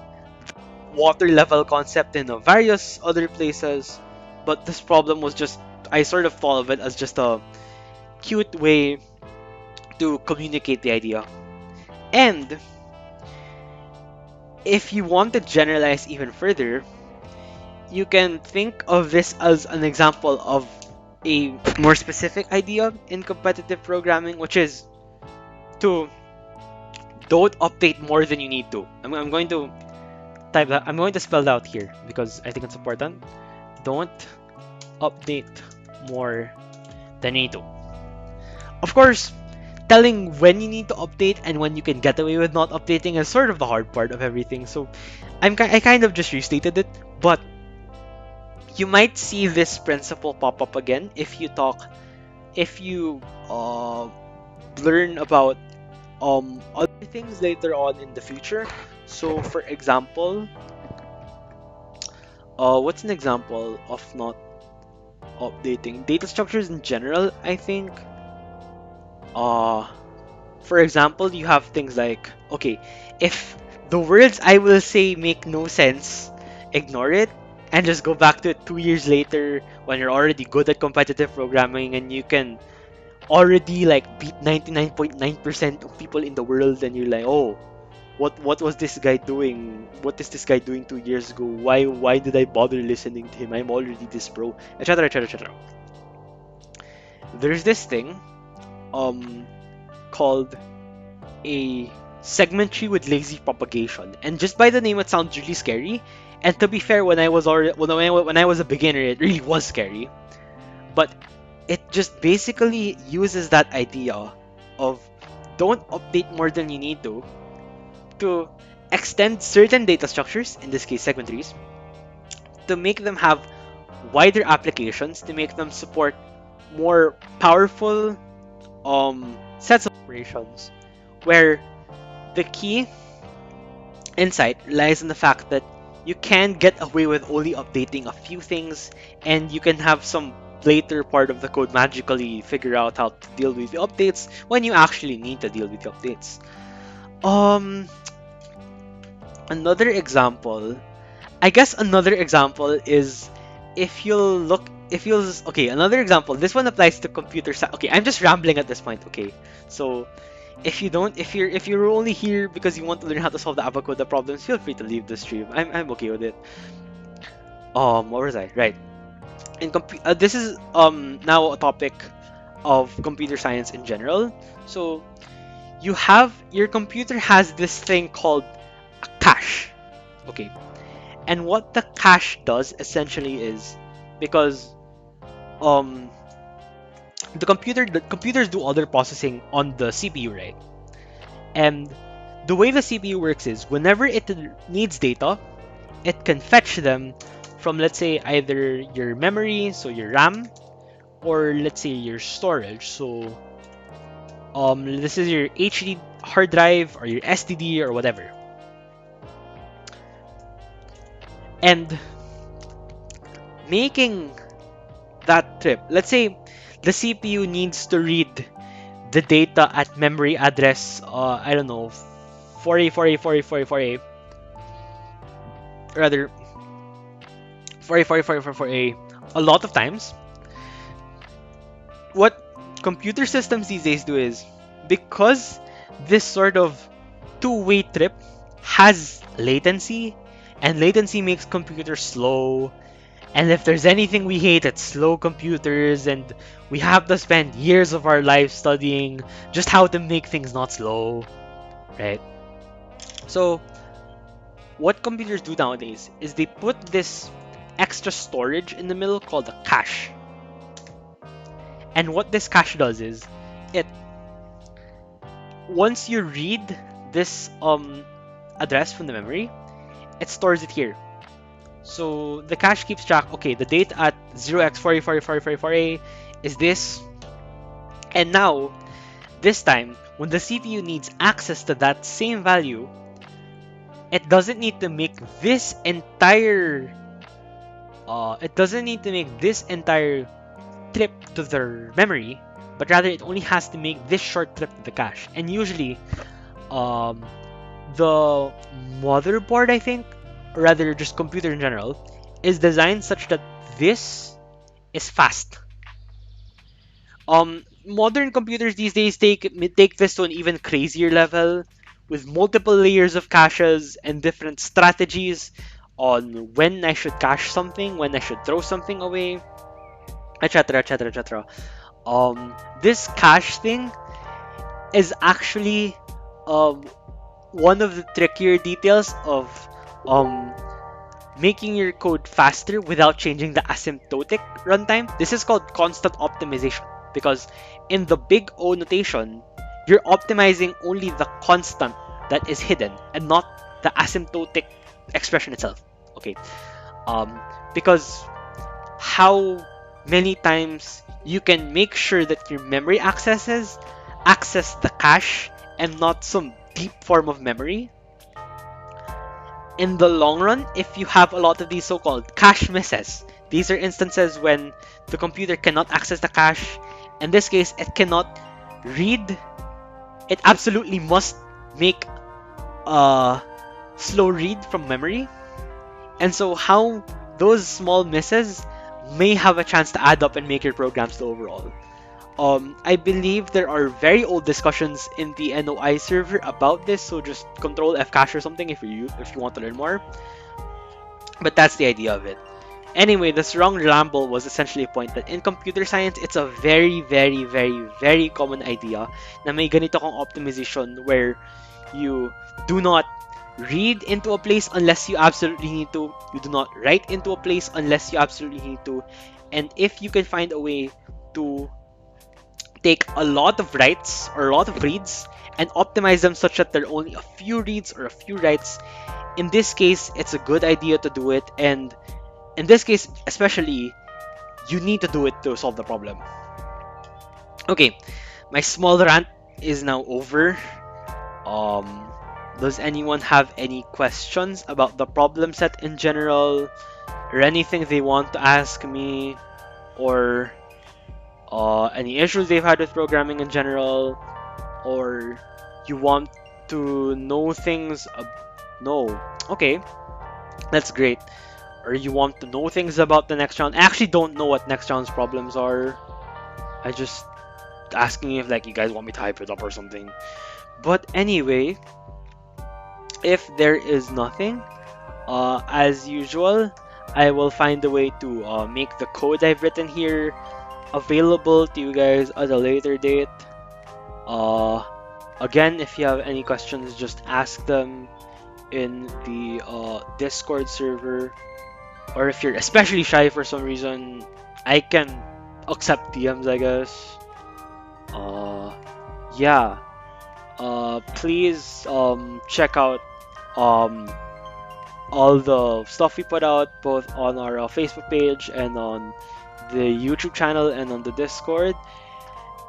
water level concept in various other places, but this problem was just I sort of thought of it as just a cute way to communicate the idea. And if you want to generalize even further, you can think of this as an example of a more specific idea in competitive programming, which is to don't update more than you need to. I'm going to type that. I'm going to spell that out here because I think it's important. Don't update more than you need to. Of course, telling when you need to update and when you can get away with not updating is sort of the hard part of everything. So I kind of just restated it, but you might see this principle pop up again if you learn about other things later on in the future. So for example, what's an example of not updating data structures in general? I think uh for example, you have things like, okay, if the words I will say make no sense, ignore it and just go back to it 2 years later when you're already good at competitive programming and you can already like beat 99.9% of people in the world, and you're like, oh, what was this guy doing? What is this guy doing 2 years ago? Why did I bother listening to him? I'm already this pro, etc., etc., etc. There's this thing called a segment tree with lazy propagation, and just by the name, it sounds really scary. And to be fair, when I was already when I was a beginner, it really was scary. But it just basically uses that idea of don't update more than you need to extend certain data structures, in this case segment trees, to make them have wider applications, to make them support more powerful sets of operations, where the key insight lies in the fact that you can get away with only updating a few things, and you can have some later part of the code magically figure out how to deal with the updates when you actually need to deal with the updates. Um, another example, I guess another example is if you'll okay, another example. This one applies to computer science. Okay, I'm just rambling at this point. Okay, so if you're only here because you want to learn how to solve the ABaKoDa problems, feel free to leave the stream. I'm okay with it. What was I? Right. This is now a topic of computer science in general. So your computer has this thing called a cache. Okay. And what the cache does essentially is, because um the computers do other processing on the CPU, right? And the way the CPU works is whenever it needs data, it can fetch them from, let's say, either your memory, so your RAM, or let's say your storage, so This is your HD hard drive or your STD or whatever. And making that trip, let's say the CPU needs to read the data at memory address, I don't know, 4A, 4A, 4A, 4A, 4A, rather, 4A, 4A, 4A, 4A, 4A, a lot of times. What computer systems these days do is, because this sort of two-way trip has latency, and latency makes computers slow, and if there's anything we hate, it's slow computers, and we have to spend years of our lives studying just how to make things not slow, right? So, what computers do nowadays is they put this extra storage in the middle called a cache. And what this cache does is, it once you read this address from the memory, it stores it here. So the cache keeps track, okay, the date at 0x40404444A is this. And now, this time, when the CPU needs access to that same value, it doesn't need to make this entire trip to the memory, but rather it only has to make this short trip to the cache. And usually, the motherboard, I think, or rather just computer in general, is designed such that this is fast. Modern computers these days take this to an even crazier level, with multiple layers of caches and different strategies on when I should cache something, when I should throw something away, etc., etc., etc. This cache thing is actually one of the trickier details of making your code faster without changing the asymptotic runtime. This is called constant optimization, because in the big O notation, you're optimizing only the constant that is hidden and not the asymptotic expression itself. Okay, because how many times you can make sure that your memory access the cache and not some deep form of memory. In the long run, if you have a lot of these so-called cache misses, these are instances when the computer cannot access the cache. In this case, it cannot read. It absolutely must make a slow read from memory. And so how those small misses may have a chance to add up and make your program slow overall. I believe there are very old discussions in the NOI server about this, so just control F cache or something if you want to learn more. But that's the idea of it. Anyway, this wrong ramble was essentially a point that in computer science, it's a very, very, very, very common idea na may ganito kang optimization where you do not read into a place unless you absolutely need to. You do not write into a place unless you absolutely need to. And if you can find a way to take a lot of writes or a lot of reads and optimize them such that there are only a few reads or a few writes, in this case, it's a good idea to do it. And in this case, especially, you need to do it to solve the problem. Okay, my small rant is now over. Does anyone have any questions about the problem set in general, or anything they want to ask me, or any issues they've had with programming in general, or you want to know things? No. Okay, that's great. Or you want to know things about the next round? I actually don't know what next round's problems are. I just asking if like you guys want me to hype it up or something. But anyway, if there is nothing, as usual, I will find a way to make the code I've written here available to you guys at a later date. Again, if you have any questions, just ask them in the Discord server. Or if you're especially shy for some reason, I can accept DMs, I guess. Yeah. Please check out all the stuff we put out both on our Facebook page and on the YouTube channel and on the Discord.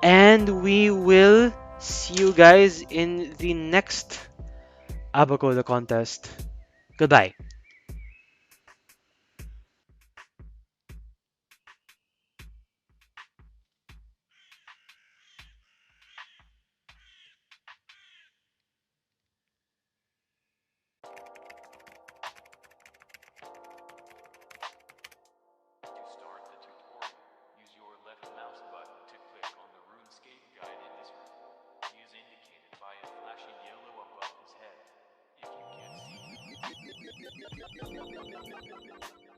And we will See you guys in the next ABaKoDa contest. Goodbye. To start the tutorial, use your left mouse button to click on the RuneScape guide in this room. He is indicated by a flashing yellow above his head. If you can't see